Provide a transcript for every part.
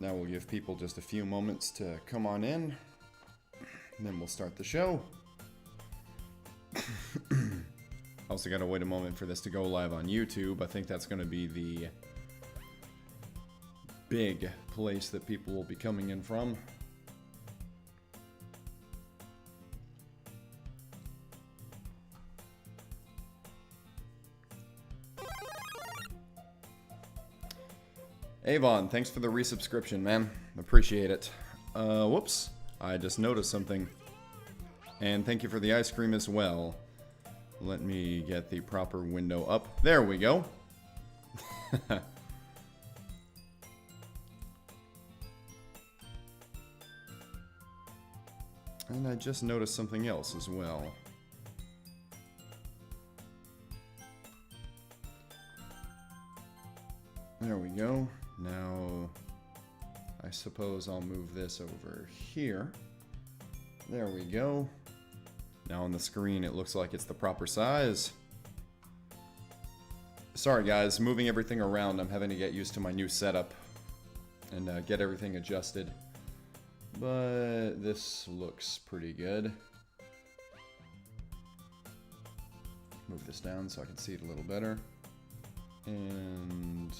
Now we'll give people just a few moments to come on in, and then we'll start the show. Also gotta wait a moment for this to go live on YouTube. I think that's gonna be the big place that people will be coming in from. Avon, thanks for the resubscription, man. Appreciate it. Whoops. I just noticed something. And thank you for the ice cream as well. Let me get the proper window up. There we go. And I just noticed something else as well. There we go. Now, I suppose I'll move this over here. There we go. Now on the screen it looks like it's the proper size. Sorry guys, moving everything around. I'm having to get used to my new setup and get everything adjusted. But this looks pretty good. Move this down so I can see it a little better. And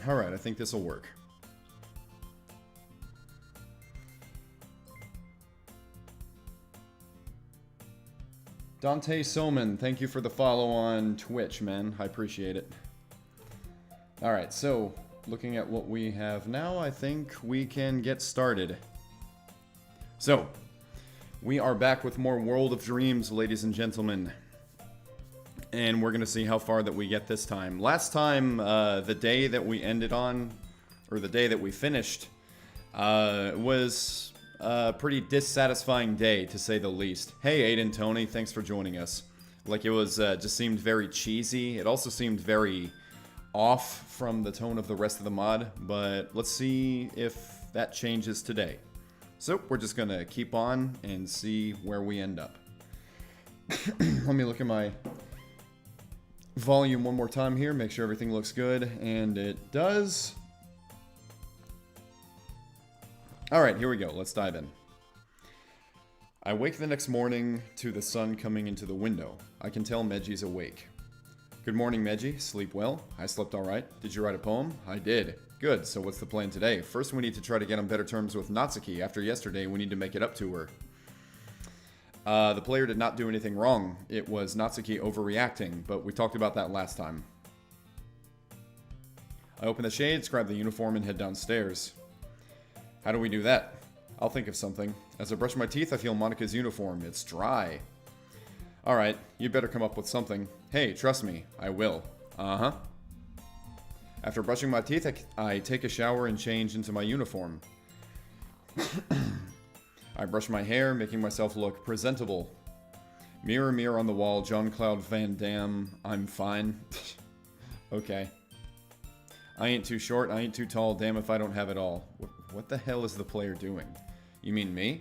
alright, I think this will work. Dante Soman, thank you for the follow on Twitch, man. I appreciate it. Alright, so looking at what we have now, I think we can get started. So, we are back with more World of Dreams, ladies and gentlemen. And we're going to see how far that we get this time. Last time, the day that we ended on, or the day that we finished, was a pretty dissatisfying day, to say the least. Hey, Aiden Tony, thanks for joining us. Like, it was, just seemed very cheesy. It also seemed very off from the tone of the rest of the mod, but let's see if that changes today. So, we're just going to keep on and see where we end up. Let me look at my volume one more time here, make sure everything looks good, and it does. Alright, here we go, let's dive in. I wake the next morning to the sun coming into the window. I can tell Meji's awake. Good morning, Meji. Sleep well? I slept alright. Did you write a poem? I did. Good, so what's the plan today? First we need to try to get on better terms with Natsuki. After yesterday, we need to make it up to her. The player did not do anything wrong. It was Natsuki overreacting, but we talked about that last time. I open the shades, grab the uniform, and head downstairs. How do we do that? I'll think of something. As I brush my teeth, I feel Monika's uniform. It's dry. Alright, you'd better come up with something. Hey, trust me, I will. Uh-huh. After brushing my teeth, I take a shower and change into my uniform. I brush my hair, making myself look presentable. Mirror, mirror on the wall, Jean-Claude Van Damme, I'm fine. Okay. I ain't too short, I ain't too tall, damn if I don't have it all. What the hell is the player doing? You mean me?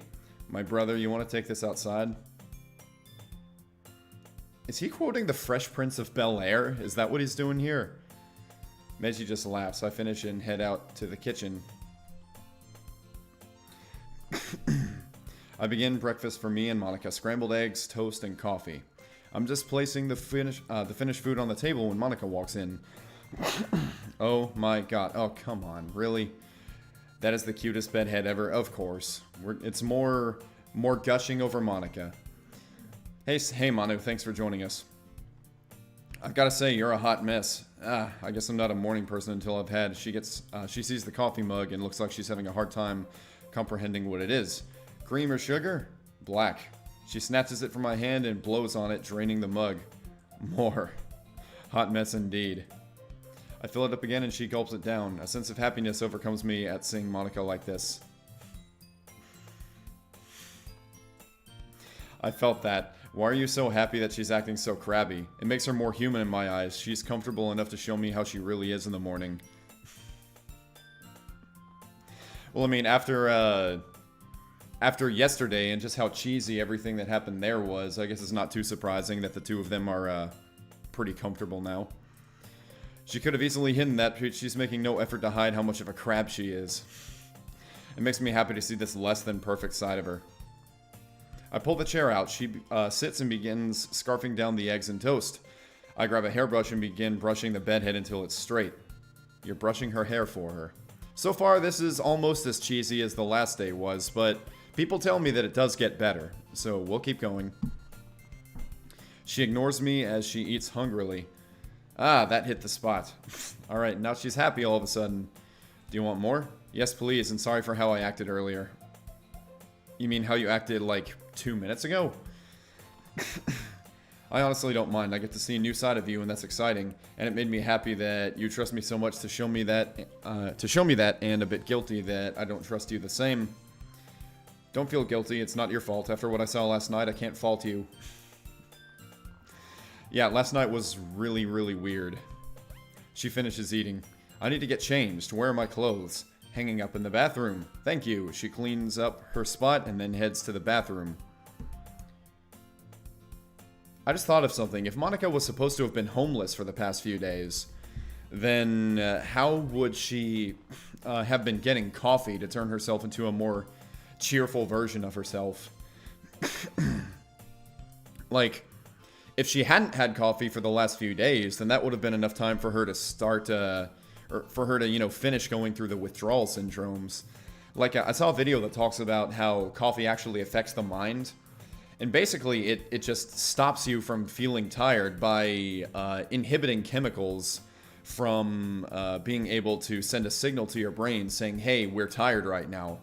My brother, you want to take this outside? Is he quoting the Fresh Prince of Bel-Air? Is that what he's doing here? Meji just laughs. I finish and head out to the kitchen. I begin breakfast for me and Monika. Scrambled eggs, toast, and coffee. I'm just placing the finished food on the table when Monika walks in. Oh my god. Oh, come on. Really? That is the cutest bedhead ever. Of course. It's more gushing over Monika. Hey Manu, thanks for joining us. I've got to say, you're a hot mess. I guess I'm not a morning person until I've had. She sees the coffee mug and looks like she's having a hard time comprehending what it is. Cream or sugar? Black. She snatches it from my hand and blows on it, draining the mug. More. Hot mess indeed. I fill it up again and she gulps it down. A sense of happiness overcomes me at seeing Monika like this. I felt that. Why are you so happy that she's acting so crabby? It makes her more human in my eyes. She's comfortable enough to show me how she really is in the morning. Well, I mean, after yesterday and just how cheesy everything that happened there was, I guess it's not too surprising that the two of them are pretty comfortable now. She could have easily hidden that, but she's making no effort to hide how much of a crab she is. It makes me happy to see this less than perfect side of her. I pull the chair out. She sits and begins scarfing down the eggs and toast. I grab a hairbrush and begin brushing the bedhead until it's straight. You're brushing her hair for her. So far, this is almost as cheesy as the last day was, but people tell me that it does get better, so we'll keep going. She ignores me as she eats hungrily. Ah, that hit the spot. Alright, now she's happy all of a sudden. Do you want more? Yes, please, and sorry for how I acted earlier. You mean how you acted like 2 minutes ago? I honestly don't mind. I get to see a new side of you, and that's exciting. And it made me happy that you trust me so much to show me that, and a bit guilty that I don't trust you the same. Don't feel guilty. It's not your fault. After what I saw last night, I can't fault you. Yeah, last night was really, really weird. She finishes eating. I need to get changed. Where are my clothes? Hanging up in the bathroom. Thank you. She cleans up her spot and then heads to the bathroom. I just thought of something. If Monica was supposed to have been homeless for the past few days, then how would she have been getting coffee to turn herself into a more cheerful version of herself? Like, if she hadn't had coffee for the last few days, then that would have been enough time for her to start, or for her to, you know, finish going through the withdrawal syndromes. Like, I saw a video that talks about how coffee actually affects the mind. And basically, it just stops you from feeling tired by inhibiting chemicals from being able to send a signal to your brain saying, hey, we're tired right now.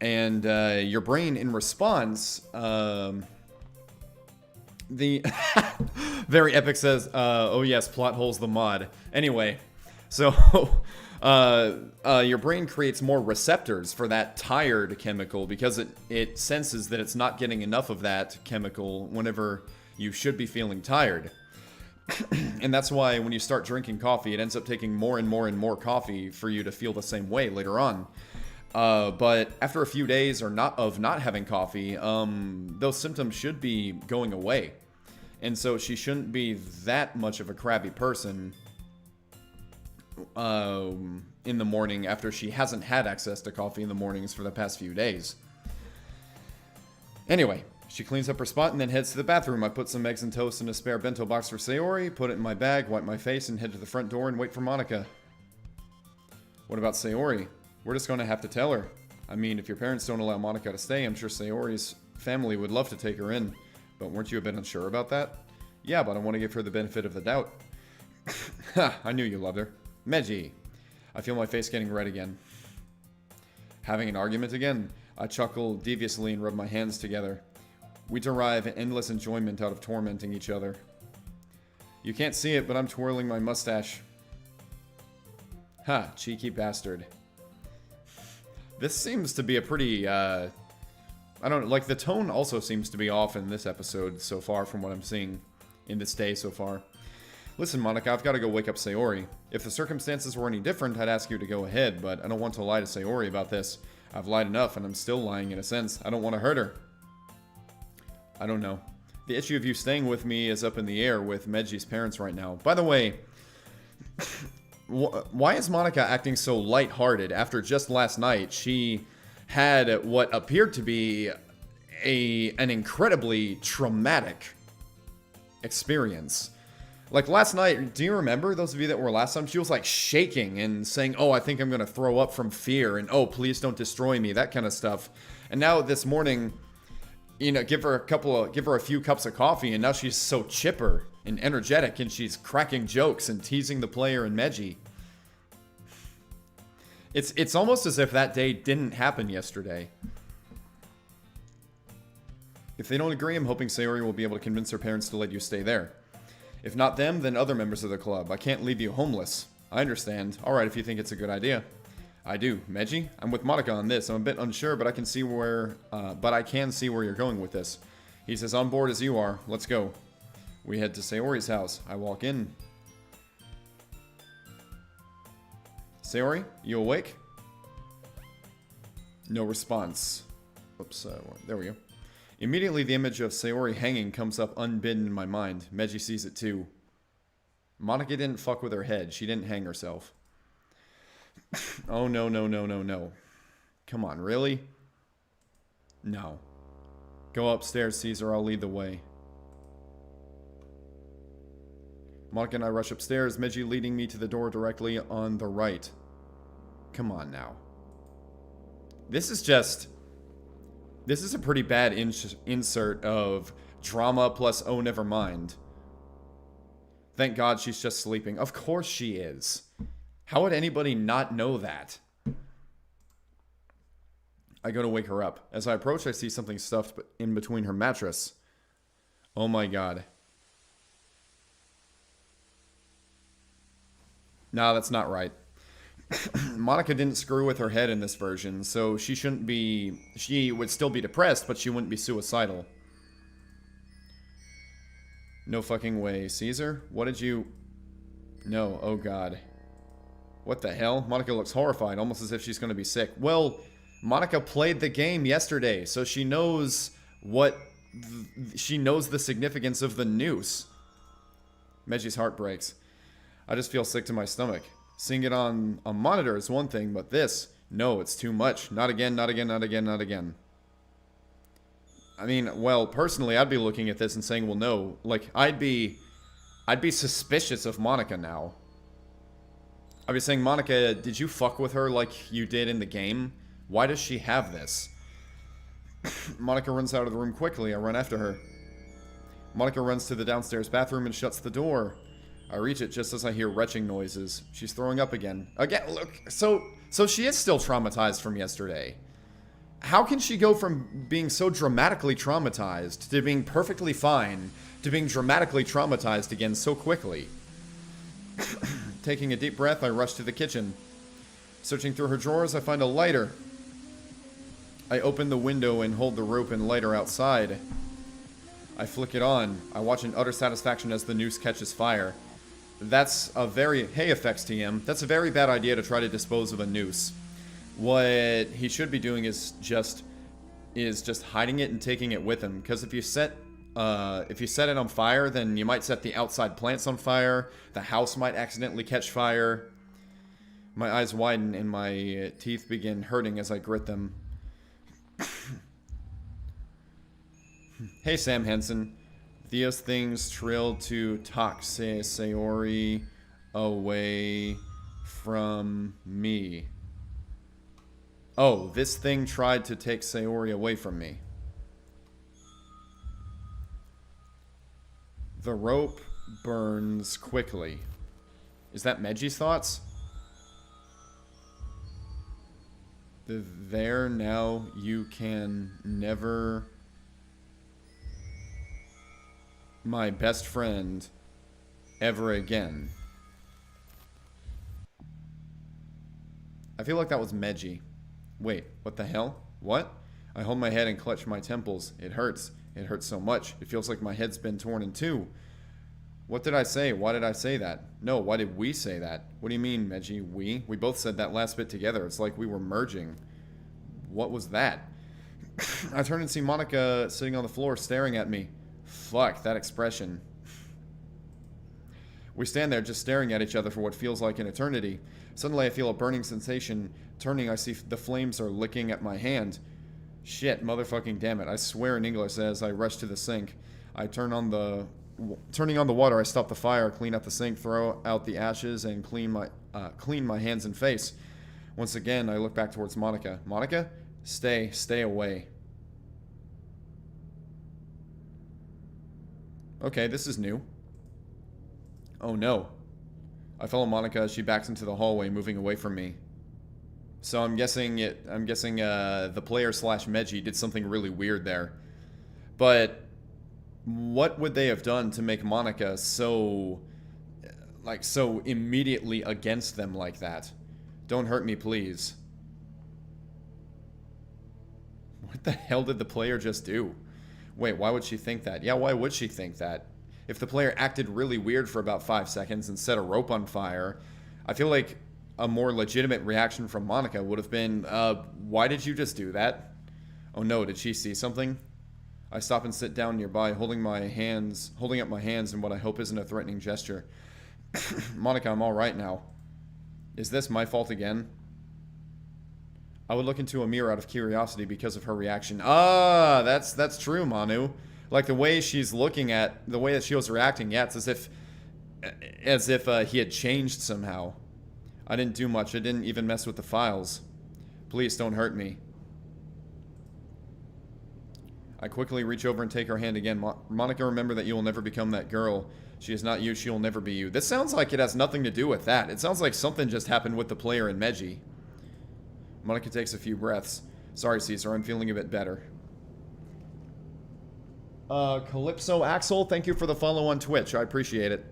And your brain, in response, the Very Epic says, oh yes, plot holes the mod. Anyway, so your brain creates more receptors for that tired chemical because it senses that it's not getting enough of that chemical whenever you should be feeling tired. And that's why when you start drinking coffee, it ends up taking more and more and more coffee for you to feel the same way later on. But after a few days or not having coffee, those symptoms should be going away. And so she shouldn't be that much of a crabby person in the morning after she hasn't had access to coffee in the mornings for the past few days. Anyway, she cleans up her spot and then heads to the bathroom. I put some eggs and toast in a spare bento box for Sayori, put it in my bag, wipe my face, and head to the front door and wait for Monica. What about Sayori? We're just going to have to tell her. I mean, if your parents don't allow Monica to stay, I'm sure Sayori's family would love to take her in. But weren't you a bit unsure about that? Yeah, but I want to give her the benefit of the doubt. Ha, I knew you loved her. Meji. I feel my face getting red again. Having an argument again? I chuckle deviously and rub my hands together. We derive endless enjoyment out of tormenting each other. You can't see it, but I'm twirling my mustache. Ha, cheeky bastard. This seems to be a pretty, I don't know, like the tone also seems to be off in this episode so far from what I'm seeing in this day so far. Listen, Monica, I've got to go wake up Sayori. If the circumstances were any different, I'd ask you to go ahead, but I don't want to lie to Sayori about this. I've lied enough, and I'm still lying in a sense. I don't want to hurt her. I don't know. The issue of you staying with me is up in the air with Meji's parents right now. By the way, why is Monica acting so lighthearted after just last night she had what appeared to be an incredibly traumatic experience? Like last night, do you remember, those of you that were last time, she was like shaking and saying, oh, I think I'm going to throw up from fear, and oh, please don't destroy me, that kind of stuff. And now this morning, you know, give her a few cups of coffee, and now she's so chipper and energetic, and she's cracking jokes and teasing the player and Meji. It's almost as if that day didn't happen yesterday. If they don't agree, I'm hoping Sayori will be able to convince her parents to let you stay there. If not them, then other members of the club. I can't leave you homeless. I understand. Alright, if you think it's a good idea. I do. Meji, I'm with Monica on this. I'm a bit unsure, but I can see where you're going with this. He's as on board as you are. Let's go. We head to Sayori's house. I walk in. Sayori, you awake? No response. Oops, there we go. Immediately, the image of Sayori hanging comes up unbidden in my mind. Meji sees it too. Monica didn't fuck with her head. She didn't hang herself. Oh, no, no, no, no, no. Come on, really? No. Go upstairs, Caesar. I'll lead the way. Monica and I rush upstairs, Meiji leading me to the door directly on the right. Come on now. This is a pretty bad insert of drama plus oh never mind. Thank God she's just sleeping. Of course she is. How would anybody not know that? I go to wake her up. As I approach, I see something stuffed in between her mattress. Oh my God. Nah, that's not right. Monica didn't screw with her head in this version, so she shouldn't be... She would still be depressed, but she wouldn't be suicidal. No fucking way. Caesar? What did you... No, oh God. What the hell? Monica looks horrified, almost as if she's going to be sick. Well, Monica played the game yesterday, so she knows what... She knows the significance of the noose. Meiji's heart breaks. I just feel sick to my stomach. Seeing it on a monitor is one thing, but this... No, it's too much. Not again, not again, not again, not again. I mean, well, personally, I'd be looking at this and saying, well, no. Like, I'd be suspicious of Monica now. I'd be saying, Monica, did you fuck with her like you did in the game? Why does she have this? Monica runs out of the room quickly. I run after her. Monica runs to the downstairs bathroom and shuts the door. I reach it just as I hear retching noises. She's throwing up again. Again, look, so she is still traumatized from yesterday. How can she go from being so dramatically traumatized to being perfectly fine to being dramatically traumatized again so quickly? Taking a deep breath, I rush to the kitchen. Searching through her drawers, I find a lighter. I open the window and hold the rope and lighter outside. I flick it on. I watch in utter satisfaction as the noose catches fire. That's a very... Hey, effects TM. That's a very bad idea to try to dispose of a noose. What he should be doing is just hiding it and taking it with him. Because if you set it on fire, then you might set the outside plants on fire. The house might accidentally catch fire. My eyes widen and my teeth begin hurting as I grit them. Hey, Sam Henson. Theo's things trill to Taxe Sayori away from me. Oh, this thing tried to take Sayori away from me. The rope burns quickly. Is that Meiji's thoughts? There now you can never... My best friend ever again. I feel like that was Meiji. Wait, what the hell? What? I hold my head and clutch my temples. It hurts. It hurts so much. It feels like my head's been torn in two. What did I say? Why did I say that? No, why did we say that? What do you mean, Meiji? We? We both said that last bit together. It's like we were merging. What was that? I turn and see Monica sitting on the floor staring at me. Fuck, that expression. We stand there just staring at each other for what feels like an eternity. Suddenly I feel a burning sensation. Turning, I see the flames are licking at my hand. Shit, motherfucking damn it. I swear in English as I rush to the sink. Turning on the water, I stop the fire, clean out the sink, throw out the ashes, and clean my hands and face. Once again, I look back towards Monica. Monica? Stay away. Okay, this is new. Oh no. I follow Monica as she backs into the hallway, moving away from me. So I'm guessing the player / Meiji did something really weird there. But what would they have done to make Monica so immediately against them like that? Don't hurt me, please. What the hell did the player just do? Wait, why would she think that? Yeah, why would she think that? If the player acted really weird for about 5 seconds and set a rope on fire, I feel like a more legitimate reaction from Monica would have been, why did you just do that? Oh no, did she see something? I stop and sit down nearby, holding up my hands in what I hope isn't a threatening gesture. Monica, I'm alright now. Is this my fault again? I would look into a mirror out of curiosity because of her reaction. Ah, that's true, Manu. Like the way she's looking at, the way that she was reacting, yeah, it's as if he had changed somehow. I didn't do much. I didn't even mess with the files. Please don't hurt me. I quickly reach over and take her hand again. Monica, remember that you will never become that girl. She is not you. She will never be you. This sounds like it has nothing to do with that. It sounds like something just happened with the player and Meji. Monica takes a few breaths. Sorry, Caesar. I'm feeling a bit better. Calypso Axel, thank you for the follow on Twitch. I appreciate it.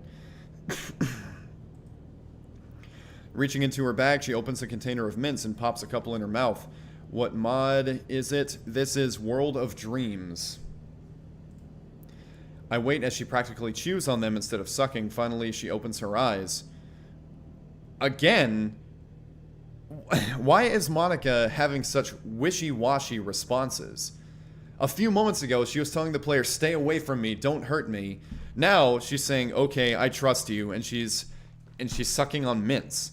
Reaching into her bag, she opens a container of mints and pops a couple in her mouth. What mod is it? This is World of Dreams. I wait as she practically chews on them instead of sucking. Finally, she opens her eyes. Again? Why is Monica having such wishy-washy responses? A few moments ago, she was telling the player, stay away from me, don't hurt me. Now, she's saying, okay, I trust you, and she's sucking on mints.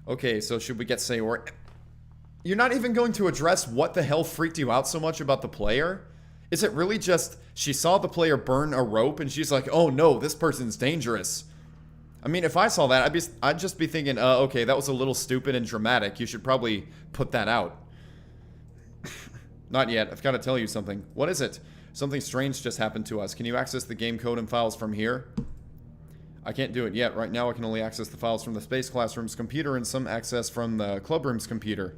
Okay, so should we get Sayori? You're not even going to address what the hell freaked you out so much about the player? Is it really just, she saw the player burn a rope, and she's like, oh no, this person's dangerous. I mean, if I saw that, I'd just be thinking, okay, that was a little stupid and dramatic. You should probably put that out. Not yet. I've got to tell you something. What is it? Something strange just happened to us. Can you access the game code and files from here? I can't do it yet. Right now, I can only access the files from the Space Classroom's computer and some access from the Clubroom's computer.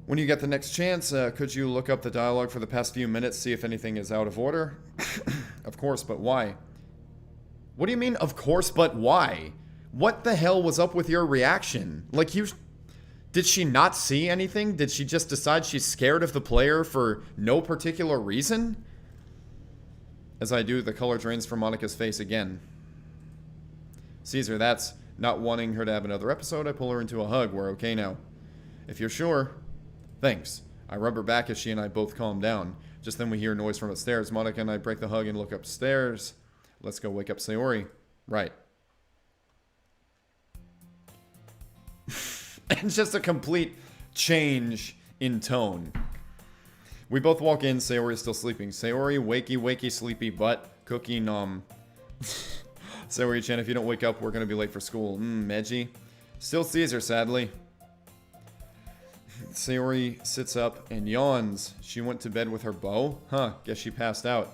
When you get the next chance, could you look up the dialogue for the past few minutes, see if anything is out of order? Of course, but why? What do you mean, of course, but why? What the hell was up with your reaction? Like, did she not see anything? Did she just decide she's scared of the player for no particular reason? As I do, the color drains from Monica's face again. Caesar, that's not wanting her to have another episode. I pull her into a hug. We're okay now. If you're sure. Thanks. I rub her back as she and I both calm down. Just then we hear noise from upstairs. Monica and I break the hug and look upstairs. Let's go wake up Sayori. Right. And just a complete change in tone. We both walk in. Sayori is still sleeping. Sayori, wakey, wakey, sleepy butt. Cookie nom. Sayori-chan, if you don't wake up, we're going to be late for school. Meji. Still Caesar, sadly. Sayori sits up and yawns. She went to bed with her bow? Huh, guess she passed out.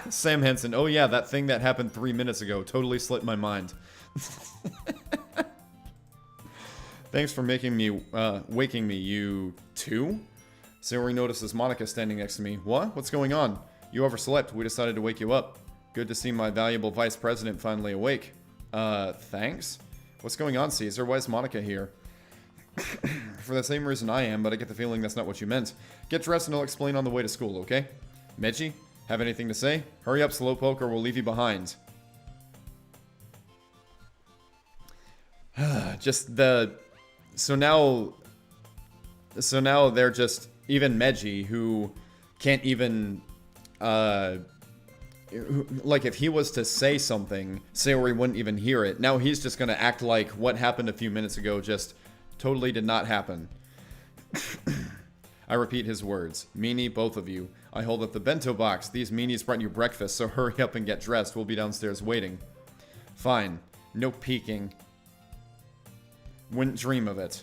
Sam Henson. Oh yeah, that thing that happened 3 minutes ago. Totally slipped my mind. Thanks for waking me, you too? Sayori notices Monica standing next to me. What? What's going on? You overslept. We decided to wake you up. Good to see my valuable vice president finally awake. Thanks? What's going on, Caesar? Why is Monica here? For the same reason I am, but I get the feeling that's not what you meant. Get dressed and I'll explain on the way to school, okay? Meji? Have anything to say? Hurry up, Slowpoke, or we'll leave you behind. So now they're just, even Meji, who can't even, like if he was to say something, Sayori wouldn't even hear it. Now he's just gonna act like what happened a few minutes ago just totally did not happen. I repeat his words. Meanie, both of you. I hold up the bento box. These meanies brought you breakfast, so hurry up and get dressed. We'll be downstairs waiting. Fine. No peeking. Wouldn't dream of it.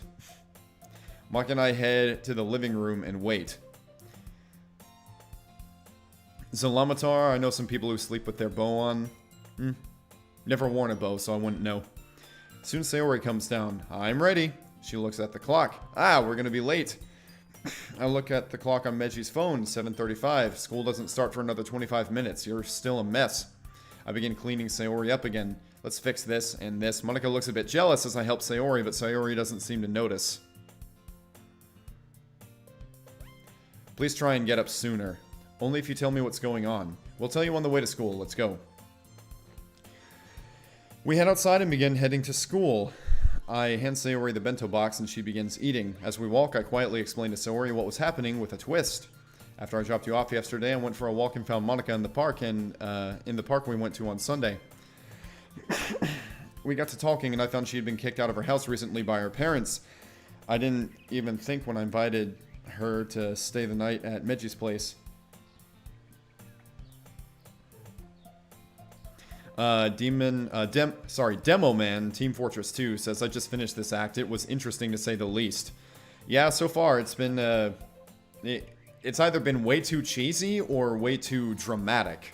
Mock and I head to the living room and wait. Zalamatar, I know some people who sleep with their bow on. Never worn a bow, so I wouldn't know. Soon Sayori comes down. I'm ready. She looks at the clock. We're gonna be late. I look at the clock on Meji's phone, 7:35. School doesn't start for another 25 minutes. You're still a mess. I begin cleaning Sayori up again. Let's fix this and this. Monica looks a bit jealous as I help Sayori, but Sayori doesn't seem to notice. Please try and get up sooner. Only if you tell me what's going on. We'll tell you on the way to school. Let's go. We head outside and begin heading to school. I hand Sayori the bento box and she begins eating. As we walk, I quietly explain to Sayori what was happening with a twist. After I dropped you off yesterday, I went for a walk and found Monica in the park, and in the park we went to on Sunday. We got to talking, and I found she had been kicked out of her house recently by her parents. I didn't even think when I invited her to stay the night at Medji's place. Demo Man, Team Fortress 2 says, I just finished this act. It was interesting to say the least. Yeah, so far it's been, it's either been way too cheesy or way too dramatic.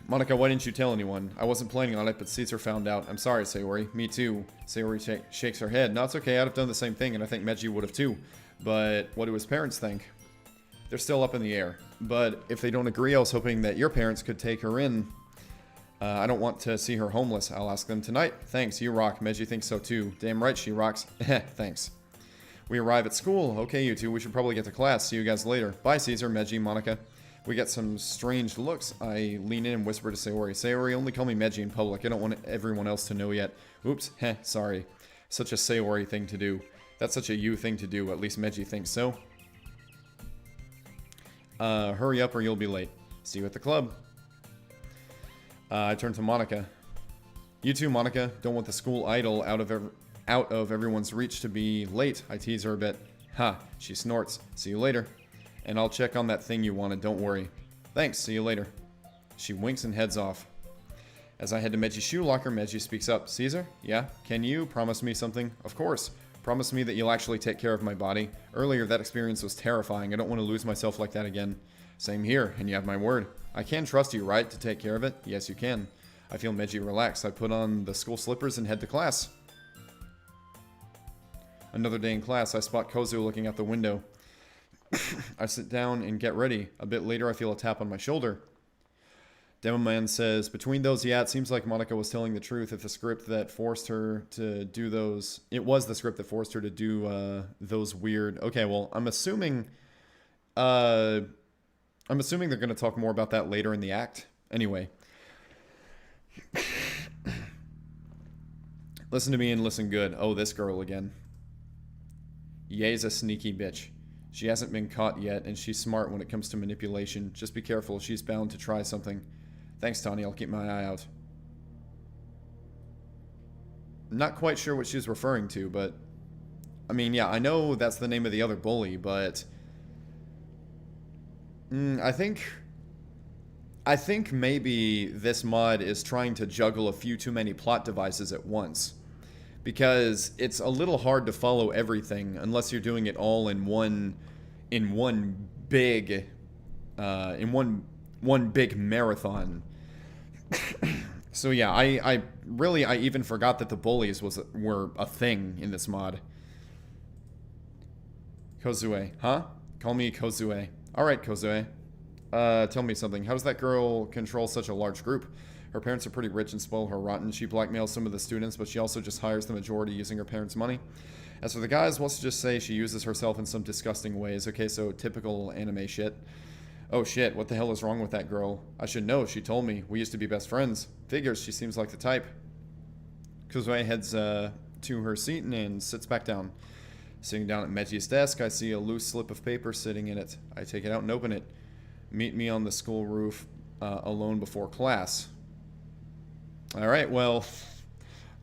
Monica, why didn't you tell anyone? I wasn't planning on it, but Caesar found out. I'm sorry, Sayori. Me too. Sayori shakes her head. No, it's okay. I'd have done the same thing, and I think Medji would have too. But what do his parents think? They're still up in the air. But if they don't agree, I was hoping that your parents could take her in. I don't want to see her homeless. I'll ask them tonight. Thanks, you rock. Medji thinks so too. Damn right she rocks. Thanks. We arrive at school. Okay, you two, we should probably get to class. See you guys later. Bye, Caesar, Medji, Monica. We get some strange looks. I lean in and whisper to Sayori. Sayori, only call me Medji in public. I don't want everyone else to know yet. Oops, sorry. Such a Sayori thing to do. That's such a you thing to do. At least Medji thinks so. Hurry up or you'll be late. See you at the club. I turn to Monica. You too, Monica. Don't want the school idol out of everyone's reach to be late. I tease her a bit. Ha, she snorts. See you later. And I'll check on that thing you wanted, don't worry. Thanks, see you later. She winks and heads off. As I head to Medji's shoe locker, Medji speaks up. Caesar? Yeah? Can you promise me something? Of course. Promise me that you'll actually take care of my body. Earlier, that experience was terrifying. I don't want to lose myself like that again. Same here, and you have my word. I can trust you, right, to take care of it? Yes, you can. I feel Medji relax. I put on the school slippers and head to class. Another day in class, I spot Kozu looking out the window. I sit down and get ready. A bit later, I feel a tap on my shoulder. Demo Man says, between those, yeah, it seems like Monica was telling the truth. If the script that forced her to do those... It was the script that forced her to do those weird... Okay, well, I'm assuming they're going to talk more about that later in the act. Anyway. Listen to me and listen good. Oh, this girl again. Ye's a sneaky bitch. She hasn't been caught yet, and she's smart when it comes to manipulation. Just be careful. She's bound to try something. Thanks, Tani. I'll keep my eye out. Not quite sure what she's referring to, but... I mean, yeah, I know that's the name of the other bully, but... I think maybe this mod is trying to juggle a few too many plot devices at once. Because it's a little hard to follow everything unless you're doing it all in one big marathon. So yeah, I even forgot that the bullies were a thing in this mod. Kozue, huh? Call me Kozue. Alright, Kozue. Tell me something. How does that girl control such a large group? Her parents are pretty rich and spoil her rotten. She blackmails some of the students, but she also just hires the majority using her parents' money. As for the guys, let's just say she uses herself in some disgusting ways. Okay, so typical anime shit. Oh shit, what the hell is wrong with that girl? I should know, she told me. We used to be best friends. Figures, she seems like the type. Kozue heads to her seat and sits back down. Sitting down at Medji's desk, I see a loose slip of paper sitting in it. I take it out and open it. Meet me on the school roof alone before class. Alright, well,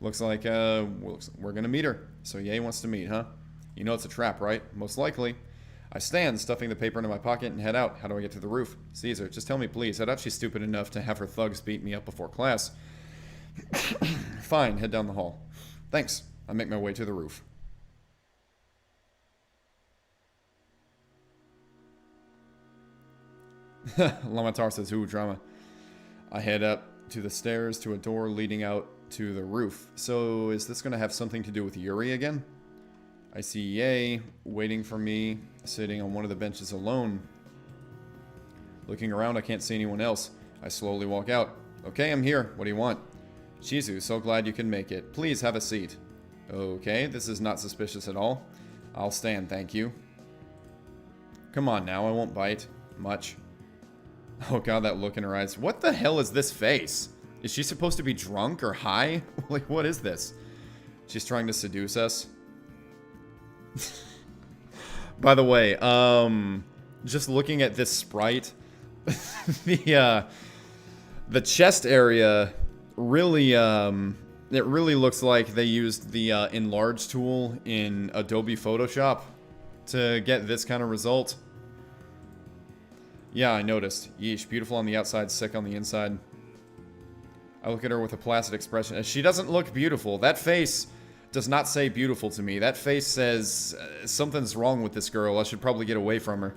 looks like we're gonna meet her. So Ye wants to meet, huh? You know it's a trap, right? Most likely. I stand, stuffing the paper into my pocket, and head out. How do I get to the roof? Caesar, just tell me please. I doubt she's stupid enough to have her thugs beat me up before class. Fine, head down the hall. Thanks. I make my way to the roof. Lamatar says, ooh, drama. I head up to the stairs to a door leading out to the roof. So, is this going to have something to do with Yuri again? I see Ye waiting for me, sitting on one of the benches alone. Looking around, I can't see anyone else. I slowly walk out. Okay, I'm here. What do you want? Shizu, so glad you can make it. Please have a seat. Okay, this is not suspicious at all. I'll stand, thank you. Come on now, I won't bite. Much. Oh god, that look in her eyes. What the hell is this face? Is she supposed to be drunk or high? Like, what is this? She's trying to seduce us. By the way, just looking at this sprite, the chest area really, it really looks like they used the enlarge tool in Adobe Photoshop to get this kind of result. Yeah, I noticed. Yeesh, beautiful on the outside, sick on the inside. I look at her with a placid expression. She doesn't look beautiful. That face does not say beautiful to me. That face says something's wrong with this girl. I should probably get away from her.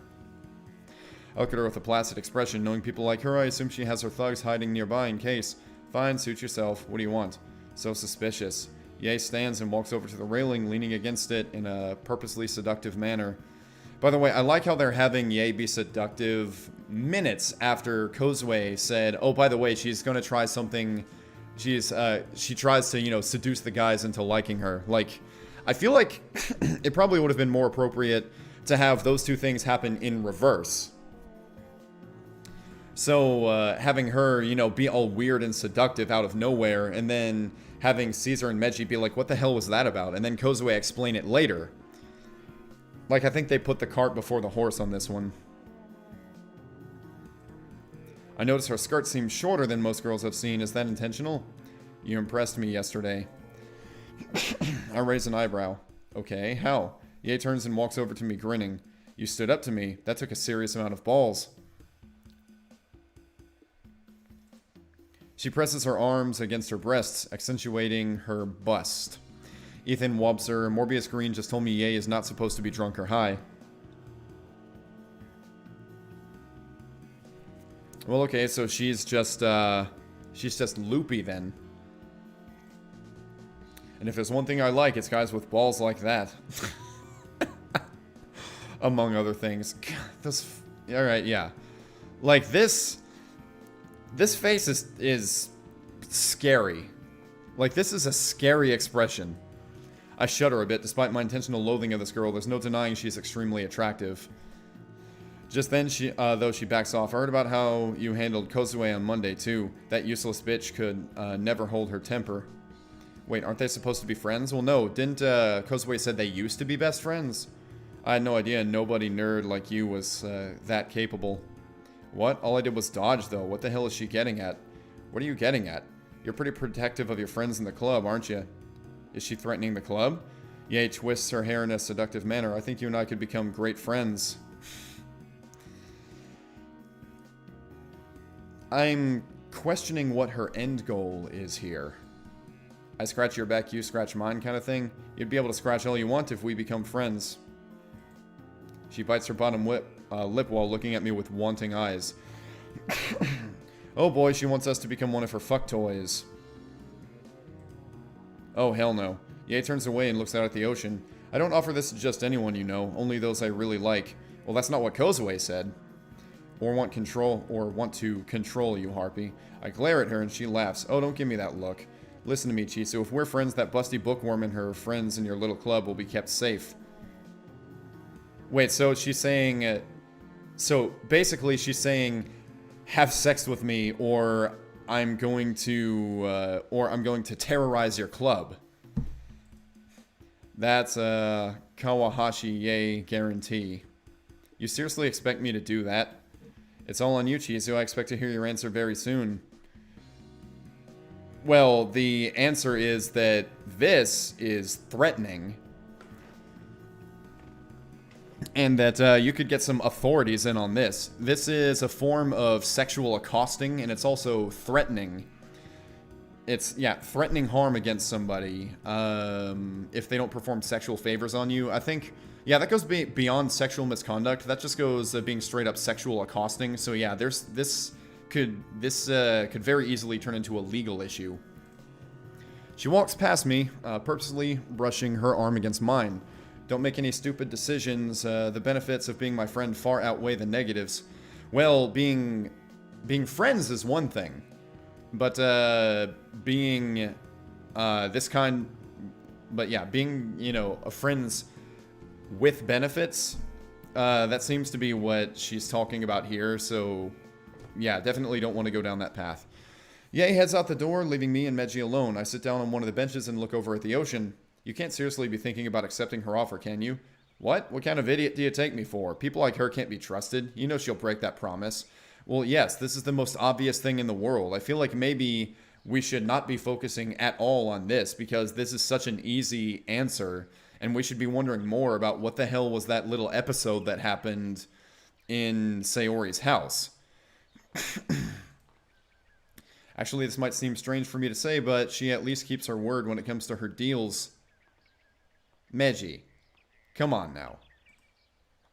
I look at her with a placid expression. Knowing people like her, I assume she has her thugs hiding nearby in case. Fine, suit yourself. What do you want? So suspicious. Ye stands and walks over to the railing, leaning against it in a purposely seductive manner. By the way, I like how they're having Ye be seductive minutes after Kozue said, oh, by the way, she's going to try something. She tries to, you know, seduce the guys into liking her. Like, I feel like it probably would have been more appropriate to have those two things happen in reverse. So, having her, you know, be all weird and seductive out of nowhere, and then having Caesar and Meiji be like, what the hell was that about? And then Kozue explain it later. Like, I think they put the cart before the horse on this one. I noticed her skirt seems shorter than most girls I've seen. Is that intentional? You impressed me yesterday. I raise an eyebrow. Okay, how? Ye turns and walks over to me, grinning. You stood up to me. That took a serious amount of balls. She presses her arms against her breasts, accentuating her bust. Ethan Wobser, Morbius Green just told me Ye is not supposed to be drunk or high. Well, okay, so she's just loopy then. And if there's one thing I like, it's guys with balls like that. Among other things. Alright, yeah. Like, this face is scary. Like, this is a scary expression. I shudder a bit. Despite my intentional loathing of this girl, there's no denying she's extremely attractive. Just then, though she backs off. I heard about how you handled Kozue on Monday, too. That useless bitch could never hold her temper. Wait, aren't they supposed to be friends? Well, no. Didn't Kozue said they used to be best friends? I had no idea nobody nerd like you was that capable. What? All I did was dodge, though. What the hell is she getting at? What are you getting at? You're pretty protective of your friends in the club, aren't you? Is she threatening the club? Ye twists her hair in a seductive manner. I think you and I could become great friends. I'm questioning what her end goal is here. I scratch your back, you scratch mine kind of thing. You'd be able to scratch all you want if we become friends. She bites her bottom lip while looking at me with wanting eyes. Oh boy, she wants us to become one of her fuck toys. Oh, hell no. Ye turns away and looks out at the ocean. I don't offer this to just anyone you know, only those I really like. Well, that's not what Kozue said. Or want to control you, Harpy. I glare at her and she laughs. Oh, don't give me that look. Listen to me, Chisu. If we're friends, that busty bookworm and her friends in your little club will be kept safe. Wait, so she's saying... so, basically, she's saying, have sex with me, or I'm going to terrorize your club. That's a Kawahashi Ye guarantee. You seriously expect me to do that? It's all on you, Chizu. I expect to hear your answer very soon. Well, the answer is that this is threatening. And that you could get some authorities in on this. This is a form of sexual accosting, and it's also threatening. It's, yeah, threatening harm against somebody if they don't perform sexual favors on you. I think, yeah, that goes beyond sexual misconduct. That just goes being straight up sexual accosting. So yeah, this could very easily turn into a legal issue. She walks past me, purposely brushing her arm against mine. Don't make any stupid decisions. The benefits of being my friend far outweigh the negatives. Well, being friends is one thing. But being being, you know, a friends with benefits, that seems to be what she's talking about here. So, yeah, definitely don't want to go down that path. Ye heads out the door, leaving me and Meiji alone. I sit down on one of the benches and look over at the ocean. You can't seriously be thinking about accepting her offer, can you? What? What kind of idiot do you take me for? People like her can't be trusted. You know she'll break that promise. Well, yes, this is the most obvious thing in the world. I feel like maybe we should not be focusing at all on this because this is such an easy answer, and we should be wondering more about what the hell was that little episode that happened in Sayori's house. Actually, this might seem strange for me to say, but she at least keeps her word when it comes to her deals. Meiji, come on now.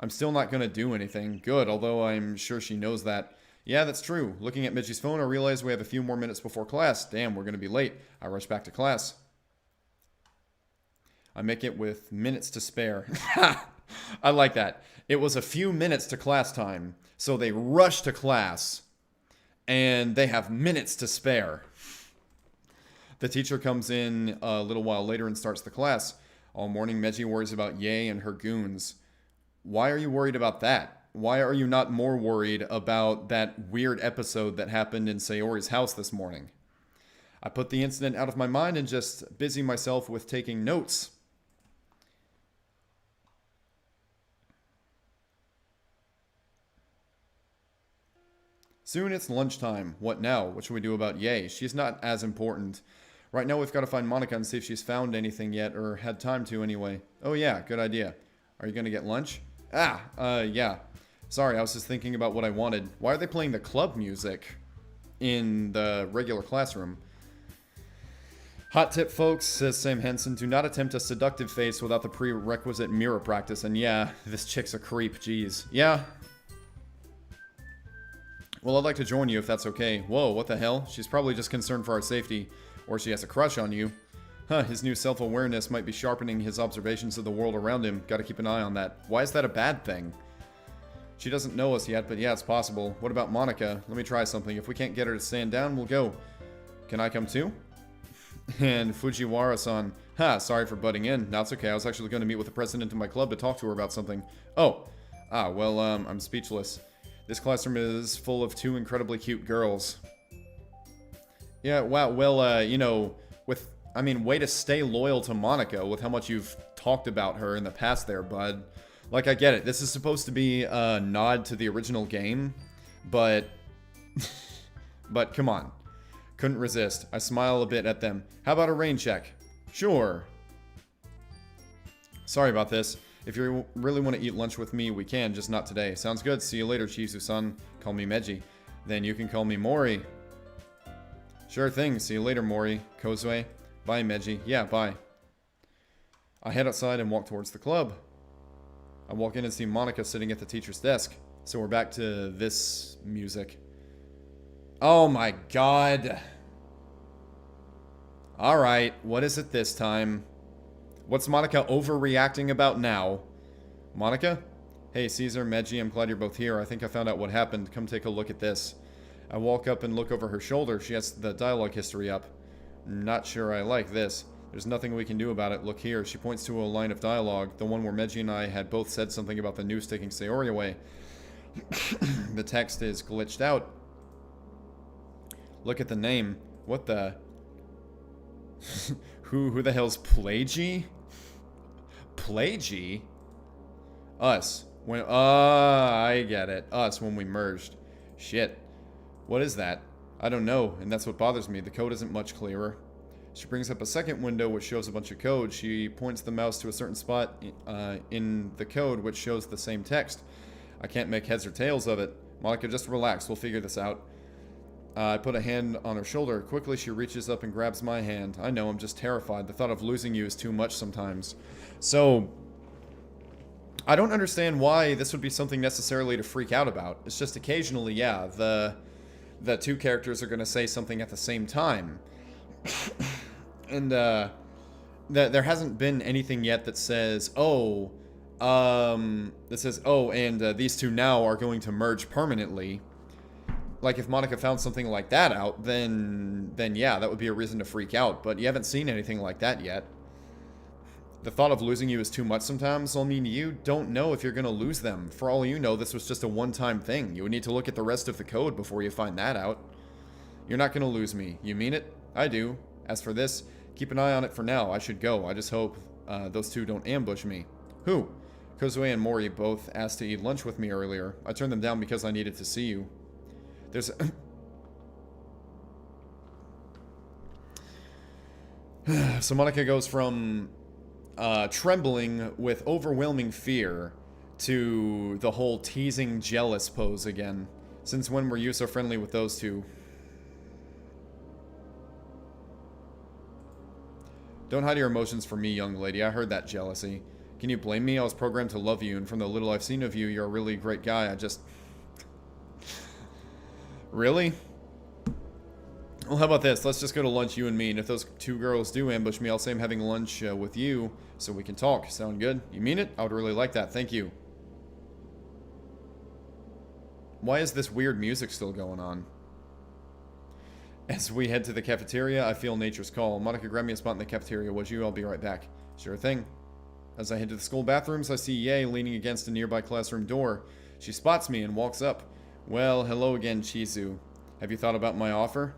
I'm still not going to do anything. Good, although I'm sure she knows that. Yeah, that's true. Looking at Meiji's phone, I realize we have a few more minutes before class. Damn, we're going to be late. I rush back to class. I make it with minutes to spare. I like that. It was a few minutes to class time, so they rush to class, and they have minutes to spare. The teacher comes in a little while later and starts the class. All morning, Meiji worries about Yae and her goons. Why are you worried about that? Why are you not more worried about that weird episode that happened in Sayori's house this morning? I put the incident out of my mind and just busy myself with taking notes. Soon it's lunchtime. What now? What should we do about Yae? She's not as important. Right now we've got to find Monica and see if she's found anything yet, or had time to anyway. Oh yeah, good idea. Are you gonna get lunch? Yeah. Sorry, I was just thinking about what I wanted. Why are they playing the club music in the regular classroom? Hot tip, folks, says Sam Henson, do not attempt a seductive face without the prerequisite mirror practice. And yeah, this chick's a creep, jeez. Yeah. Well, I'd like to join you if that's okay. Whoa, what the hell? She's probably just concerned for our safety. Or she has a crush on you. Huh, his new self-awareness might be sharpening his observations of the world around him. Gotta keep an eye on that. Why is that a bad thing? She doesn't know us yet, but yeah, it's possible. What about Monica? Let me try something. If we can't get her to stand down, we'll go. Can I come too? And Fujiwara-san. Sorry for butting in. No, it's okay. I was actually going to meet with the president of my club to talk to her about something. Oh. Well, I'm speechless. This classroom is full of two incredibly cute girls. Yeah, wow, well, you know, way to stay loyal to Monica with how much you've talked about her in the past there, bud. Like, I get it. This is supposed to be a nod to the original game, but... but, come on. Couldn't resist. I smile a bit at them. How about a rain check? Sure. Sorry about this. If you really want to eat lunch with me, we can, just not today. Sounds good. See you later, Chizu-san. Call me Meiji. Then you can call me Mori. Sure thing. See you later, Mori. Kozue. Bye, Meiji. Yeah, bye. I head outside and walk towards the club. I walk in and see Monica sitting at the teacher's desk. So we're back to this music. Oh my god. Alright, what is it this time? What's Monica overreacting about now? Monica? Hey, Caesar, Meiji, I'm glad you're both here. I think I found out what happened. Come take a look at this. I walk up and look over her shoulder. She has the dialogue history up. Not sure I like this. There's nothing we can do about it. Look here. She points to a line of dialogue, the one where Meiji and I had both said something about the news taking Sayori away. The text is glitched out. Look at the name. What the... Who the hell's Plagy? Plagy? Us. When... I get it. Us, when we merged. Shit. What is that? I don't know, and that's what bothers me. The code isn't much clearer. She brings up a second window which shows a bunch of code. She points the mouse to a certain spot in the code which shows the same text. I can't make heads or tails of it. Monica, just relax. We'll figure this out. I put a hand on her shoulder. Quickly, she reaches up and grabs my hand. I know, I'm just terrified. The thought of losing you is too much sometimes. So, I don't understand why this would be something necessarily to freak out about. It's just occasionally, yeah, the two characters are going to say something at the same time. And, there hasn't been anything yet that says, and these two now are going to merge permanently. Like, if Monica found something like that out, then yeah, that would be a reason to freak out. But you haven't seen anything like that yet. The thought of losing you is too much sometimes. I mean, you don't know if you're going to lose them. For all you know, this was just a one-time thing. You would need to look at the rest of the code before you find that out. You're not going to lose me. You mean it? I do. As for this, keep an eye on it for now. I should go. I just hope those two don't ambush me. Who? Kozue and Mori both asked to eat lunch with me earlier. I turned them down because I needed to see you. There's... So Monica goes from trembling with overwhelming fear to the whole teasing jealous pose again. Since when were you so friendly with those two? Don't hide your emotions from me, young lady. I heard that jealousy. Can you blame me? I was programmed to love you, and from the little I've seen of you, you're a really great guy. I just... Really? Well, how about this? Let's just go to lunch, you and me, and if those two girls do ambush me, I'll say I'm having lunch with you so we can talk. Sound good? You mean it? I would really like that. Thank you. Why is this weird music still going on? As we head to the cafeteria, I feel nature's call. Monica, grab me a spot in the cafeteria, would you? I'll be right back. Sure thing. As I head to the school bathrooms, I see Yae leaning against a nearby classroom door. She spots me and walks up. Well, hello again, Chizu. Have you thought about my offer?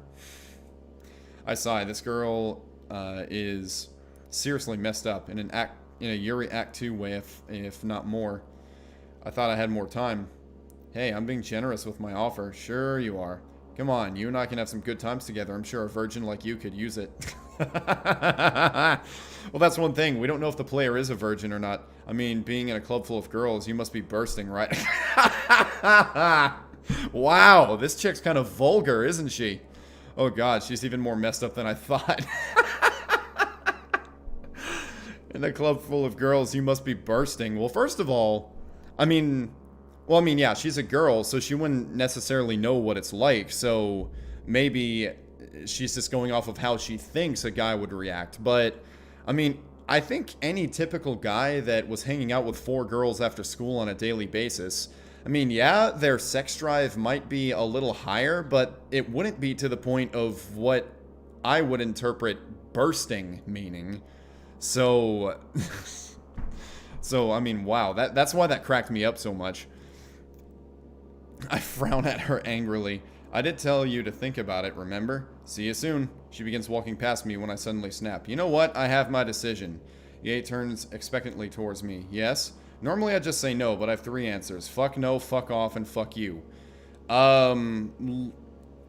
I sigh. This girl is seriously messed up in a Yuri Act 2 way, if not more. I thought I had more time. Hey, I'm being generous with my offer. Sure you are. Come on, you and I can have some good times together. I'm sure a virgin like you could use it. Well, that's one thing. We don't know if the player is a virgin or not. I mean, being in a club full of girls, you must be bursting, right? Wow, this chick's kind of vulgar, isn't she? Oh god, she's even more messed up than I thought. In a club full of girls, you must be bursting. Well, first of all, yeah, she's a girl, so she wouldn't necessarily know what it's like, so maybe she's just going off of how she thinks a guy would react. But, I mean, I think any typical guy that was hanging out with 4 girls after school on a daily basis, I mean, yeah, their sex drive might be a little higher, but it wouldn't be to the point of what I would interpret bursting meaning. So, I mean, wow, that's why that cracked me up so much. I frown at her angrily. I did tell you to think about it, remember? See you soon. She begins walking past me when I suddenly snap. You know what? I have my decision. Yae turns expectantly towards me. Yes? Normally I'd just say no, but I have 3 answers. Fuck no, fuck off, and fuck you. I mean,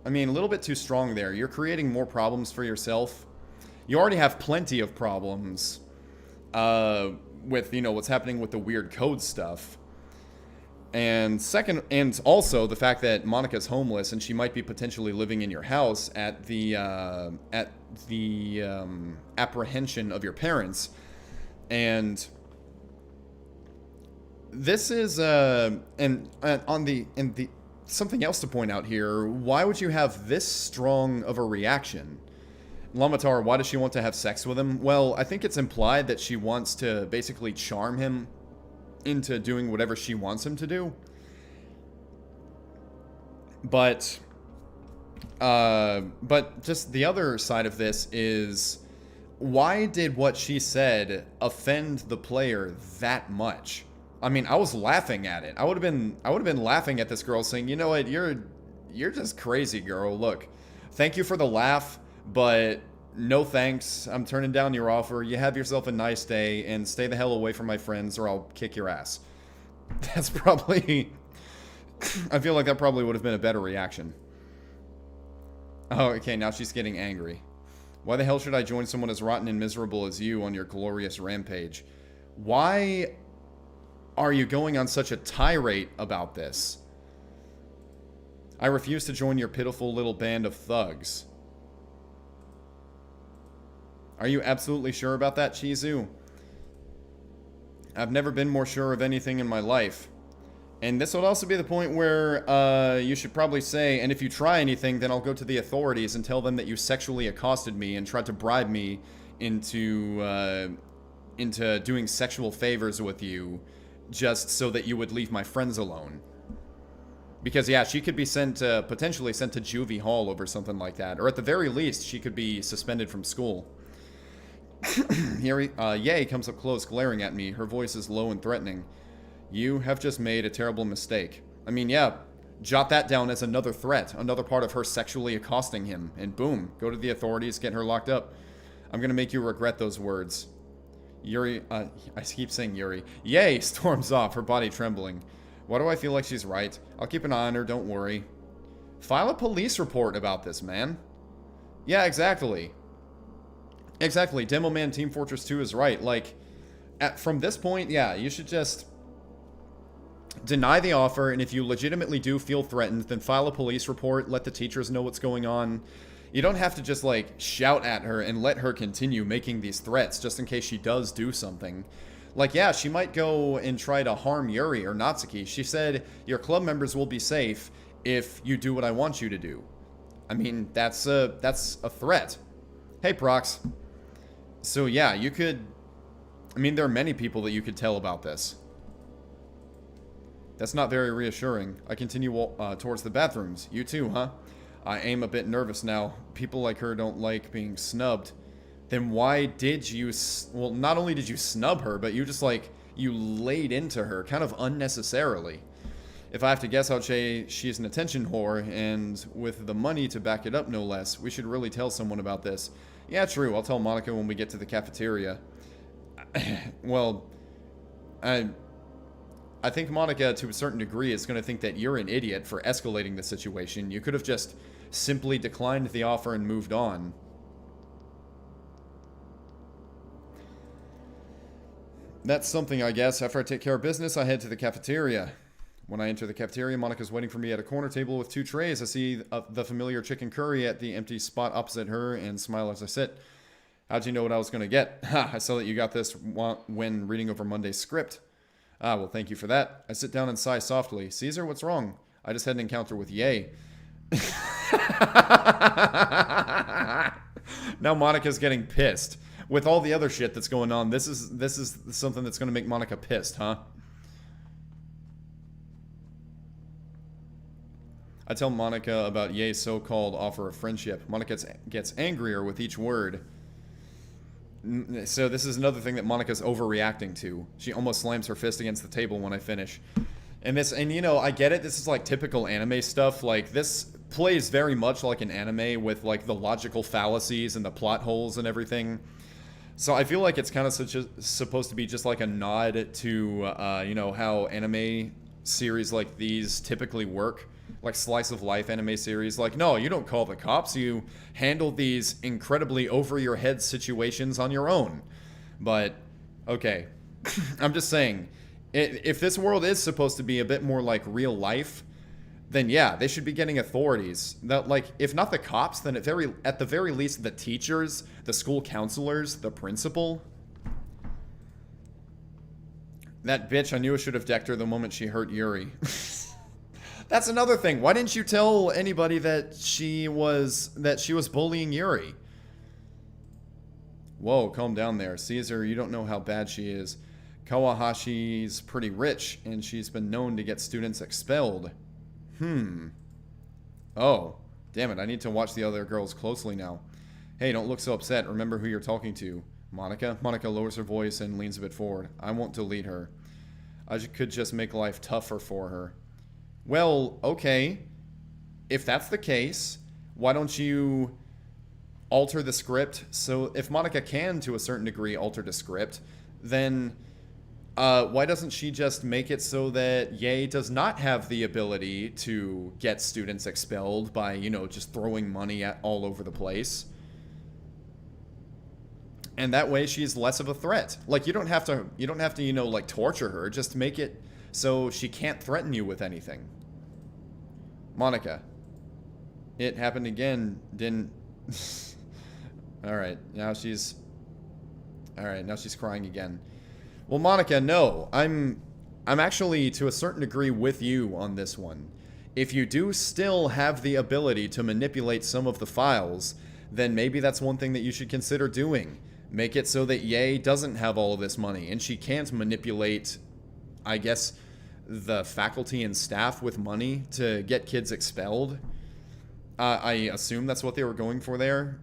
a little bit too strong there. You're creating more problems for yourself. You already have plenty of problems with, what's happening with the weird code stuff. And second, and also the fact that Monica's homeless and she might be potentially living in your house at the apprehension of your parents. And this is something else to point out here. Why would you have this strong of a reaction? Lamatar, why does she want to have sex with him? Well, I think it's implied that she wants to basically charm him into doing whatever she wants him to do. But just the other side of this is, why did what she said offend the player that much? I mean, I was laughing at it. I would have been laughing at this girl saying, you know what, you're just crazy, girl. Look, thank you for the laugh, but no thanks. I'm turning down your offer. You have yourself a nice day, and stay the hell away from my friends, or I'll kick your ass. That's probably... I feel like that probably would have been a better reaction. Oh, okay, now she's getting angry. Why the hell should I join someone as rotten and miserable as you on your glorious rampage? Why are you going on such a tirade about this? I refuse to join your pitiful little band of thugs. Are you absolutely sure about that, Chizu? I've never been more sure of anything in my life. And this would also be the point where you should probably say, and if you try anything, then I'll go to the authorities and tell them that you sexually accosted me and tried to bribe me into doing sexual favors with you just so that you would leave my friends alone. Because, yeah, she could be potentially sent to juvie hall over something like that. Or at the very least, she could be suspended from school. Yae comes up close, glaring at me. Her voice is low and threatening. You have just made a terrible mistake. I mean, yeah, jot that down as another threat, another part of her sexually accosting him, and boom, go to the authorities, get her locked up. I'm gonna make you regret those words. Yuri, I keep saying Yuri. Yay, storms off, her body trembling. Why do I feel like she's right? I'll keep an eye on her, don't worry. File a police report about this, man. Yeah, exactly. Exactly, Demo Man Team Fortress 2 is right. Like, from this point, yeah, you should just deny the offer, and if you legitimately do feel threatened, then file a police report, let the teachers know what's going on. You don't have to just, like, shout at her and let her continue making these threats just in case she does do something. Like, yeah, she might go and try to harm Yuri or Natsuki. She said, your club members will be safe if you do what I want you to do. I mean, that's a threat. Hey, Prox. So, yeah, you could... I mean, there are many people that you could tell about this. That's not very reassuring. I continue towards the bathrooms. You too, huh? I am a bit nervous now. People like her don't like being snubbed. Then why did you... Well, not only did you snub her, but you just, like, you laid into her kind of unnecessarily. If I have to guess, I'd say she's an attention whore, and with the money to back it up, no less. We should really tell someone about this. Yeah, true. I'll tell Monica when we get to the cafeteria. Well, I think Monica, to a certain degree, is going to think that you're an idiot for escalating the situation. You could have just simply declined the offer and moved on. That's something, I guess. After I take care of business, I head to the cafeteria. When I enter the cafeteria, Monica's waiting for me at a corner table with 2 trays. I see the familiar chicken curry at the empty spot opposite her and smile as I sit. How'd you know what I was going to get? Ha, I saw that you got this when reading over Monday's script. Ah, well, thank you for that. I sit down and sigh softly. Caesar, what's wrong? I just had an encounter with Ye. Now Monica's getting pissed. With all the other shit that's going on, this is something that's going to make Monica pissed, huh? I tell Monica about Ye's so-called offer of friendship. Monica gets angrier with each word. So this is another thing that Monica's overreacting to. She almost slams her fist against the table when I finish. And you know, I get it. This is like typical anime stuff. Like, this plays very much like an anime with like the logical fallacies and the plot holes and everything. So I feel like it's kind of supposed to be just like a nod to, you know, how anime series like these typically work. Like slice of life anime series. Like, no, you don't call the cops. You handle these incredibly over your head situations on your own. But, okay. I'm just saying, if this world is supposed to be a bit more like real life, then yeah, they should be getting authorities. That, like, if not the cops, then at the very least the teachers, the school counselors, the principal. That bitch, I knew I should have decked her the moment she hurt Yuri. That's another thing. Why didn't you tell anybody that she was bullying Yuri? Whoa, calm down there. Caesar, you don't know how bad she is. Kawahashi's pretty rich, and she's been known to get students expelled. Oh, damn it. I need to watch the other girls closely now. Hey, don't look so upset. Remember who you're talking to. Monica? Monica lowers her voice and leans a bit forward. I won't delete her. I could just make life tougher for her. Well, okay. If that's the case, why don't you alter the script? So if Monica can, to a certain degree, alter the script, then why doesn't she just make it so that Ye does not have the ability to get students expelled by, you know, just throwing money all over the place? And that way she's less of a threat. Like, you don't have to, you know, like, torture her. Just make it so she can't threaten you with anything. Monica. It happened again, didn't... Alright, now she's crying again. Well, Monica, no. I'm actually, to a certain degree, with you on this one. If you do still have the ability to manipulate some of the files, then maybe that's one thing that you should consider doing. Make it so that Ye doesn't have all of this money, and she can't manipulate, I guess, the faculty and staff with money to get kids expelled. I assume that's what they were going for there.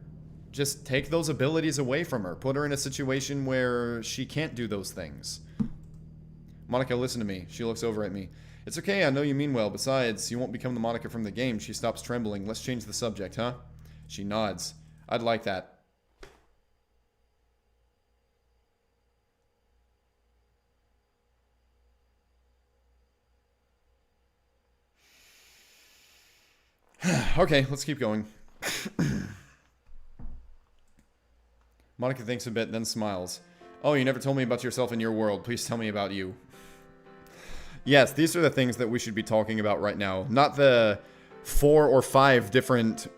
Just take those abilities away from her. Put her in a situation where she can't do those things. Monica, listen to me. She looks over at me. It's okay, I know you mean well. Besides, you won't become the Monica from the game. She stops trembling. Let's change the subject, huh? She nods. I'd like that. Okay, let's keep going. Monica thinks a bit, then smiles. Oh, you never told me about yourself and your world. Please tell me about you. Yes, these are the things that we should be talking about right now. Not the 4 or 5 different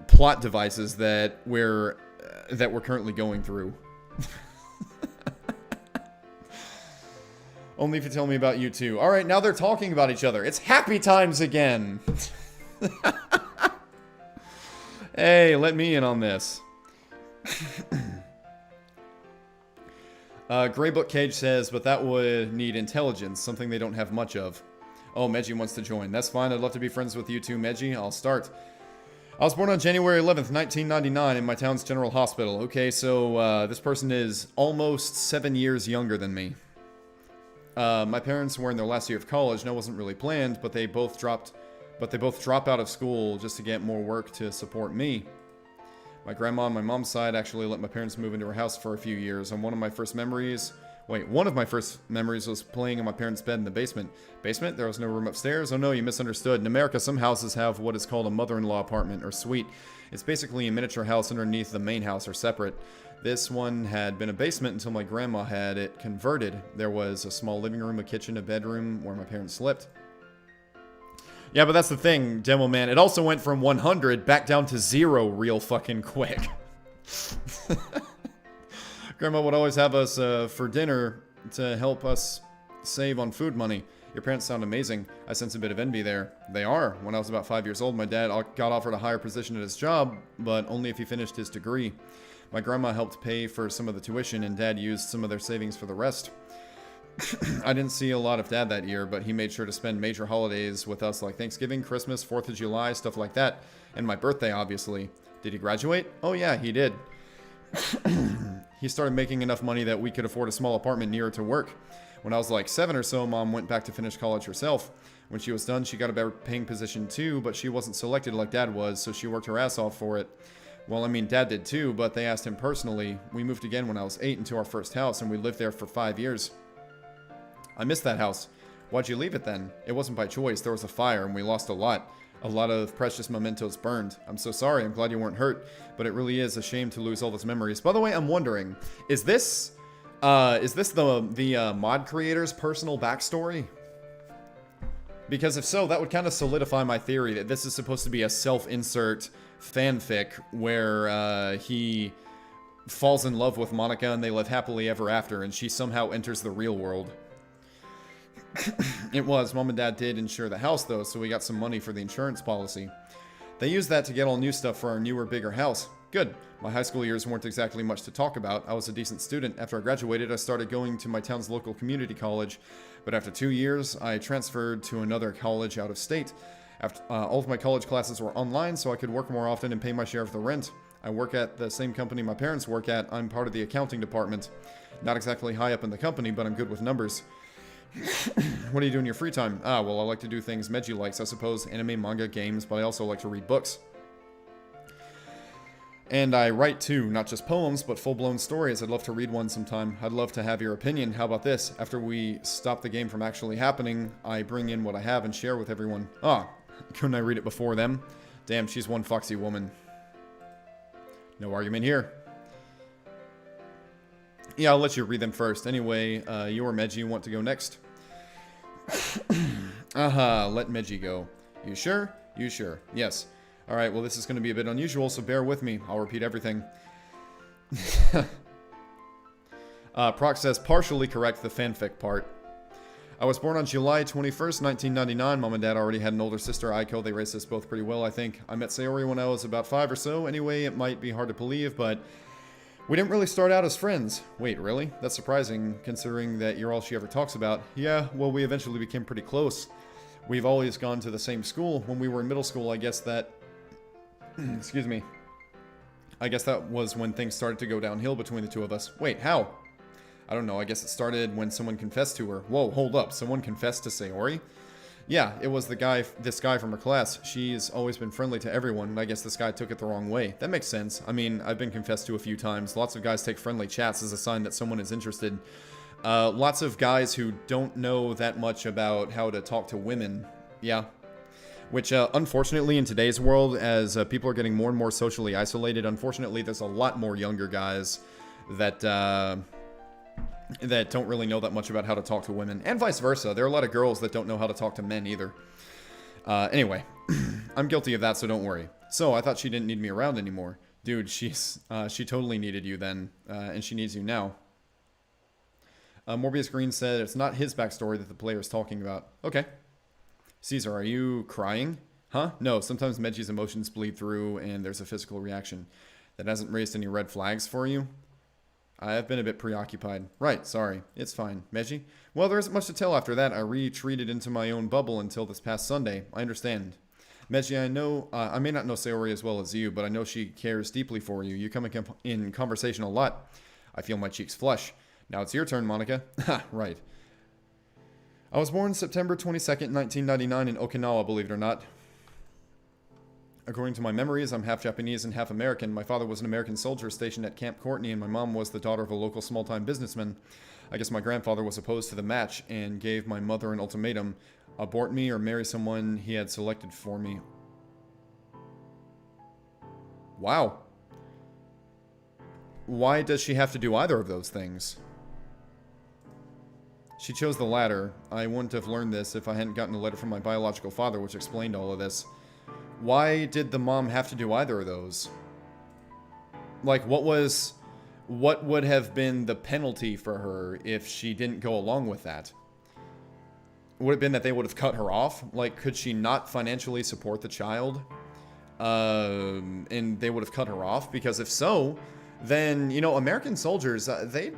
plot devices that we're currently going through. Only if you tell me about you too. Alright, now they're talking about each other. It's happy times again! Hey, let me in on this. Greybook Cage says, but that would need intelligence, something they don't have much of. Oh, Meji wants to join. That's fine, I'd love to be friends with you too, Meji. I'll start. I was born on January 11th, 1999 in my town's general hospital. Okay, so this person is almost 7 years younger than me. My parents were in their last year of college, and that wasn't really planned, but they both drop out of school just to get more work to support me. My grandma on my mom's side actually let my parents move into her house for a few years, and one of my first memories was playing in my parents' bed in the basement. Basement? There was no room upstairs? Oh no, you misunderstood. In America, some houses have what is called a mother-in-law apartment, or suite. It's basically a miniature house underneath the main house, or separate. This one had been a basement until my grandma had it converted. There was a small living room, a kitchen, a bedroom where my parents slept. Yeah, but that's the thing, Demo Man. It also went from 100 back down to 0 real fucking quick. Grandma would always have us for dinner to help us save on food money. Your parents sound amazing. I sense a bit of envy there. They are. When I was about 5 years old, my dad got offered a higher position at his job, but only if he finished his degree. My grandma helped pay for some of the tuition, and Dad used some of their savings for the rest. I didn't see a lot of Dad that year, but he made sure to spend major holidays with us like Thanksgiving, Christmas, 4th of July, stuff like that. And my birthday, obviously. Did he graduate? Oh yeah, he did. He started making enough money that we could afford a small apartment nearer to work. When I was like 7 or so, Mom went back to finish college herself. When she was done, she got a better paying position too, but she wasn't selected like Dad was, so she worked her ass off for it. Well, I mean, Dad did too, but they asked him personally. We moved again when I was 8 into our first house, and we lived there for 5 years. I missed that house. Why'd you leave it then? It wasn't by choice. There was a fire, and we lost a lot. A lot of precious mementos burned. I'm so sorry. I'm glad you weren't hurt, but it really is a shame to lose all those memories. By the way, I'm wondering, is this the mod creator's personal backstory? Because if so, that would kind of solidify my theory that this is supposed to be a self-insert fanfic where he falls in love with Monica and they live happily ever after, and she somehow enters the real world. It was. Mom and Dad did insure the house, though, so we got some money for the insurance policy. They used that to get all new stuff for our newer, bigger house. Good. My high school years weren't exactly much to talk about. I was a decent student. After I graduated, I started going to my town's local community college, but after 2 years, I transferred to another college out of state. After, all of my college classes were online, so I could work more often and pay my share of the rent. I work at the same company my parents work at. I'm part of the accounting department. Not exactly high up in the company, but I'm good with numbers. What do you do in your free time? Well, I like to do things Meji likes, I suppose. Anime, manga, games, but I also like to read books. And I write too, not just poems, but full-blown stories. I'd love to read one sometime. I'd love to have your opinion. How about this? After we stop the game from actually happening, I bring in what I have and share with everyone. Couldn't I read it before them? Damn, she's one foxy woman. No argument here. Yeah, I'll let you read them first. Anyway, you or Meji want to go next? Let Meji go. You sure? You sure. Yes. Alright, well this is going to be a bit unusual, so bear with me. I'll repeat everything. Proc says, partially correct the fanfic part. I was born on July 21st, 1999. Mom and Dad already had an older sister, Aiko. They raised us both pretty well, I think. I met Sayori when I was about 5 or so. Anyway, it might be hard to believe, but we didn't really start out as friends. Wait, really? That's surprising, considering that you're all she ever talks about. Yeah, well, we eventually became pretty close. We've always gone to the same school. When we were in middle school, I guess that... excuse me. I guess that was when things started to go downhill between the two of us. Wait, how? I don't know, I guess it started when someone confessed to her. Whoa, hold up, someone confessed to Sayori? Yeah, it was this guy from her class. She's always been friendly to everyone, and I guess this guy took it the wrong way. That makes sense. I mean, I've been confessed to a few times. Lots of guys take friendly chats as a sign that someone is interested. Lots of guys who don't know that much about how to talk to women. Yeah. Which, unfortunately, in today's world, as people are getting more and more socially isolated, unfortunately, there's a lot more younger guys that that don't really know that much about how to talk to women, and vice versa. There are a lot of girls that don't know how to talk to men either. Anyway, I'm guilty of that, so don't worry. So, I thought she didn't need me around anymore. Dude, she totally needed you then, and she needs you now. Morbius Green said it's not his backstory that the player is talking about. Okay. Caesar, are you crying? Huh? No, sometimes Meji's emotions bleed through and there's a physical reaction. That hasn't raised any red flags for you? I have been a bit preoccupied. Right, sorry. It's fine. Meji? Well, there isn't much to tell after that. I retreated into my own bubble until this past Sunday. I understand. Meji, I know, I may not know Sayori as well as you, but I know she cares deeply for you. You come in conversation a lot. I feel my cheeks flush. Now it's your turn, Monica. Ha, right. I was born September 22nd, 1999 in Okinawa, believe it or not. According to my memories, I'm half Japanese and half American. My father was an American soldier stationed at Camp Courtney, and my mom was the daughter of a local small-time businessman. I guess my grandfather was opposed to the match and gave my mother an ultimatum. Abort me or marry someone he had selected for me. Wow. Why does she have to do either of those things? She chose the latter. I wouldn't have learned this if I hadn't gotten a letter from my biological father which explained all of this. Why did the mom have to do either of those? Like, what would have been the penalty for her if she didn't go along with that? Would it have been that they would have cut her off? Like, could she not financially support the child? And they would have cut her off? Because if so, then, you know, American soldiers, they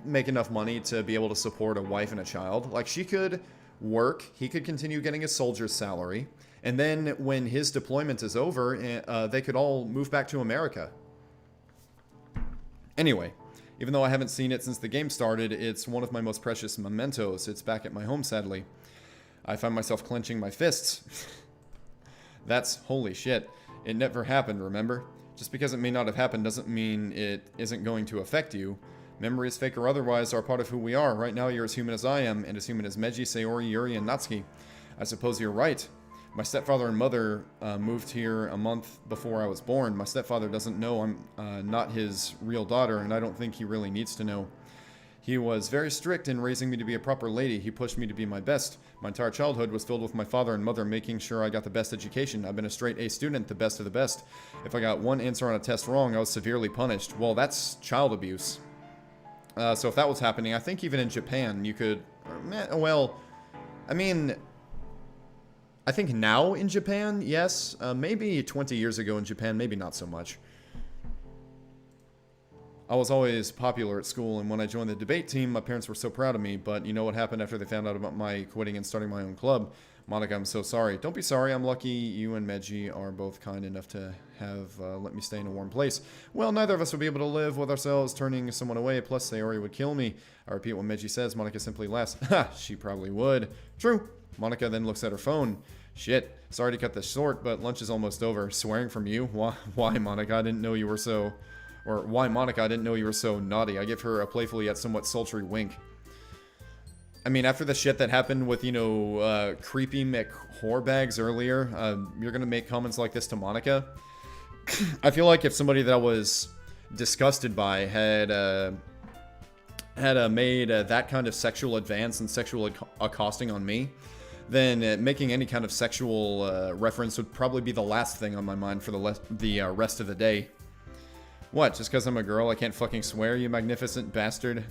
make enough money to be able to support a wife and a child. Like, she could work, he could continue getting a soldier's salary, and then when his deployment is over, they could all move back to America. Anyway, even though I haven't seen it since the game started, it's one of my most precious mementos. It's back at my home, sadly. I find myself clenching my fists. That's holy shit. It never happened, remember? Just because it may not have happened doesn't mean it isn't going to affect you. Memories, fake or otherwise, are part of who we are. Right now, you're as human as I am, and as human as Meji, Sayori, Yuri, and Natsuki. I suppose you're right. My stepfather and mother moved here a month before I was born. My stepfather doesn't know I'm not his real daughter, and I don't think he really needs to know. He was very strict in raising me to be a proper lady. He pushed me to be my best. My entire childhood was filled with my father and mother making sure I got the best education. I've been a straight A student, the best of the best. If I got one answer on a test wrong, I was severely punished. Well, that's child abuse. So if that was happening, I think even in Japan, you could... well, I mean... I think now in Japan, yes. Maybe 20 years ago in Japan, maybe not so much. I was always popular at school, and when I joined the debate team, my parents were so proud of me, but you know what happened after they found out about my quitting and starting my own club? Monica, I'm so sorry. Don't be sorry, I'm lucky you and Meji are both kind enough to have let me stay in a warm place. Well, neither of us would be able to live with ourselves turning someone away, plus Sayori would kill me. I repeat what Meji says, Monica simply laughs. Ha, she probably would. True. Monica then looks at her phone. Shit, sorry to cut this short, but lunch is almost over. Swearing from you? Why, Monica? I didn't know you were so... Or, why, Monica? I didn't know you were so naughty. I give her a playfully yet somewhat sultry wink. I mean, after the shit that happened with, you know, creepy McWhorebags earlier, you're gonna make comments like this to Monica? I feel like if somebody that I was disgusted by had made that kind of sexual advance and sexual accosting on me, then making any kind of sexual reference would probably be the last thing on my mind for the rest of the day. What, just because I'm a girl I can't fucking swear, you magnificent bastard?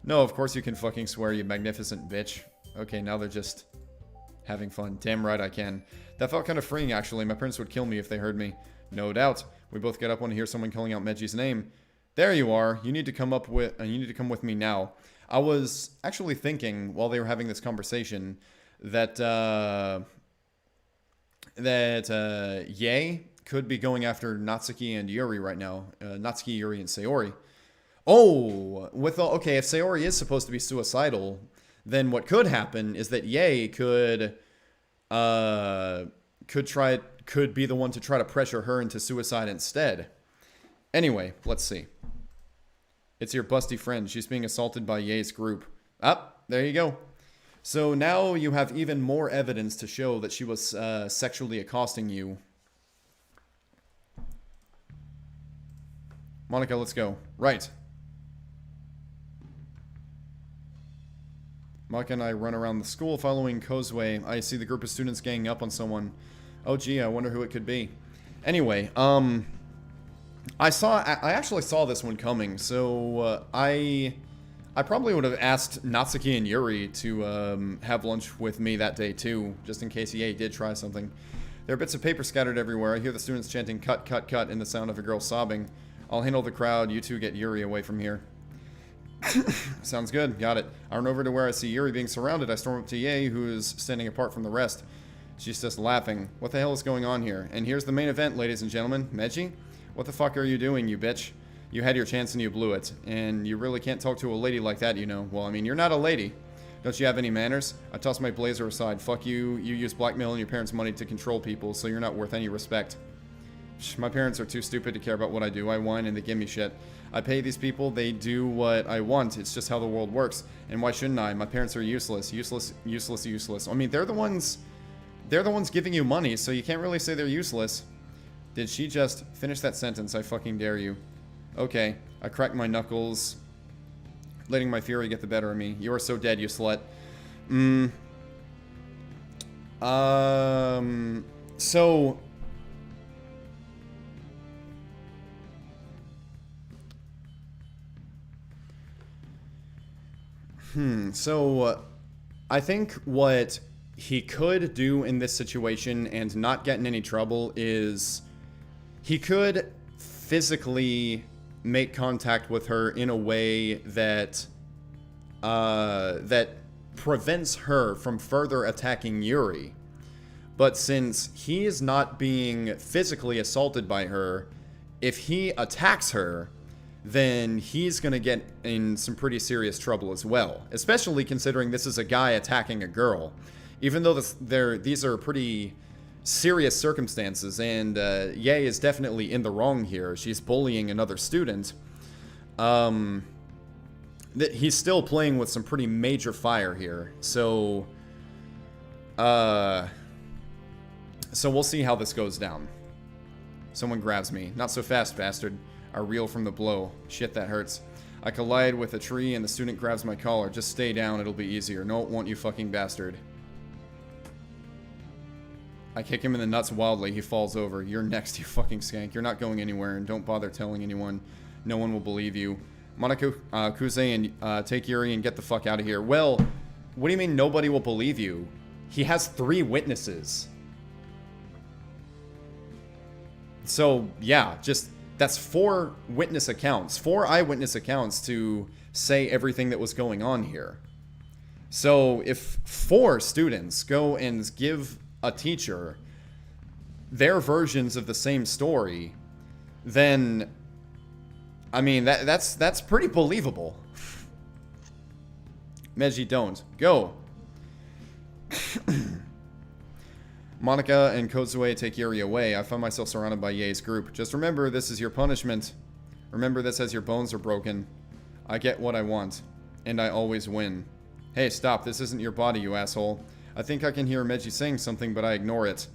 No, of course you can fucking swear, you magnificent bitch. Okay, now they're just having fun. Damn right I can. That felt kind of freeing, actually. My parents would kill me if they heard me. No doubt. We both get up when we hear someone calling out Meji's name. There you are. You need to come with me now. I was actually thinking, while they were having this conversation, that Yae could be going after Natsuki and Yuri right now. Natsuki, Yuri, and Sayori. Oh, okay, if Sayori is supposed to be suicidal, then what could happen is that Yae could be the one to try to pressure her into suicide instead. Anyway, let's see. It's your busty friend. She's being assaulted by Yae's group. There you go. So now you have even more evidence to show that she was sexually accosting you. Monica, let's go. Right. Monica and I run around the school following Kozue. I see the group of students ganging up on someone. Oh gee, I wonder who it could be. Anyway, I actually saw this one coming, so I probably would have asked Natsuki and Yuri to have lunch with me that day too, just in case EA did try something. There are bits of paper scattered everywhere. I hear the students chanting cut, cut, cut and the sound of a girl sobbing. I'll handle the crowd. You two get Yuri away from here. Sounds good. Got it. I run over to where I see Yuri being surrounded. I storm up to Ye, who is standing apart from the rest. She's just laughing. What the hell is going on here? And here's the main event, ladies and gentlemen. Meiji? What the fuck are you doing, you bitch? You had your chance and you blew it. And you really can't talk to a lady like that, you know. Well, I mean, you're not a lady. Don't you have any manners? I toss my blazer aside. Fuck you. You use blackmail and your parents' money to control people, so you're not worth any respect. My parents are too stupid to care about what I do. I whine and they give me shit. I pay these people, they do what I want. It's just how the world works. And why shouldn't I? My parents are useless. Useless, useless, useless. I mean, they're the ones giving you money, so you can't really say they're useless. Did she just finish that sentence? I fucking dare you. Okay. I crack my knuckles, letting my fury get the better of me. You are so dead, you slut. So... I think what he could do in this situation and not get in any trouble is he could physically make contact with her in a way that that prevents her from further attacking Yuri. But since he is not being physically assaulted by her, if he attacks her, then he's going to get in some pretty serious trouble as well. Especially considering this is a guy attacking a girl. Even though these are pretty serious circumstances, and Ye is definitely in the wrong here. She's bullying another student. He's still playing with some pretty major fire here. So we'll see how this goes down. Someone grabs me. Not so fast, bastard. I reel from the blow. Shit, that hurts. I collide with a tree and the student grabs my collar. Just stay down, it'll be easier. No, it won't, you fucking bastard. I kick him in the nuts wildly. He falls over. You're next, you fucking skank. You're not going anywhere, and don't bother telling anyone. No one will believe you. Monaco, Kuze, and take Yuri and get the fuck out of here. Well, what do you mean nobody will believe you? He has 3 witnesses. So, yeah, just... That's 4 witness accounts, 4 eyewitness accounts to say everything that was going on here. So if 4 students go and give a teacher their versions of the same story, then, I mean, that's pretty believable. Meiji, don't. Go. Monica and Kozue take Yuri away. I find myself surrounded by Ye's group. Just remember, this is your punishment. Remember this as your bones are broken. I get what I want. And I always win. Hey, stop. This isn't your body, you asshole. I think I can hear Meiji saying something, but I ignore it.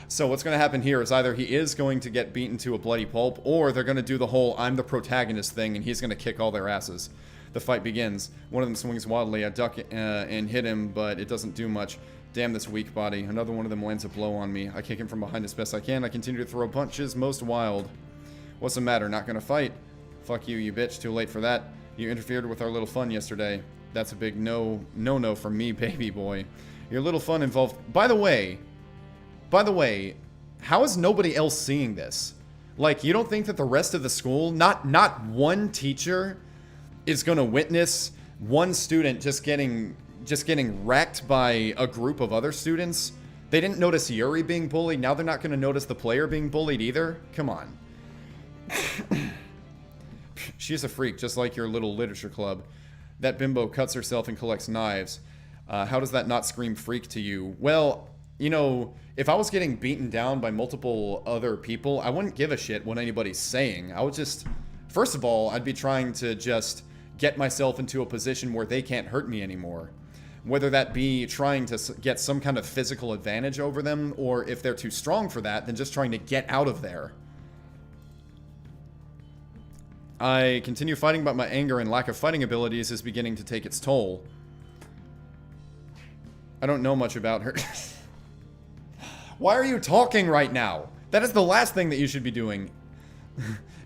So what's going to happen here is either he is going to get beaten to a bloody pulp, or they're going to do the whole I'm the protagonist thing, and he's going to kick all their asses. The fight begins. One of them swings wildly. I duck and hit him, but it doesn't do much. Damn this weak body. Another one of them lands a blow on me. I kick him from behind as best I can. I continue to throw punches, most wild. What's the matter? Not gonna fight? Fuck you, you bitch. Too late for that. You interfered with our little fun yesterday. That's a big no from me, baby boy. Your little fun involved... By the way, how is nobody else seeing this? Like, you don't think that the rest of the school, not one teacher is gonna witness one student just getting wrecked by a group of other students? They didn't notice Yuri being bullied. Now they're not going to notice the player being bullied either? Come on. She's a freak, just like your little literature club. That bimbo cuts herself and collects knives. How does that not scream freak to you? Well, you know, if I was getting beaten down by multiple other people, I wouldn't give a shit what anybody's saying. I would just... First of all, I'd be trying to just... get myself into a position where they can't hurt me anymore. Whether that be trying to get some kind of physical advantage over them, or if they're too strong for that, then just trying to get out of there. I continue fighting, but my anger and lack of fighting abilities is beginning to take its toll. I don't know much about her. Why are you talking right now? That is the last thing that you should be doing.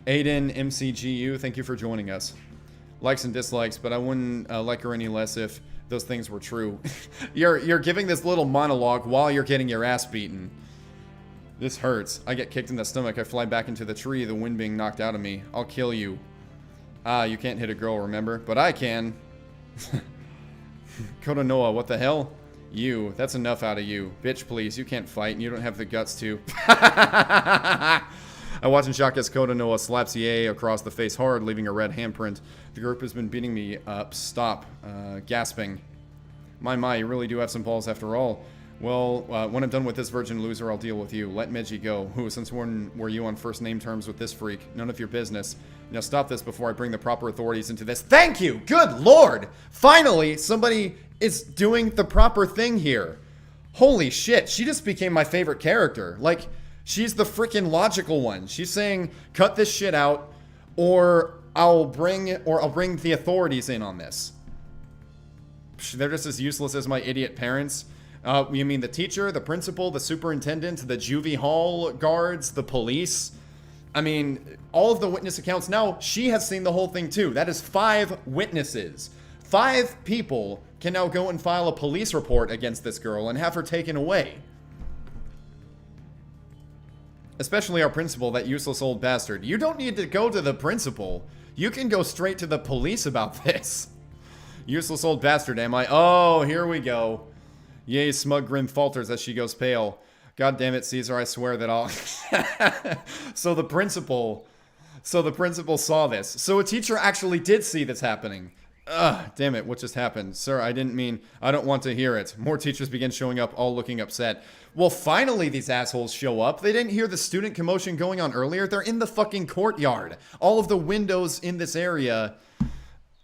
Aiden MCGU, thank you for joining us. Likes and dislikes, but I wouldn't like her any less if those things were true. You're giving this little monologue while you're getting your ass beaten. This hurts. I get kicked in the stomach. I fly back into the tree, the wind being knocked out of me. I'll kill you. Ah, you can't hit a girl, remember? But I can. Kodonoa, what the hell? You. That's enough out of you. Bitch, please. You can't fight, and you don't have the guts to. I watch in shock as Kodonoa slaps Ye across the face hard, leaving a red handprint. The group has been beating me up. Stop. Gasping. My, you really do have some balls after all. Well, when I'm done with this virgin loser, I'll deal with you. Let Meiji go. Who, since when were you on first name terms with this freak? None of your business. Now stop this before I bring the proper authorities into this. Thank you! Good lord! Finally, somebody is doing the proper thing here. Holy shit, she just became my favorite character. Like, she's the freaking logical one. She's saying, cut this shit out, or I'll bring the authorities in on this. They're just as useless as my idiot parents. You mean the teacher, the principal, the superintendent, the juvie hall guards, the police? I mean, all of the witness accounts. Now, she has seen the whole thing too. That is 5 witnesses. 5 people can now go and file a police report against this girl and have her taken away. Especially our principal, that useless old bastard. You don't need to go to the principal. You can go straight to the police about this. Useless old bastard, am I? Oh, here we go. Yay, smug grin falters as she goes pale. God damn it, Caesar, I swear that I'll... So the principal saw this. So a teacher actually did see this happening. Ugh, damn it, what just happened? Sir, I didn't mean... I don't want to hear it. More teachers begin showing up, all looking upset. Well, finally these assholes show up. They didn't hear the student commotion going on earlier. They're in the fucking courtyard. All of the windows in this area...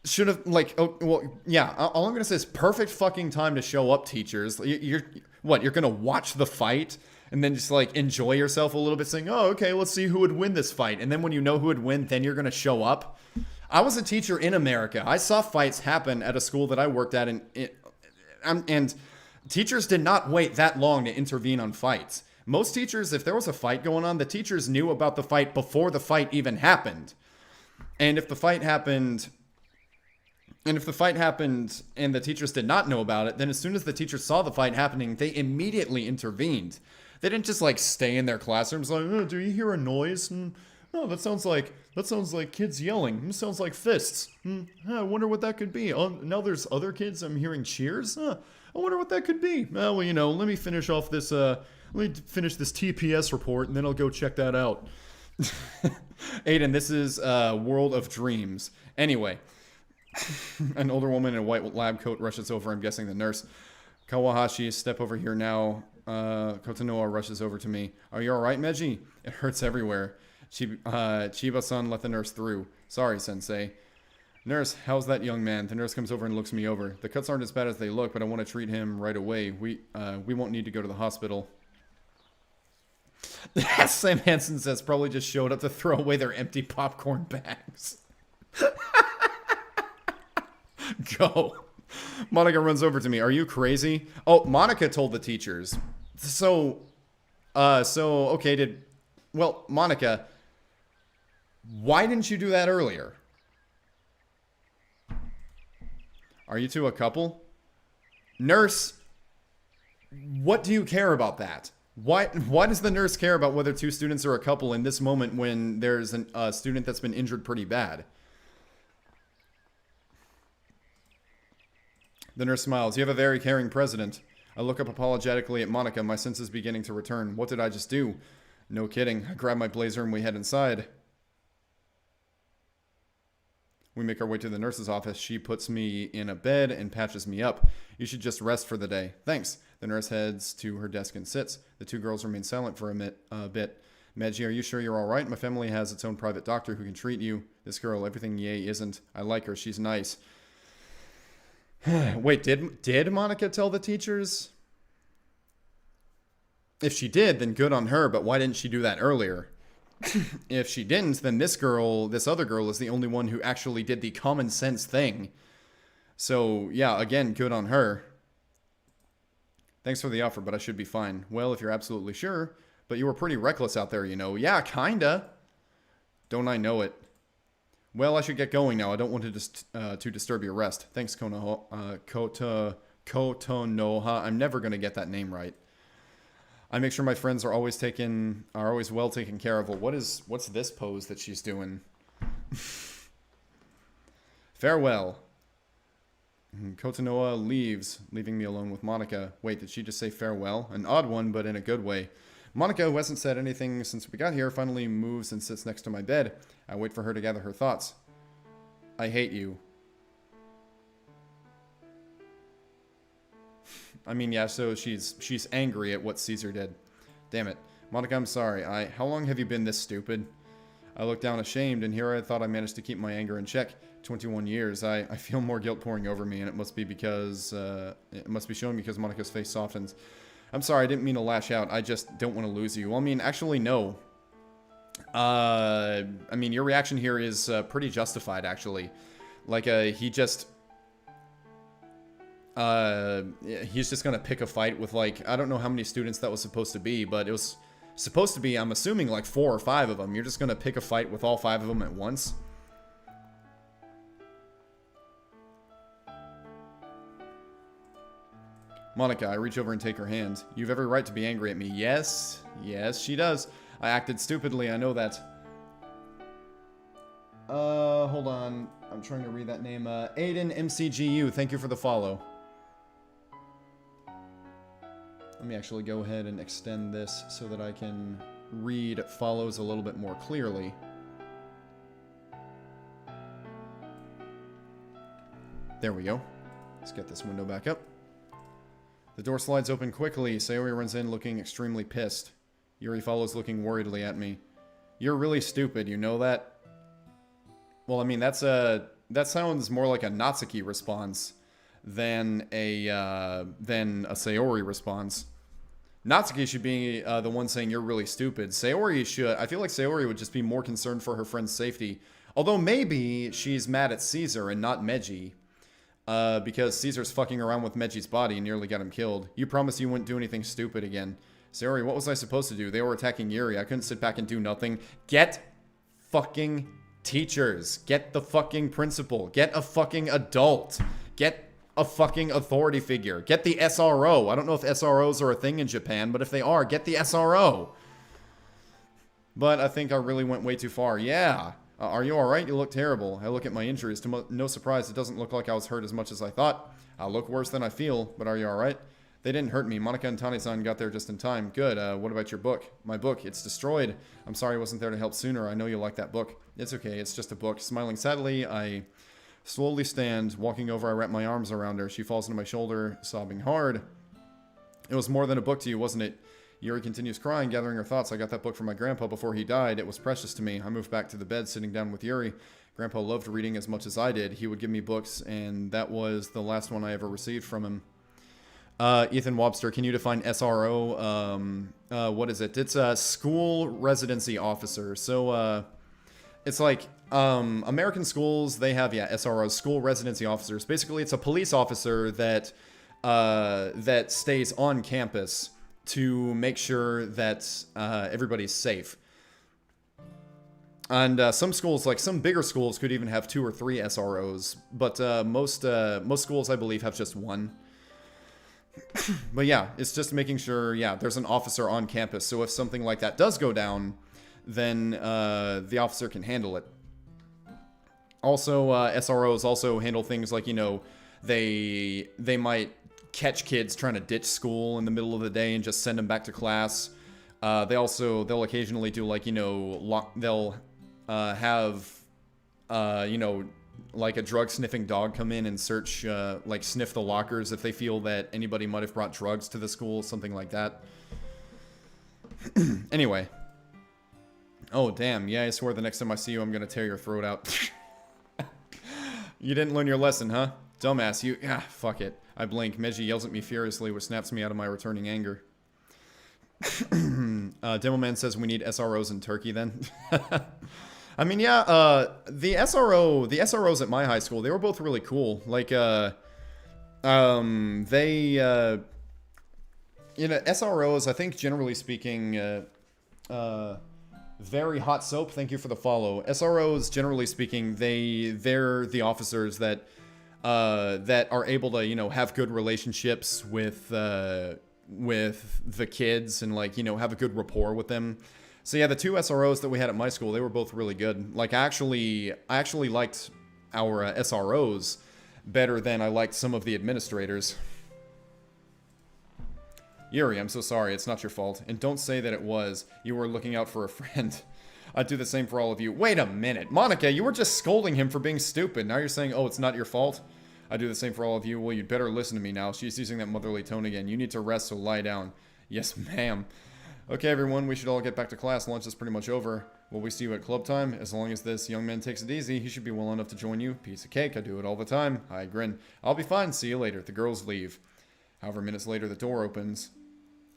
should have, like, oh, well, yeah, all I'm going to say is perfect fucking time to show up, teachers. You're going to watch the fight and then just, like, enjoy yourself a little bit saying, oh, okay, let's see who would win this fight. And then when you know who would win, then you're going to show up. I was a teacher in America. I saw fights happen at a school that I worked at, and teachers did not wait that long to intervene on fights. Most teachers, if there was a fight going on, the teachers knew about the fight before the fight even happened. And if the fight happened... and the teachers did not know about it, then as soon as the teachers saw the fight happening, they immediately intervened. They didn't just, like, stay in their classrooms like, oh, do you hear a noise? Oh, that sounds like kids yelling. It sounds like fists. I wonder what that could be. Oh, now there's other kids. I'm hearing cheers. I wonder what that could be. Well, you know, let me finish off this, let me finish this TPS report, and then I'll go check that out. Aiden, this is World of Dreams. Anyway... An older woman in a white lab coat rushes over, I'm guessing the nurse. Kawahashi, step over here now. Kotonoa rushes over to me. Are you alright, Meiji? It hurts everywhere. Chiba-san let the nurse through. Sorry, sensei. Nurse, how's that young man? The nurse comes over and looks me over. The cuts aren't as bad as they look, but I want to treat him right away. We won't need to go to the hospital. Sam Hansen says probably just showed up to throw away their empty popcorn bags. Go. Monica runs over to me. Are you crazy? Oh, Monica told the teachers. Okay, well, Monica, why didn't you do that earlier? Are you two a couple? Nurse, what do you care about that? Why does the nurse care about whether 2 students are a couple in this moment when there's a student that's been injured pretty bad? The nurse smiles. You have a very caring president. I look up apologetically at Monica, my senses beginning to return. What did I just do? No kidding. I grab my blazer and we head inside. We make our way to the nurse's office. She puts me in a bed and patches me up. You should just rest for the day. Thanks. The nurse heads to her desk and sits. The 2 girls remain silent for a bit. Meji, are you sure you're alright? My family has its own private doctor who can treat you. This girl, everything yay isn't. I like her. She's nice. Wait, did Monica tell the teachers? If she did, then good on her, but why didn't she do that earlier? If she didn't, then this other girl is the only one who actually did the common sense thing. So, yeah, again, good on her. Thanks for the offer, but I should be fine. Well, if you're absolutely sure, but you were pretty reckless out there, you know. Yeah, kinda. Don't I know it? Well, I should get going now. I don't want to disturb your rest. Thanks, Kotonoha. I'm never gonna get that name right. I make sure my friends are always well taken care of. Well, what's this pose that she's doing? Farewell. Kotonoha leaves, leaving me alone with Monica. Wait, did she just say farewell? An odd one, but in a good way. Monica, who hasn't said anything since we got here, finally moves and sits next to my bed. I wait for her to gather her thoughts. I hate you. I mean, yeah, so she's angry at what Caesar did. Damn it. Monica, I'm sorry. How long have you been this stupid? I look down ashamed, and here I thought I managed to keep my anger in check. 21 years. I feel more guilt pouring over me, and it must be showing because Monica's face softens. I'm sorry, I didn't mean to lash out. I just don't want to lose you. Well, I mean, actually, no. I mean, your reaction here is pretty justified, actually. Like, he's just gonna pick a fight with, like, I don't know how many students that was supposed to be, but it was supposed to be, I'm assuming, like 4 or 5 of them. You're just gonna pick a fight with all 5 of them at once? Monica, I reach over and take her hand. You've every right to be angry at me. Yes. Yes, she does. I acted stupidly, I know that. Hold on. I'm trying to read that name. Aiden MCGU, thank you for the follow. Let me actually go ahead and extend this so that I can read follows a little bit more clearly. There we go. Let's get this window back up. The door slides open quickly. Sayori runs in looking extremely pissed. Yuri follows looking worriedly at me. You're really stupid, you know that? Well, I mean, that sounds more like a Natsuki response than a Sayori response. Natsuki should be the one saying you're really stupid. Sayori should... I feel like Sayori would just be more concerned for her friend's safety. Although maybe she's mad at Caesar and not Meiji. Because Caesar's fucking around with Meji's body and nearly got him killed. You promised you wouldn't do anything stupid again. Sayori, what was I supposed to do? They were attacking Yuri. I couldn't sit back and do nothing. Get fucking teachers. Get the fucking principal. Get a fucking adult. Get a fucking authority figure. Get the SRO. I don't know if SROs are a thing in Japan, but if they are, get the SRO. But I think I really went way too far. Yeah. Are you alright? You look terrible. I look at my injuries. To no surprise, it doesn't look like I was hurt as much as I thought. I look worse than I feel, but are you alright? They didn't hurt me. Monica and Tani-san got there just in time. Good. What about your book? My book. It's destroyed. I'm sorry I wasn't there to help sooner. I know you like that book. It's okay. It's just a book. Smiling sadly, I slowly stand. Walking over, I wrap my arms around her. She falls into my shoulder, sobbing hard. It was more than a book to you, wasn't it? Yuri continues crying, gathering her thoughts. I got that book from my grandpa before he died. It was precious to me. I moved back to the bed, sitting down with Yuri. Grandpa loved reading as much as I did. He would give me books, and that was the last one I ever received from him. Ethan Wobster, can you define SRO? What is it? It's a school residency officer. So, it's like, American schools, they have, SROs, school residency officers. Basically, it's a police officer that stays on campus to make sure that everybody's safe. And some schools, like some bigger schools, could even have 2 or 3 SROs, but most schools, I believe, have just 1. But yeah, it's just making sure, there's an officer on campus, so if something like that does go down, then the officer can handle it. Also, SROs also handle things like, they might catch kids trying to ditch school in the middle of the day and just send them back to class. They'll occasionally do like, they'll have, like a drug sniffing dog come in and search, like sniff the lockers if they feel that anybody might have brought drugs to the school, something like that. Anyway. Oh, damn. Yeah, I swear the next time I see you, I'm gonna tear your throat out. You didn't learn your lesson, huh? Dumbass, you... Ah, fuck it. I blink. Meji yells at me furiously, which snaps me out of my returning anger. Demo Man says we need SROs in Turkey then. I mean, yeah, the SROs at my high school, they were both really cool. Like, you know, SROs, I think generally speaking, very hot soap, thank you for the follow. SROs, generally speaking, they're the officers that are able to, you know, have good relationships with the kids and, like, you know, have a good rapport with them. So yeah, the two SROs that we had at my school, they were both really good. Like, I actually liked our SROs better than I liked some of the administrators. Yuri, I'm so sorry. It's not your fault. And don't say that it was. You were looking out for a friend. I'd do the same for all of you. Wait a minute. Monica, you were just scolding him for being stupid. Now you're saying, oh, it's not your fault? I do the same for all of you. Well, you'd better listen to me now. She's using that motherly tone again. You need to rest, so lie down. Yes, ma'am. Okay, everyone, we should all get back to class. Lunch is pretty much over. Will we see you at club time? As long as this young man takes it easy, he should be well enough to join you. Piece of cake. I do it all the time. I grin. I'll be fine. See you later. The girls leave. However, minutes later, the door opens.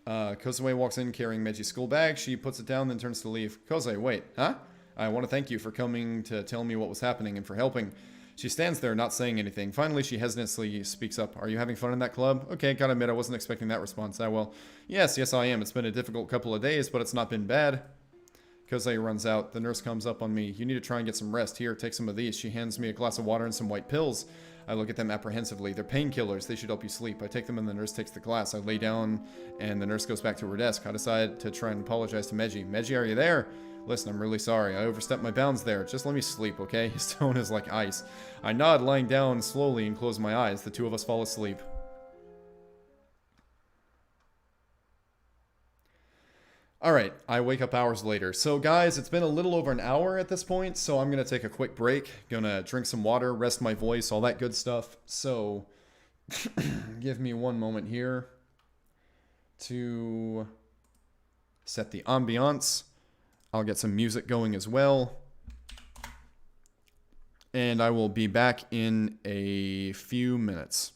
Kozue walks in carrying Meji's school bag. She puts it down, then turns to leave. Kozue, wait, huh? I want to thank you for coming to tell me what was happening and for helping. She stands there, not saying anything. Finally, she hesitantly speaks up. Are you having fun in that club? Okay, gotta admit, I wasn't expecting that response. Well, yes, I am. It's been a difficult couple of days, but it's not been bad. Kozue runs out. The nurse comes up on me. You need to try and get some rest. Here, take some of these. She hands me a glass of water and some white pills. I look at them apprehensively. They're painkillers. They should help you sleep. I take them and the nurse takes the glass. I lay down and the nurse goes back to her desk. I decide to try and apologize to Meji. Meji, are you there? Listen, I'm really sorry. I overstepped my bounds there. Just let me sleep, okay? His tone is like ice. I nod, lying down slowly and close my eyes. The two of us fall asleep. Alright, I wake up hours later. So guys, it's been a little over an hour at this point, so I'm going to take a quick break. Gonna drink some water, rest my voice, all that good stuff. So, give me one moment here to set the ambiance. I'll get some music going as well. And I will be back in a few minutes.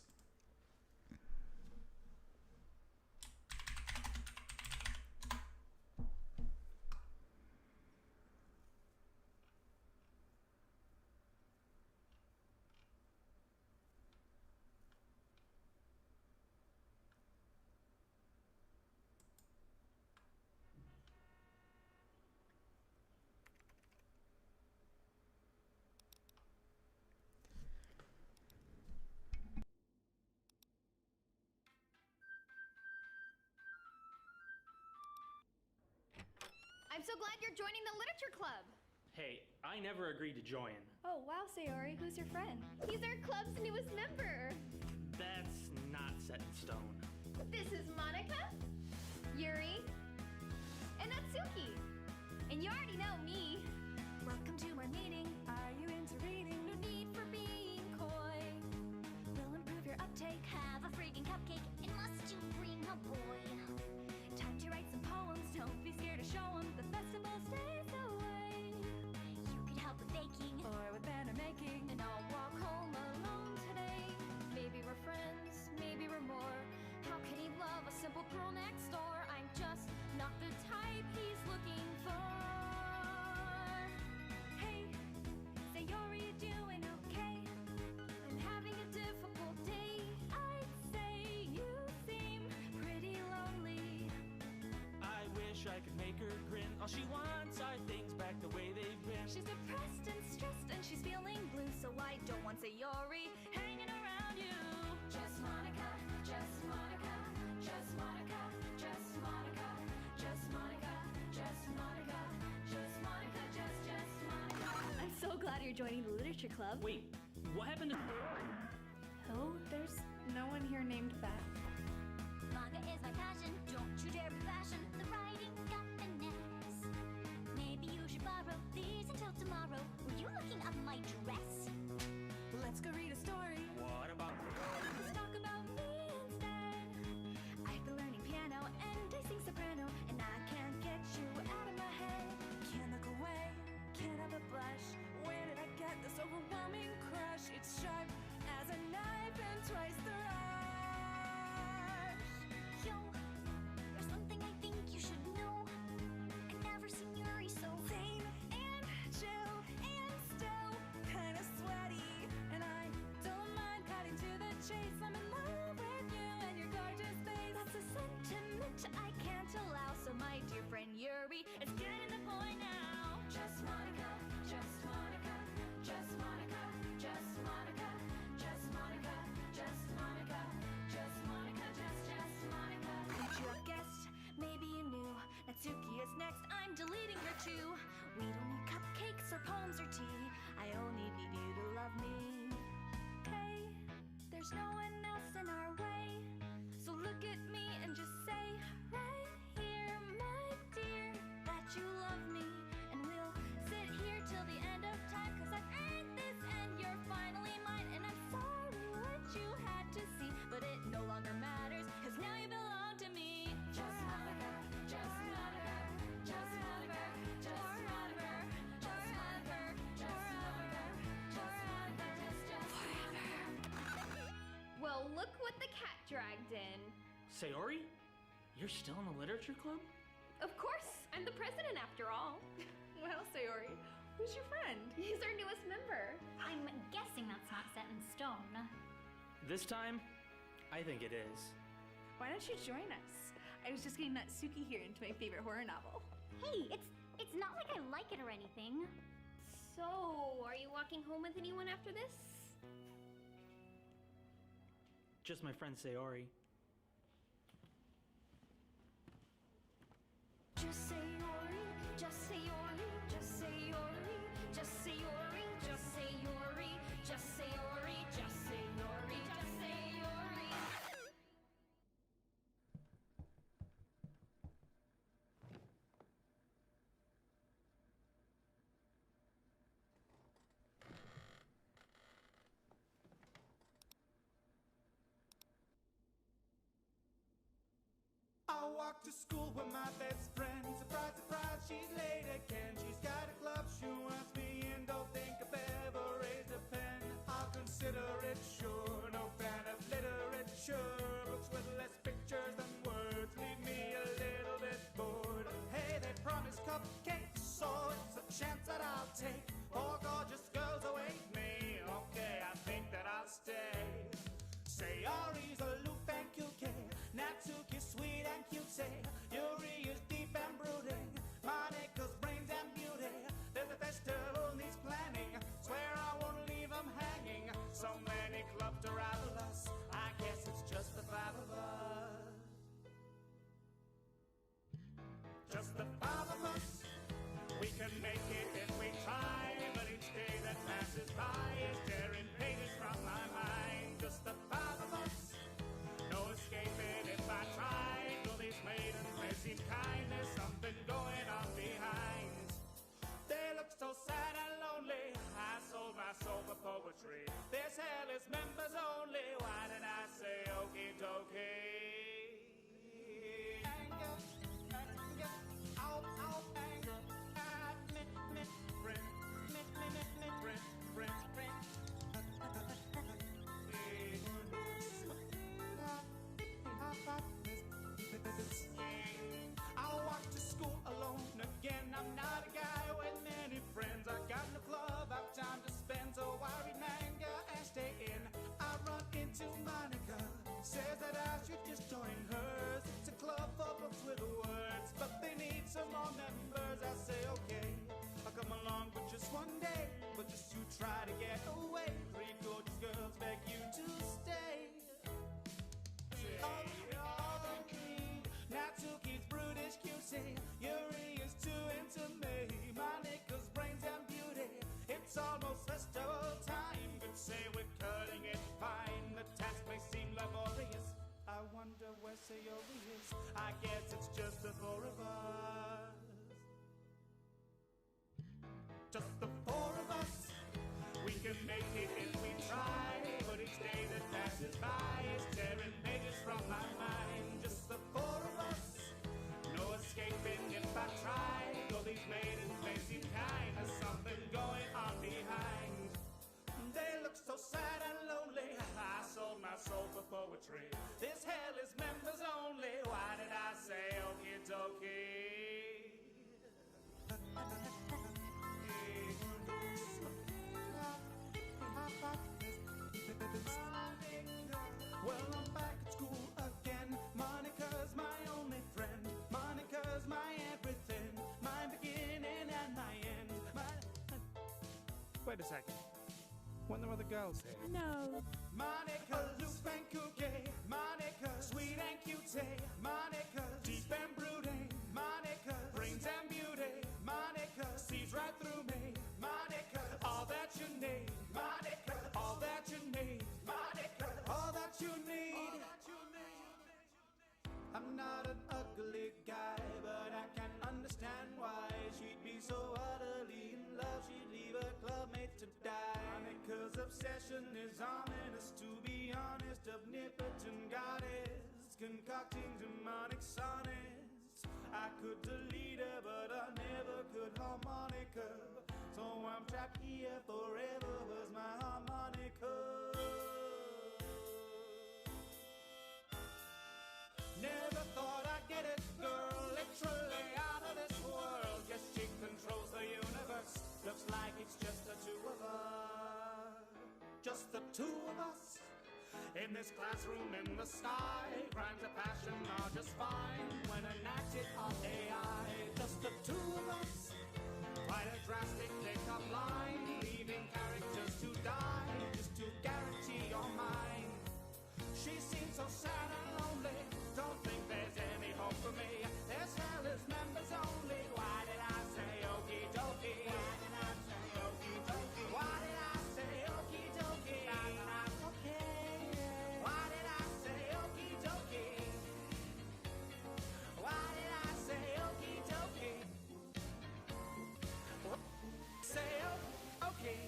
I'm so glad you're joining the literature club. Hey, I never agreed to join. Oh, wow, Sayori. Who's your friend? He's our club's newest member. That's not set in stone. This is Monica, Yuri, and Natsuki. And you already know me. Welcome to our meeting. Are you into reading? No need for being coy. We'll improve your uptake. Have a freaking cupcake. And must you bring a boy? Time to write some poems. Don't be scared to show them. The festival stays away. You could help with baking or with banner making. And I'll walk home alone today. Maybe we're friends, maybe we're more. How can he love a simple girl next door? I'm just not the type he's looking for. Hey, Sayori, you doing okay? I'm having a difficult day. I'd say you seem pretty lonely. I wish I could make her grin. All she wants are things back the way they've been. She's depressed and stressed and she's feeling blue. So I don't want Sayori hanging around you. Just Monica, just Monica, just Monica, just Monica, just Monica, just Monica, just Monica, just Monica. I'm so glad you're joining the literature club. Wait, what happened to... Oh, there's no one here named that. Manga is my passion, don't you dare be fashion. The writing got finesse. Maybe you should borrow these until tomorrow. Were you looking up my dress? Let's go read a story. What about... Let's talk about me instead. I've been learning piano and I sing soprano, and I can't get you out of my head. Can the too. We don't need cupcakes or poems or tea. I only need you to love me. Okay, there's no one else in our way. So look at me and just say right here, my dear, that you love me. And we'll sit here till the end of time, 'cause I've earned this and you're finally mine. And I'm sorry what you had to see, but it no longer matters, 'cause now you belong to me. Just Monica, just Monica, just Monica, just Monica, just Monica, just Monica, just Monica, just forever. Well, look what the cat dragged in. Sayori? You're still in the literature club? Of course, I'm the president after all. Well, Sayori, who's your friend? He's our newest member. I'm guessing that's not set in stone. This time, I think it is. Why don't you join us? I was just getting Natsuki here into my favorite horror novel. Hey, it's not like I like it or anything. So, are you walking home with anyone after this? Just my friend Sayori. Just Sayori, just Sayori, just Sayori, just Sayori, just Sayori, just Sayori, just Sayori, just Sayori. I walk to school with my best friend. Surprise, surprise, she's late again. She's got a club she wants me in. Don't think I've ever raised a pen. I'll consider it sure. No fan of literature. Books with less pictures than words leave me a little bit bored. Hey, they promise cupcakes, so it's a chance that I'll take. Four gorgeous girls await me. Okay, I think that I'll stay. Sayori's aloof and cute. Natsuki's sweet and cute. Yuri is deep and brooding. Monika's brains and beauty. There's a festival needs planning. Swear I won't leave them hanging. So many clubs to rival us. I guess it's just the five of us. Just the five of us. We can make it if we try. But each day that passes by is tearing pages from my mind. Just the five of us. No escaping if I try. Though these maidens may seem kind, there's something going on behind. They look so sad and lonely. I sold my soul for poetry. This hell is members only. Why did I say okie dokie? Anger, anger, out, anger. Friend, friend. I walk to school alone again. I'm not a guy with many friends. I got no club, I've time to spend, so I read manga and stay in. I run into Monica, says that I should just join hers. It's a club for books with words, but they need some more members. I say okay, I'll come along, but just one day. But just you try to get away. Three gorgeous girls beg you to stay. Natsuki's brutish cutie. Yuri is too into me. Monika's brains and beauty. It's almost festival time. Could say we're cutting it fine. The task may seem laborious. I wonder where Sayori is. I guess it's just the four of us. Just the four of us. We can make it if we try. But each day that passes by is tearing pages from my mind. Just the four of us. No escaping if I try. Though these maidens may seem kind, there's something going on behind. They look so sad and lonely. I sold my soul for poetry. This hell is members only. Why did I say okie dokie? Well, I'm back at school again. Monica's my only friend. Monica's my everything. My beginning and my end. Wait a second. When there were the girls here. No. Monica, loose and kooky. Monica, sweet and cute. Monica, deep and brooding. Monica, brains and beauty. Monica. She's ominous, to be honest, omnipotent goddess, concocting demonic sonnets. I could delete her, but I never could harmonica. So I'm trapped here forever, was my harmonica. Never thought I'd get it, girl, literally out of this world. Guess she controls the universe. Looks like it's just the two of us. Just the two of us. In this classroom in the sky. Crimes of passion are just fine when enacted on AI. Just the two of us. Quite a drastic pickup line, leaving characters to die, just to guarantee your mind. She seems so sad and lonely. Don't think there's any hope for me. This hell is members only. Why did I say okie dokie? Why did I say okie dokie? Why did I say okie dokie? Okay. Why did I say okie dokie? Why did I say okie dokie? Say okay.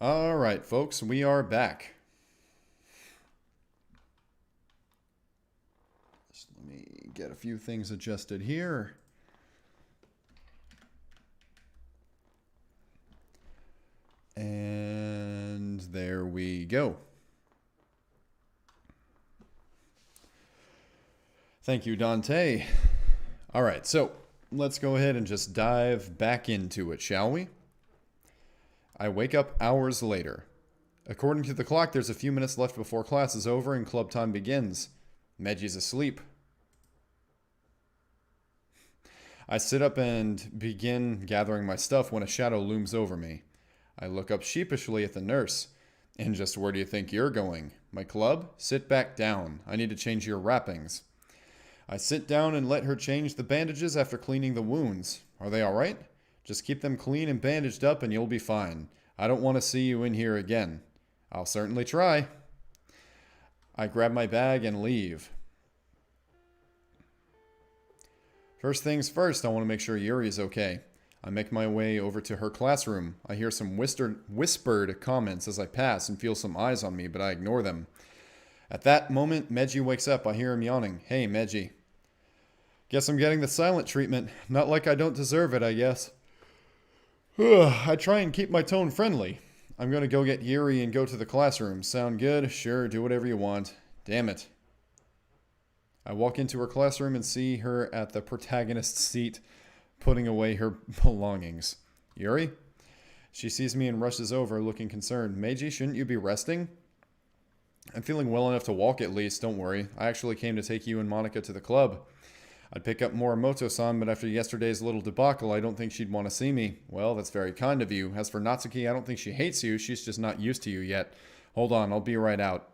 All right, folks, we are back. Just let me get a few things adjusted here. And there we go. Thank you, Dante. All right, so let's go ahead and just dive back into it, shall we? I wake up hours later. According to the clock, there's a few minutes left before class is over and club time begins. Medji's asleep. I sit up and begin gathering my stuff when a shadow looms over me. I look up sheepishly at the nurse. And just where do you think you're going? My club? Sit back down. I need to change your wrappings. I sit down and let her change the bandages after cleaning the wounds. Are they all right? Just keep them clean and bandaged up and you'll be fine. I don't want to see you in here again. I'll certainly try. I grab my bag and leave. First things first, I want to make sure Yuri's okay. I make my way over to her classroom. I hear some whispered comments as I pass and feel some eyes on me, but I ignore them. At that moment, Medji wakes up. I hear him yawning. Hey, Medji. Guess I'm getting the silent treatment. Not like I don't deserve it, I guess. I try and keep my tone friendly. I'm going to go get Yuri and go to the classroom. Sound good? Sure, do whatever you want. Damn it. I walk into her classroom and see her at the protagonist's seat, putting away her belongings. Yuri? She sees me and rushes over, looking concerned. Meiji, shouldn't you be resting? I'm feeling well enough to walk at least, don't worry. I actually came to take you and Monica to the club. I'd pick up Morimoto-san, but after yesterday's little debacle, I don't think she'd want to see me. Well, that's very kind of you. As for Natsuki, I don't think she hates you. She's just not used to you yet. Hold on, I'll be right out.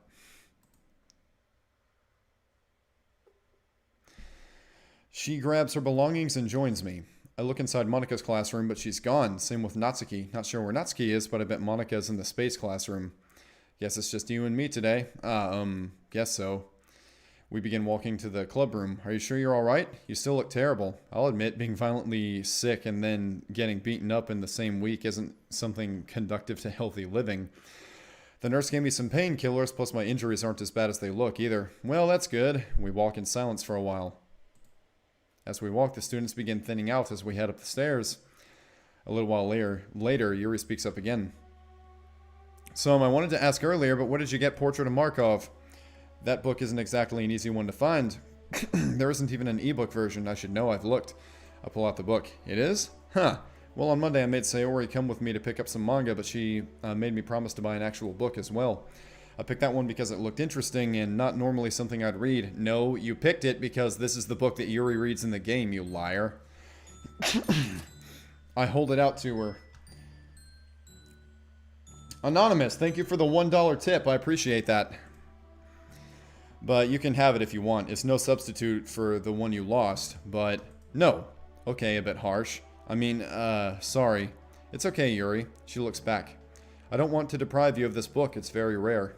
She grabs her belongings and joins me. I look inside Monica's classroom, but she's gone. Same with Natsuki. Not sure where Natsuki is, but I bet Monica's in the space classroom. Guess it's just you and me today. Guess so. We begin walking to the club room. Are you sure you're alright? You still look terrible. I'll admit, being violently sick and then getting beaten up in the same week isn't something conducive to healthy living. The nurse gave me some painkillers, plus my injuries aren't as bad as they look either. Well, that's good. We walk in silence for a while. As we walk, the students begin thinning out as we head up the stairs. A little while later, Yuri speaks up again. So, I wanted to ask earlier, but where did you get Portrait of Markov? That book isn't exactly an easy one to find. There isn't even an ebook version. I should know, I've looked. I pull out the book. It is? Huh. Well, on Monday I made Sayori come with me to pick up some manga, but she made me promise to buy an actual book as well. I picked that one because it looked interesting and not normally something I'd read. No, you picked it because this is the book that Yuri reads in the game, you liar. I hold it out to her. Anonymous, thank you for the $1 tip. I appreciate that. But you can have it if you want. It's no substitute for the one you lost, but no. Okay, a bit harsh. I mean, sorry. It's okay, Yuri. She looks back. I don't want to deprive you of this book. It's very rare.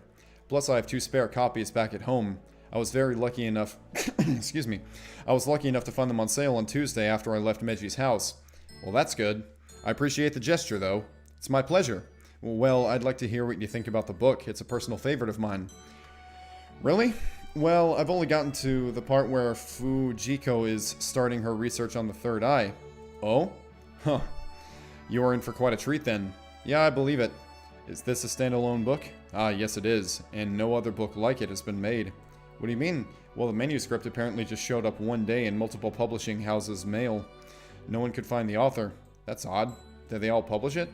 Plus, I have 2 spare copies back at home. I was very lucky enough... excuse me. I was lucky enough to find them on sale on Tuesday after I left Meji's house. Well, that's good. I appreciate the gesture, though. It's my pleasure. Well, I'd like to hear what you think about the book. It's a personal favorite of mine. Really? Well, I've only gotten to the part where Fujiko is starting her research on the third eye. Oh? Huh. You're in for quite a treat then. Yeah, I believe it. Is this a standalone book? Ah, yes it is, and no other book like it has been made. What do you mean? Well, the manuscript apparently just showed up one day in multiple publishing houses' mail. No one could find the author. That's odd. Did they all publish it?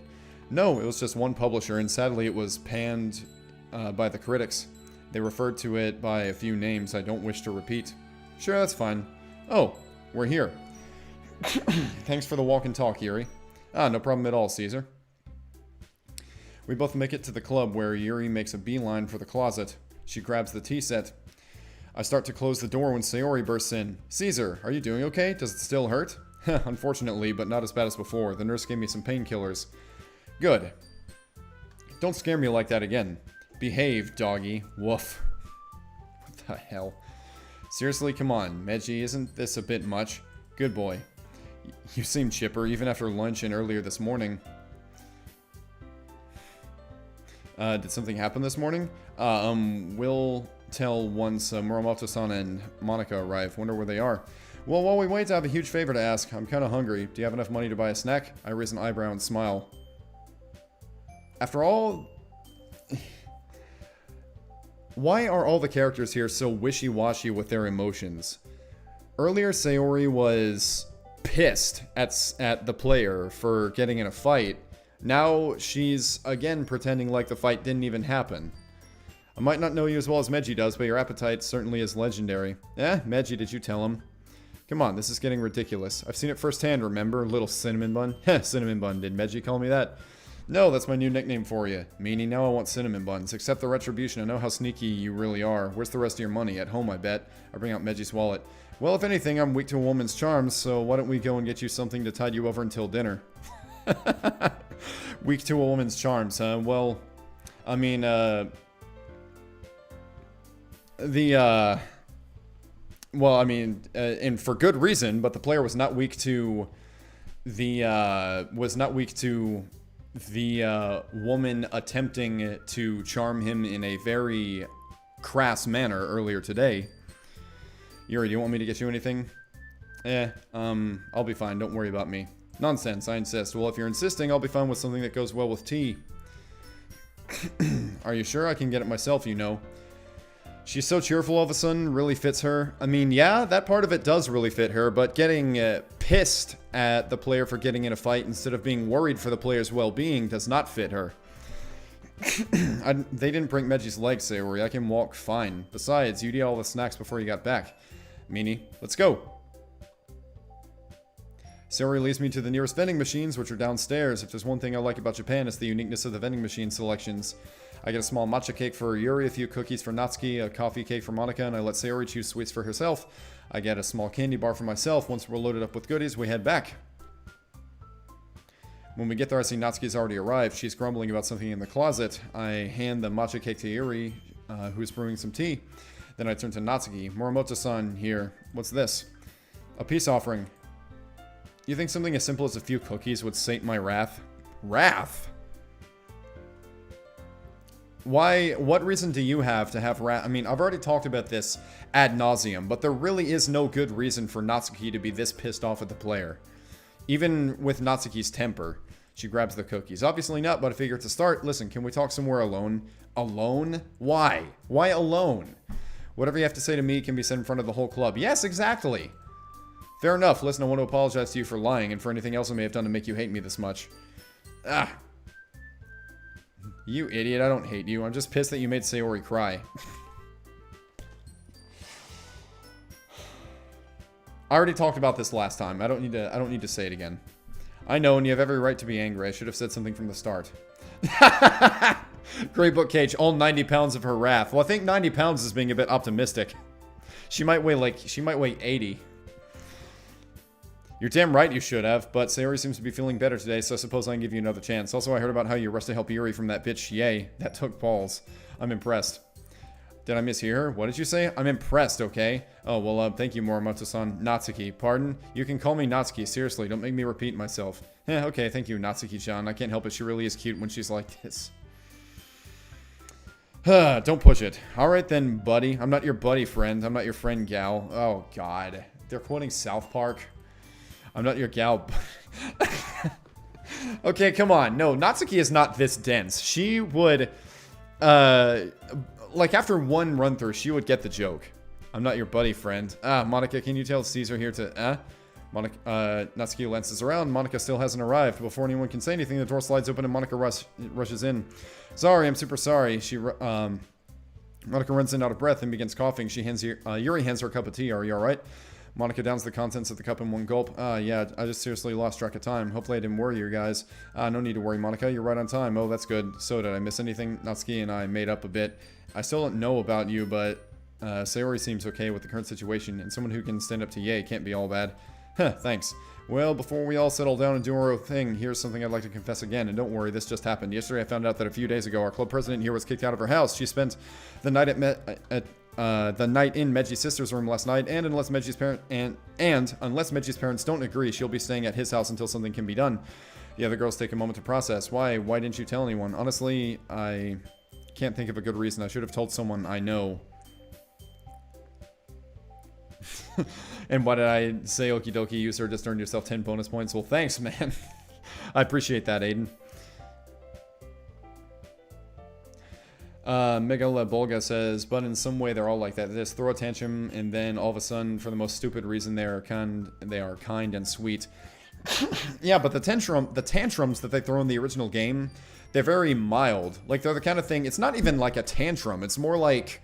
No, it was just one publisher, and sadly it was panned by the critics. They referred to it by a few names I don't wish to repeat. Sure, that's fine. Oh, we're here. Thanks for the walk and talk, Yuri. Ah, no problem at all, Caesar. We both make it to the club where Yuri makes a beeline for the closet. She grabs the tea set. I start to close the door when Sayori bursts in. Caesar, are you doing okay? Does it still hurt? Unfortunately, but not as bad as before. The nurse gave me some painkillers. Good. Don't scare me like that again. Behave, doggy. Woof. What the hell? Seriously, come on, Meji, isn't this a bit much? Good boy. You seem chipper, even after lunch and earlier this morning. Did something happen this morning? We'll tell once Muramoto-san and Monica arrive. Wonder where they are. Well, while we wait, I have a huge favor to ask. I'm kind of hungry. Do you have enough money to buy a snack? I raise an eyebrow and smile. After all... Why are all the characters here so wishy-washy with their emotions? Earlier, Sayori was pissed at the player for getting in a fight. Now, she's again pretending like the fight didn't even happen. I might not know you as well as Meji does, but your appetite certainly is legendary. Meji, did you tell him? Come on, this is getting ridiculous. I've seen it firsthand, remember? Little cinnamon bun? Heh, cinnamon bun. Did Meji call me that? No, that's my new nickname for you. Meanie, now I want cinnamon buns. Accept the retribution. I know how sneaky you really are. Where's the rest of your money? At home, I bet. I bring out Meji's wallet. Well, if anything, I'm weak to a woman's charms, so why don't we go and get you something to tide you over until dinner? Weak to a woman's charms, huh? Well, I mean, and for good reason, but the player was not weak to the woman attempting to charm him in a very crass manner earlier today. Yuri, do you want me to get you anything? I'll be fine, don't worry about me. Nonsense, I insist. Well, if you're insisting, I'll be fine with something that goes well with tea. Are you sure? I can get it myself, you know. She's so cheerful all of a sudden, really fits her. I mean, yeah, that part of it does really fit her, but getting pissed at the player for getting in a fight instead of being worried for the player's well-being does not fit her. They didn't break Meji's legs, Sayori. I can walk fine. Besides, you'd eat all the snacks before you got back. Meanie, let's go. Sayori leads me to the nearest vending machines, which are downstairs. If there's one thing I like about Japan, it's the uniqueness of the vending machine selections. I get a small matcha cake for Yuri, a few cookies for Natsuki, a coffee cake for Monica, and I let Sayori choose sweets for herself. I get a small candy bar for myself. Once we're loaded up with goodies, we head back. When we get there, I see Natsuki's already arrived. She's grumbling about something in the closet. I hand the matcha cake to Yuri, who's brewing some tea. Then I turn to Natsuki. Muramoto-san here. What's this? A peace offering. You think something as simple as a few cookies would sate my wrath? Wrath? Why? What reason do you have to have wrath? I mean, I've already talked about this ad nauseum, but there really is no good reason for Natsuki to be this pissed off at the player. Even with Natsuki's temper. She grabs the cookies. Obviously not, but I figure to start, listen, can we talk somewhere alone? Alone? Why? Why alone? Whatever you have to say to me can be said in front of the whole club. Yes, exactly. Fair enough. Listen, I want to apologize to you for lying and for anything else I may have done to make you hate me this much. Ah. You idiot, I don't hate you. I'm just pissed that you made Sayori cry. I already talked about this last time. I don't need to say it again. I know, and you have every right to be angry. I should have said something from the start. Grey Book Cage, all 90 pounds of her wrath. Well, I think 90 pounds is being a bit optimistic. She might weigh 80. You're damn right you should have, but Sayori seems to be feeling better today, so I suppose I can give you another chance. Also, I heard about how you rushed to help Yuri from that bitch. Yay, that took balls. I'm impressed. Did I mishear her? What did you say? I'm impressed, okay? Oh, well, thank you, Moromoto-san. Natsuki. Pardon? You can call me Natsuki. Seriously, don't make me repeat myself. Okay, thank you, Natsuki-chan. I can't help it. She really is cute when she's like this. Don't push it. Alright then, buddy. I'm not your buddy, friend. I'm not your friend, gal. Oh, God. They're quoting South Park. I'm not your gal. Okay, come on. No, Natsuki is not this dense. She would, like, after one run-through, she would get the joke. I'm not your buddy, friend. Monica, can you tell Caesar here to, Monica, Natsuki lances around. Monica still hasn't arrived. Before anyone can say anything, the door slides open and Monica rushes in. Sorry, I'm super sorry. Monica runs in out of breath and begins coughing. Yuri hands her a cup of tea. Are you alright? Monica downs the contents of the cup in one gulp. Yeah, I just seriously lost track of time. Hopefully I didn't worry you guys. No need to worry, Monica. You're right on time. Oh, that's good. So, did I miss anything? Natsuki and I made up a bit. I still don't know about you, but Sayori seems okay with the current situation, and someone who can stand up to Ye can't be all bad. Thanks. Well, before we all settle down and do our own thing, here's something I'd like to confess again, and don't worry, this just happened. Yesterday I found out that a few days ago our club president here was kicked out of her house. She spent the night in Meji's sister's room last night, and unless Meji's parents don't agree, she'll be staying at his house until something can be done. The other girls take a moment to process. Why didn't you tell anyone? Honestly, I can't think of a good reason. I should have told someone I know. And why did I say okie dokie? You sir just earned yourself 10 bonus points. Well, thanks, man. I appreciate that, Aiden. Megala Bolga says, but in some way they're all like that. They just throw a tantrum, and then all of a sudden, for the most stupid reason, they are kind and sweet. Yeah, but the tantrums that they throw in the original game, they're very mild. Like, they're the kind of thing. It's not even like a tantrum. It's more like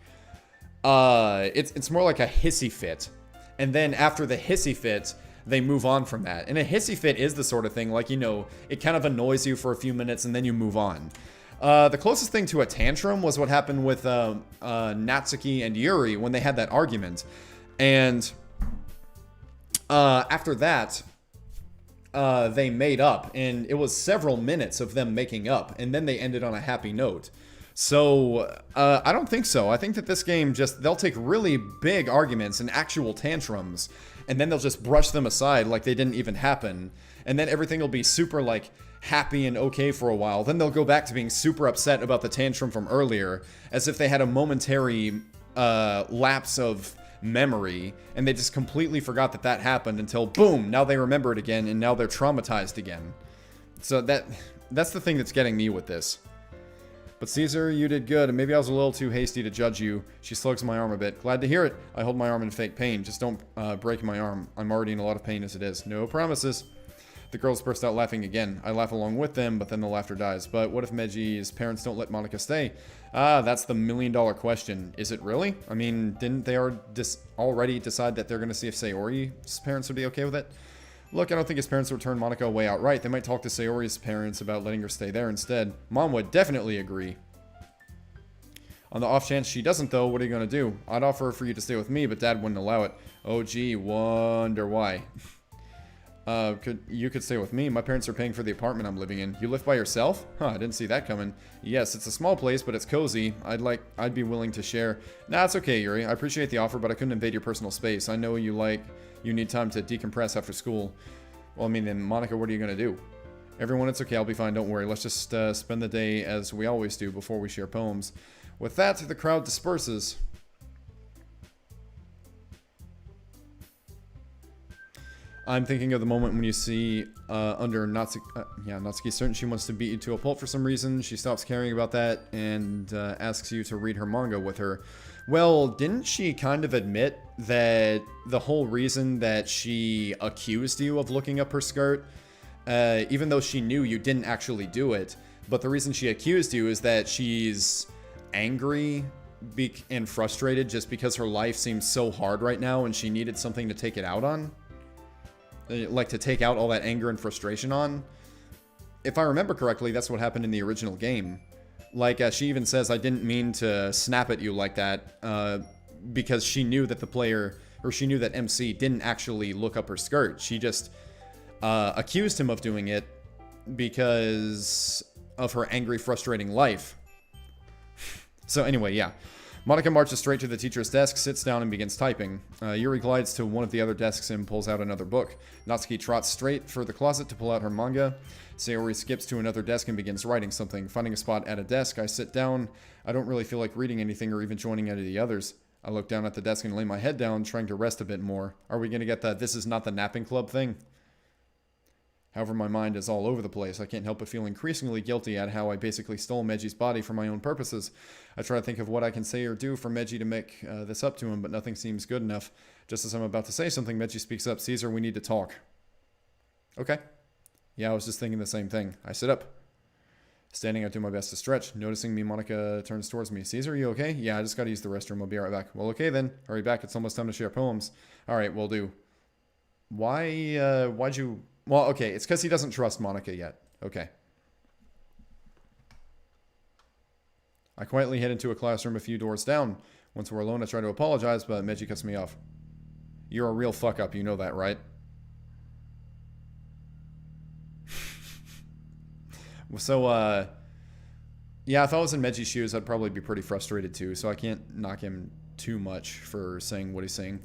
it's more like a hissy fit. And then after the hissy fit, they move on from that. And a hissy fit is the sort of thing, like, you know, it kind of annoys you for a few minutes and then you move on. The closest thing to a tantrum was what happened with Natsuki and Yuri when they had that argument. And after that, they made up. And it was several minutes of them making up. And then they ended on a happy note. So, I don't think so. I think that this game they'll take really big arguments and actual tantrums, and then they'll just brush them aside like they didn't even happen. And then everything will be super, like, happy and okay for a while. Then they'll go back to being super upset about the tantrum from earlier, as if they had a momentary lapse of memory, and they just completely forgot that happened until, boom, now they remember it again, and now they're traumatized again. So that's the thing that's getting me with this. But Caesar, you did good, and maybe I was a little too hasty to judge you. She slugs my arm a bit. Glad to hear it. I hold my arm in fake pain. Just don't break my arm. I'm already in a lot of pain as it is. No promises. The girls burst out laughing again. I laugh along with them, but then the laughter dies. But what if Meji's parents don't let Monica stay? That's the million-dollar question. Is it really? I mean, didn't they already decide that they're going to see if Sayori's parents would be okay with it? Look, I don't think his parents would turn Monica away outright. They might talk to Sayori's parents about letting her stay there instead. Mom would definitely agree. On the off chance she doesn't, though, what are you going to do? I'd offer for you to stay with me, but Dad wouldn't allow it. Oh, gee, wonder why. You could stay with me. My parents are paying for the apartment I'm living in. You live by yourself? Huh, I didn't see that coming. Yes, it's a small place, but it's cozy. I'd be willing to share. Nah, it's okay, Yuri. I appreciate the offer, but I couldn't invade your personal space. I know you need time to decompress after school. Well, I mean, then, Monica, what are you going to do? Everyone, it's okay. I'll be fine. Don't worry. Let's just spend the day as we always do before we share poems. With that, the crowd disperses. I'm thinking of the moment when you see under Natsuki, Natsuki's certain she wants to beat you to a pulp for some reason. She stops caring about that and asks you to read her manga with her. Well, didn't she kind of admit that the whole reason that she accused you of looking up her skirt, even though she knew you didn't actually do it, but the reason she accused you is that she's angry and frustrated just because her life seems so hard right now and she needed something to take it out on? Like, to take out all that anger and frustration on? If I remember correctly, that's what happened in the original game. Like, she even says, I didn't mean to snap at you like that, because she knew that the player, or she knew that MC didn't actually look up her skirt. She just accused him of doing it because of her angry, frustrating life. So anyway, yeah. Monica marches straight to the teacher's desk, sits down, and begins typing. Yuri glides to one of the other desks and pulls out another book. Natsuki trots straight for the closet to pull out her manga. Sayori skips to another desk and begins writing something. Finding a spot at a desk, I sit down. I don't really feel like reading anything or even joining any of the others. I look down at the desk and lay my head down, trying to rest a bit more. Are we going to get the "this is not the napping club" thing? However, my mind is all over the place. I can't help but feel increasingly guilty at how I basically stole Meji's body for my own purposes. I try to think of what I can say or do for Meji to make this up to him, but nothing seems good enough. Just as I'm about to say something, Meji speaks up. "Caesar, we need to talk." Okay. Yeah, I was just thinking the same thing. I sit up. Standing, I do my best to stretch. Noticing me, Monica turns towards me. "Caesar, you okay?" "Yeah, I just gotta use the restroom. I'll be right back." "Well, okay then. Hurry back. It's almost time to share poems." "Alright, will do." Why'd you... Well, okay, it's because he doesn't trust Monica yet. Okay. I quietly head into a classroom a few doors down. Once we're alone, I try to apologize, but Meji cuts me off. "You're a real fuck-up, you know that, right?" So, yeah, if I was in Meji's shoes, I'd probably be pretty frustrated too, so I can't knock him too much for saying what he's saying.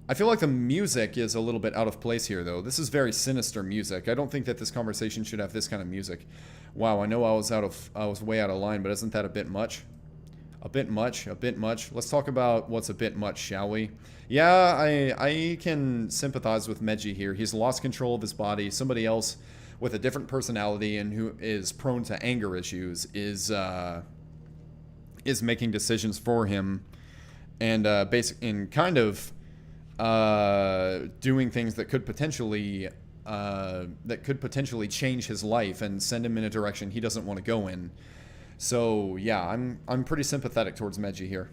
I feel like the music is a little bit out of place here, though. This is very sinister music. I don't think that this conversation should have this kind of music. Wow, I know I was way out of line, but isn't that a bit much? A bit much, a bit much. Let's talk about what's a bit much, shall we? Yeah, I can sympathize with Meji here. He's lost control of his body. Somebody else with a different personality and who is prone to anger issues is making decisions for him and kind of doing things that could potentially change his life and send him in a direction he doesn't want to go in. So yeah, I'm pretty sympathetic towards Meji here.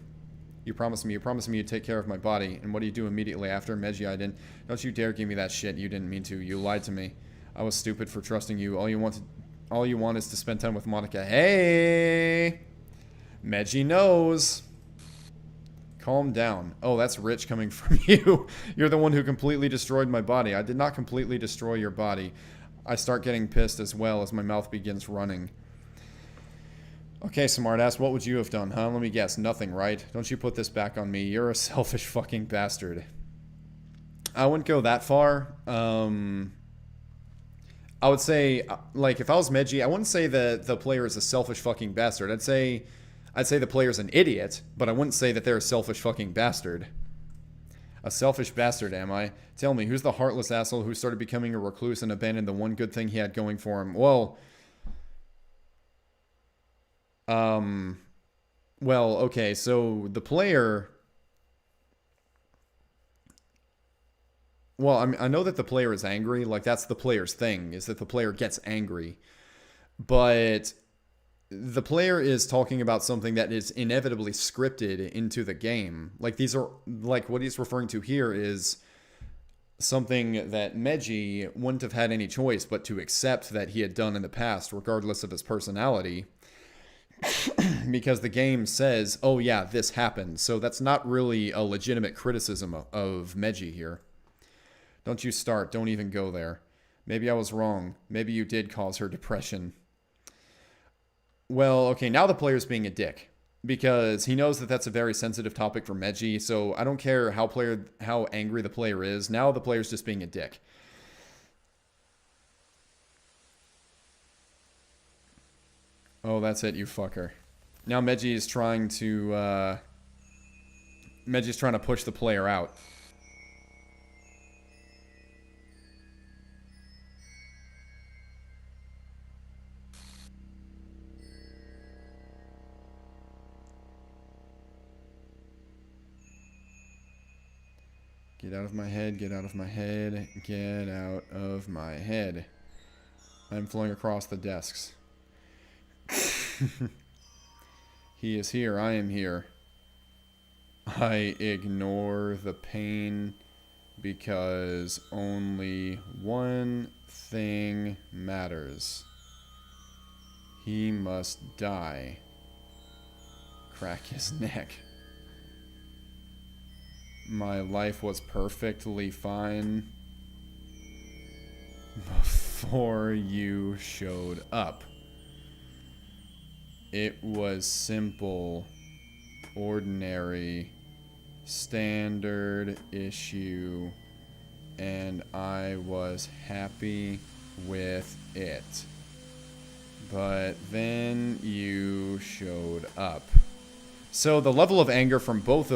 You promised me you'd take care of my body, and what do you do immediately after? Meji, I didn't. Don't you dare give me that shit. You didn't mean to. You lied to me. I was stupid for trusting you. All you want is to spend time with Monica. Hey, Meji knows. Calm down. Oh, that's rich coming from you. You're the one who completely destroyed my body. I did not completely destroy your body. I start getting pissed as well as my mouth begins running. Okay, smartass, what would you have done, huh? Let me guess. Nothing, right? Don't you put this back on me. You're a selfish fucking bastard. I wouldn't go that far. I would say, like, if I was Meji, I wouldn't say that the player is a selfish fucking bastard. I'd say the player's an idiot, but I wouldn't say that they're a selfish fucking bastard. A selfish bastard, am I? Tell me, who's the heartless asshole who started becoming a recluse and abandoned the one good thing he had going for him? Well, okay, so the player... Well, I know that the player is angry. Like, that's the player's thing, is that the player gets angry. But the player is talking about something that is inevitably scripted into the game. Like, these are... Like, what he's referring to here is something that Meji wouldn't have had any choice but to accept that he had done in the past, regardless of his personality. Because the game says, oh yeah, this happened. So that's not really a legitimate criticism of Meji here. Don't you start. Don't even go there. Maybe I was wrong. Maybe you did cause her depression. Well, okay, now the player's being a dick. Because he knows that that's a very sensitive topic for Meji. So I don't care how angry the player is. Now the player's just being a dick. Oh, that's it, you fucker. Now Meji is trying to, Meji's trying to push the player out. Get out of my head, get out of my head, get out of my head. I'm flowing across the desks. He is here, I am here. I ignore the pain because only one thing matters. He must die. Crack his neck. My life was perfectly fine before you showed up. It was simple, ordinary, standard issue, and I was happy with it. But then you showed up. So the level of anger from both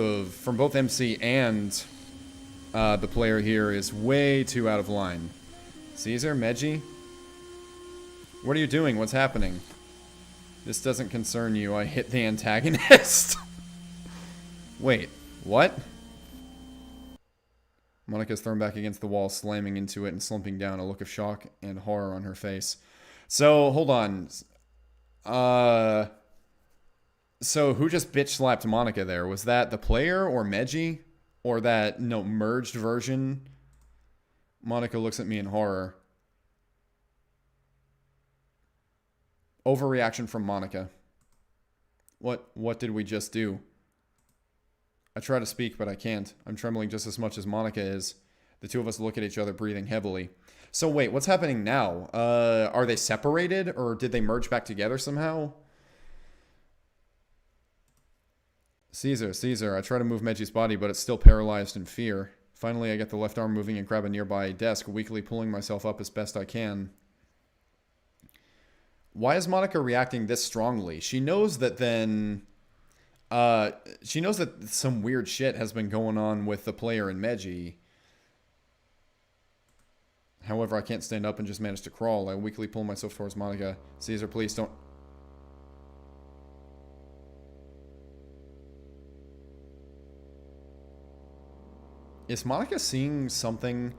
MC and the player here is way too out of line. Caesar, Meji? What are you doing? What's happening? This doesn't concern you. I hit the antagonist. Wait, what? Monica's thrown back against the wall, slamming into it and slumping down, a look of shock and horror on her face. So, hold on. So who just bitch slapped Monica there? Was that the player or Meji? Or that, no, merged version? Monica looks at me in horror. Overreaction from Monica. What did we just do? I try to speak, but I can't. I'm trembling just as much as Monica is. The two of us look at each other, breathing heavily. So wait, what's happening now? Are they separated, or did they merge back together somehow? Caesar, I try to move Meji's body, but it's still paralyzed in fear. Finally, I get the left arm moving and grab a nearby desk, weakly pulling myself up as best I can. Why is Monica reacting this strongly? She knows that she knows that some weird shit has been going on with the player and Meji. However, I can't stand up and just manage to crawl. I weakly pull myself towards Monica. Caesar, please don't... Is Monica seeing something...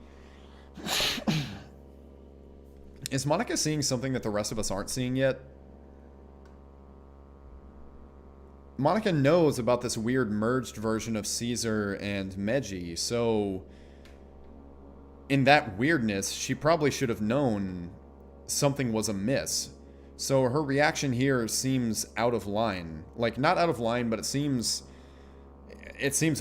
Is Monica seeing something that the rest of us aren't seeing yet? Monica knows about this weird merged version of Caesar and Meji, so... in that weirdness, she probably should have known something was amiss. So her reaction here seems out of line. Like, not out of line, but it seems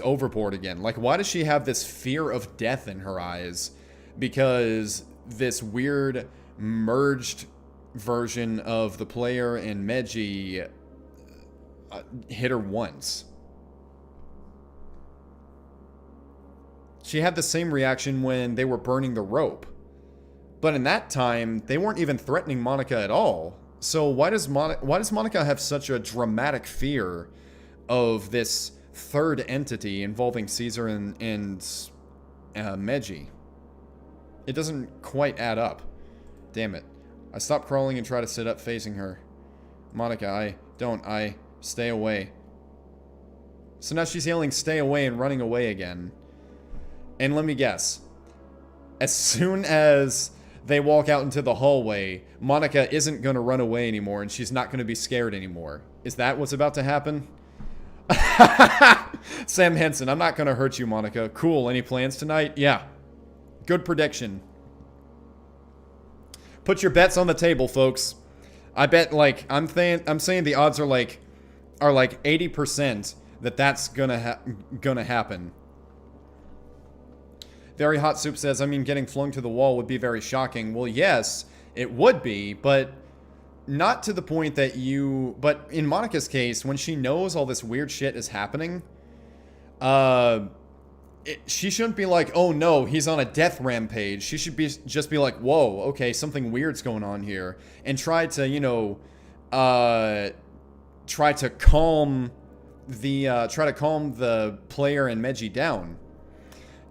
overboard again. Like, why does she have this fear of death in her eyes? Because this weird merged version of the player and Meji hit her once. She had the same reaction when they were burning the rope. But in that time, they weren't even threatening Monica at all. So why does Monica have such a dramatic fear of this third entity involving Caesar and Meji? It doesn't quite add up. Damn it. I stop crawling and try to sit up facing her. Monica, stay away. So now she's yelling stay away and running away again. And let me guess. As soon as they walk out into the hallway, Monica isn't going to run away anymore and she's not going to be scared anymore. Is that what's about to happen? Sam Henson, I'm not going to hurt you, Monica. Cool, any plans tonight? Yeah. Good prediction. Put your bets on the table, folks. I bet, like, I'm saying the odds are like 80% that that's gonna happen. Very Hot Soup says, I mean, getting flung to the wall would be very shocking. Well, yes, it would be, but not to the point that you... But in Monica's case, when she knows all this weird shit is happening, she shouldn't be like, oh no, he's on a death rampage. She should just be like, whoa, okay, something weird's going on here. And try to, you know, try to calm the player and Meji down.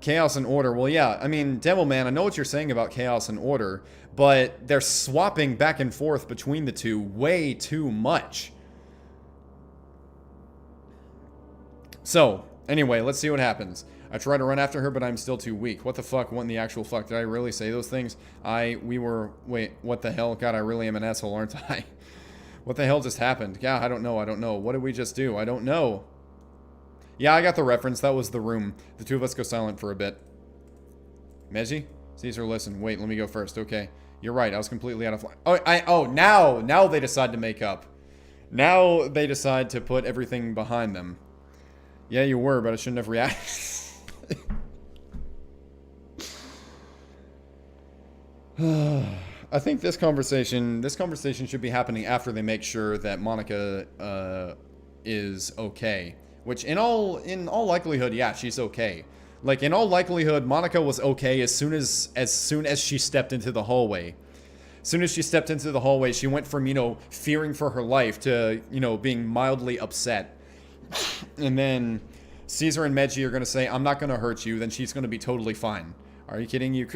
Chaos and order. Well, yeah, I mean, Devilman, I know what you're saying about chaos and order, but they're swapping back and forth between the two way too much. So, anyway, let's see what happens. I try to run after her, but I'm still too weak. What the fuck? What in the actual fuck? Did I really say those things? Wait, what the hell? God, I really am an asshole, aren't I? What the hell just happened? Yeah, I don't know. What did we just do? I don't know. Yeah, I got the reference. That was the room. The two of us go silent for a bit. Meji? Caesar, listen. Wait, let me go first. Okay. You're right, I was completely out of line. Oh, now they decide to make up. Now they decide to put everything behind them. Yeah, you were, but I shouldn't have reacted. I think this conversation should be happening after they make sure that Monica is okay. Which in all likelihood, yeah, she's okay. Like in all likelihood, Monica was okay as soon as she stepped into the hallway. As soon as she stepped into the hallway, she went from, you know, fearing for her life to, you know, being mildly upset. And then Caesar and Meji are going to say, I'm not going to hurt you. Then she's going to be totally fine. Are you kidding? You?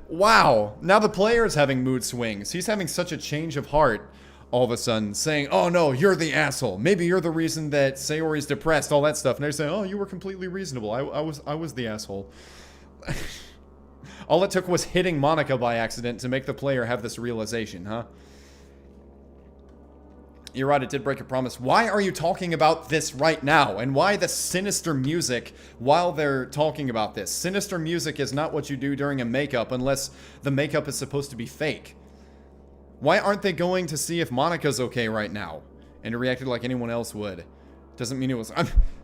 Wow. Now the player is having mood swings. He's having such a change of heart all of a sudden, saying, oh no, you're the asshole. Maybe you're the reason that Sayori's depressed, all that stuff. And they're saying, oh, you were completely reasonable. I was the asshole. All it took was hitting Monica by accident to make the player have this realization, huh? You're right, it did break a promise. Why are you talking about this right now? And why the sinister music while they're talking about this? Sinister music is not what you do during a makeup unless the makeup is supposed to be fake. Why aren't they going to see if Monica's okay right now? And it reacted like anyone else would. Doesn't mean it was...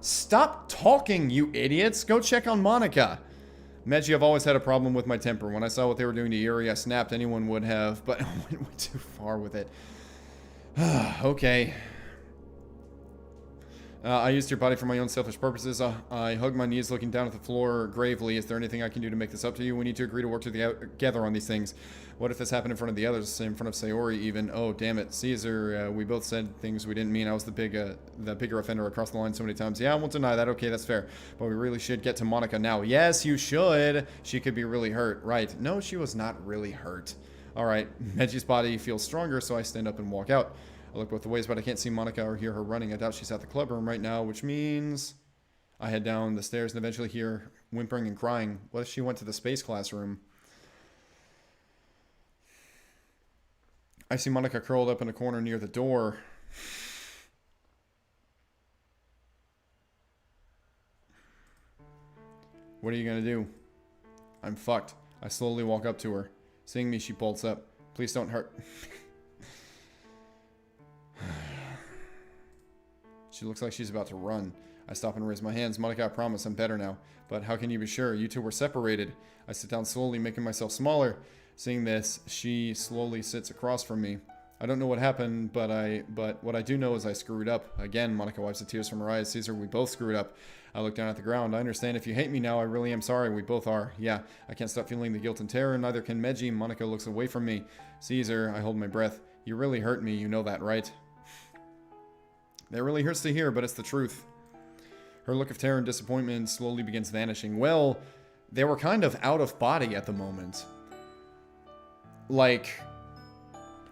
Stop talking, you idiots! Go check on Monica! Meji, I've always had a problem with my temper. When I saw what they were doing to Yuri, I snapped. Anyone would have, but I went way too far with it. Okay. I used your body for my own selfish purposes. I hugged my knees looking down at the floor gravely. Is there anything I can do to make this up to you? We need to agree to work together on these things. What if this happened in front of the others, in front of Sayori even? Oh, damn it. Caesar, we both said things we didn't mean. I was the bigger offender across the line so many times. Yeah, I won't deny that. Okay, that's fair. But we really should get to Monica now. Yes, you should. She could be really hurt. Right. No, she was not really hurt. All right. Meji's body feels stronger, so I stand up and walk out. I look both ways, but I can't see Monica or hear her running. I doubt she's at the club room right now, which means I head down the stairs and eventually hear whimpering and crying. What if she went to the space classroom? I see Monica curled up in a corner near the door. What are you gonna do? I'm fucked. I slowly walk up to her. Seeing me, she bolts up. Please don't hurt. She looks like she's about to run. I stop and raise my hands. Monica, I promise I'm better now. But how can you be sure? You two were separated. I sit down slowly, making myself smaller. Seeing this, she slowly sits across from me. I don't know what happened, but what I do know is I screwed up. Again, Monica wipes the tears from her eyes. Caesar, we both screwed up. I look down at the ground. I understand if you hate me now, I really am sorry. We both are. Yeah, I can't stop feeling the guilt and terror. Neither can Meji. Monica looks away from me. Caesar, I hold my breath. You really hurt me. You know that, right? That really hurts to hear, but it's the truth. Her look of terror and disappointment slowly begins vanishing. Well, they were kind of out of body at the moment. Like,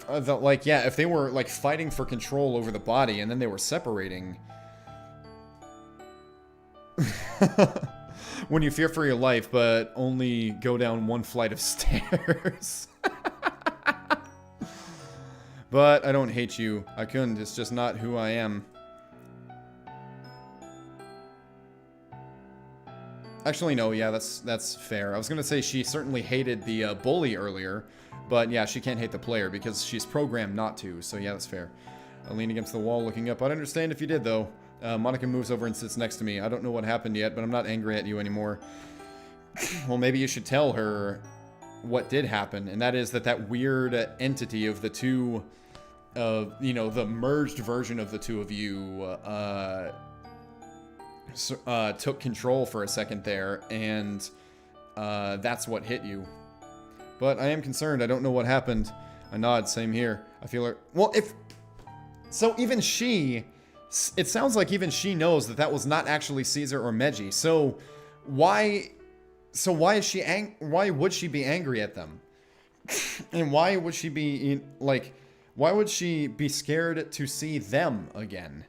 yeah, if they were, like, fighting for control over the body and then they were separating... When you fear for your life, but only go down one flight of stairs. But I don't hate you. I couldn't. It's just not who I am. Actually, no. Yeah, that's fair. I was gonna say she certainly hated the bully earlier, but yeah, she can't hate the player because she's programmed not to. So yeah, that's fair. I lean against the wall, looking up. I'd understand if you did, though. Monica moves over and sits next to me. I don't know what happened yet, but I'm not angry at you anymore. Well, maybe you should tell her what did happen, and that is that weird entity of the two. You know, the merged version of the two of you took control for a second there, and that's what hit you. But I am concerned. I don't know what happened. I nod. Same here. I feel like... Well, so even she... It sounds like even she knows that was not actually Caesar or Meji. So why is she why would she be angry at them? And why would she be like... Why would she be scared to see them again?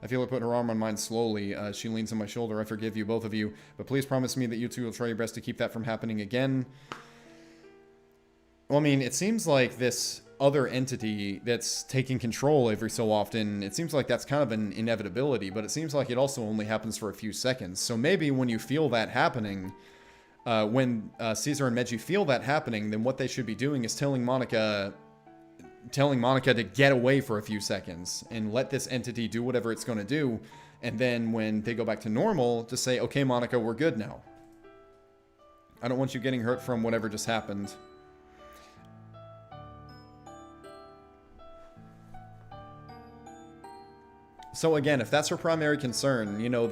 I feel her put her arm on mine slowly. She leans on my shoulder. I forgive you, both of you. But please promise me that you two will try your best to keep that from happening again. Well, I mean, it seems like this other entity that's taking control every so often, it seems like that's kind of an inevitability, but it seems like it also only happens for a few seconds. So maybe when you feel that happening, when Caesar and Meiji feel that happening, then what they should be doing is telling Monica to get away for a few seconds and let this entity do whatever it's going to do. And then when they go back to normal, to say, okay, Monica, we're good now. I don't want you getting hurt from whatever just happened. So again, if that's her primary concern, you know,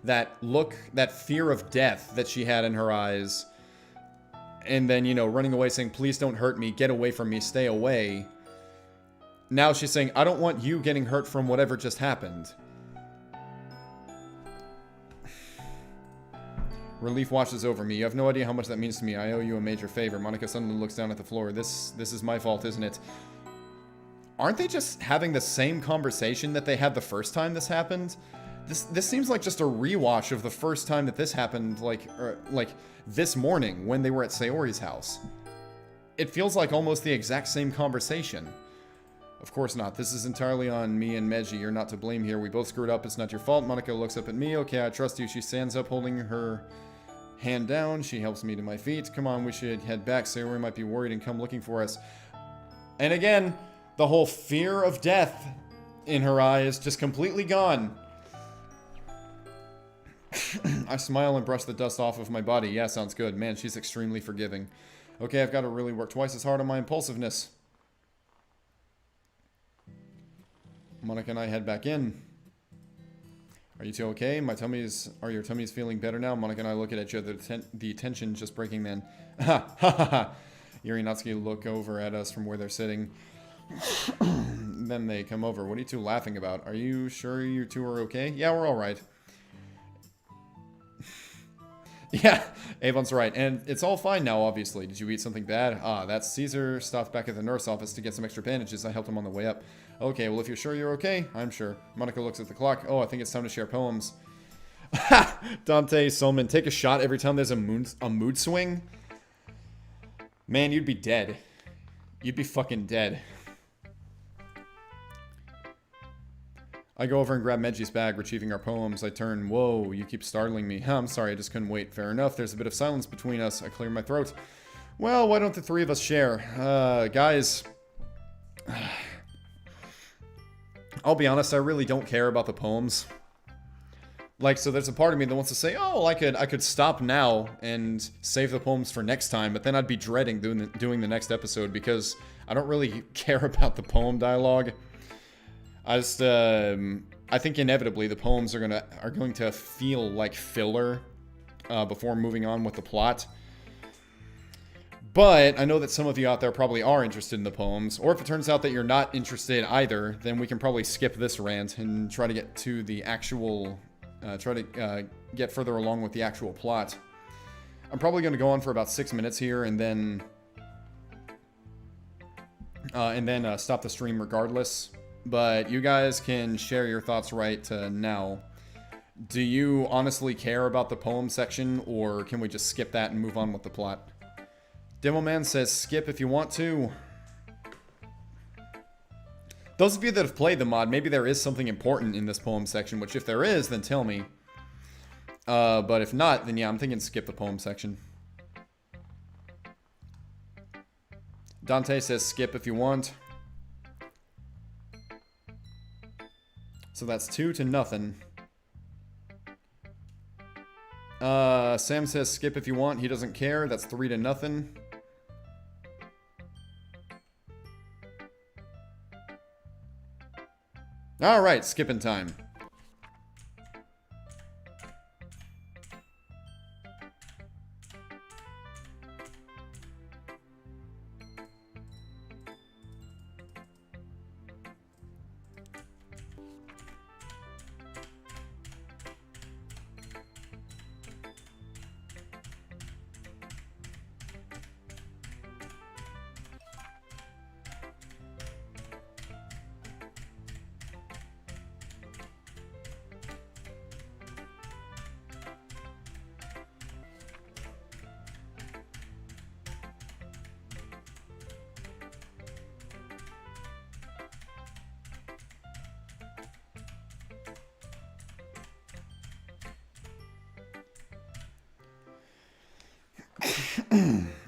that fear of death that she had in her eyes, and then, you know, running away saying, please don't hurt me, get away from me, stay away. Now she's saying, I don't want you getting hurt from whatever just happened. Relief washes over me. You have no idea how much that means to me. I owe you a major favor. Monica suddenly looks down at the floor. This is my fault, isn't it? Aren't they just having the same conversation that they had the first time this happened? This seems like just a rewatch of the first time that this happened, like this morning when they were at Sayori's house. It feels like almost the exact same conversation. Of course not. This is entirely on me and Meiji. You're not to blame here. We both screwed up. It's not your fault. Monica looks up at me. Okay, I trust you. She stands up, holding her hand down. She helps me to my feet. Come on, we should head back. Sayori might be worried and come looking for us. And again, the whole fear of death in her eyes just completely gone. I smile and brush the dust off of my body. Yeah, sounds good. Man, she's extremely forgiving. Okay, I've got to really work twice as hard on my impulsiveness. Monica and I head back in. Are you two okay? Are your tummies feeling better now? Monica and I look at each other, the tension just breaking then. Ha ha ha ha. Yuri and Natsuki look over at us from where they're sitting. Then they come over. What are you two laughing about? Are you sure you two are okay? Yeah, we're alright. Yeah, Avon's right. And it's all fine now, obviously. Did you eat something bad? Ah, that's Caesar stopped back at the nurse office to get some extra bandages. I helped him on the way up. Okay, well, if you're sure you're okay, I'm sure. Monica looks at the clock. Oh, I think it's time to share poems. Ha! Dante, Solman, take a shot every time there's a mood swing? Man, you'd be dead. You'd be fucking dead. I go over and grab Meiji's bag, retrieving our poems. I turn. Whoa, you keep startling me. I'm sorry, I just couldn't wait. Fair enough, there's a bit of silence between us. I clear my throat. Well, why don't the three of us share? Guys... I'll be honest, I really don't care about the poems. Like, so there's a part of me that wants to say, oh, I could stop now and save the poems for next time, but then I'd be dreading doing the next episode because I don't really care about the poem dialogue. I think inevitably the poems are going to feel like filler before moving on with the plot. But I know that some of you out there probably are interested in the poems, or if it turns out that you're not interested either, then we can probably skip this rant and try to get to the actual, get further along with the actual plot. I'm probably going to go on for about 6 minutes here and then stop the stream regardless. But you guys can share your thoughts right now. Do you honestly care about the poem section, or can we just skip that and move on with the plot? Demoman says skip if you want to. Those of you that have played the mod, maybe there is something important in this poem section, which if there is, then tell me. But if not, then yeah, I'm thinking skip the poem section. Dante says skip if you want. So that's 2-0. Sam says skip if you want. He doesn't care. That's 3-0. Alright, skipping time.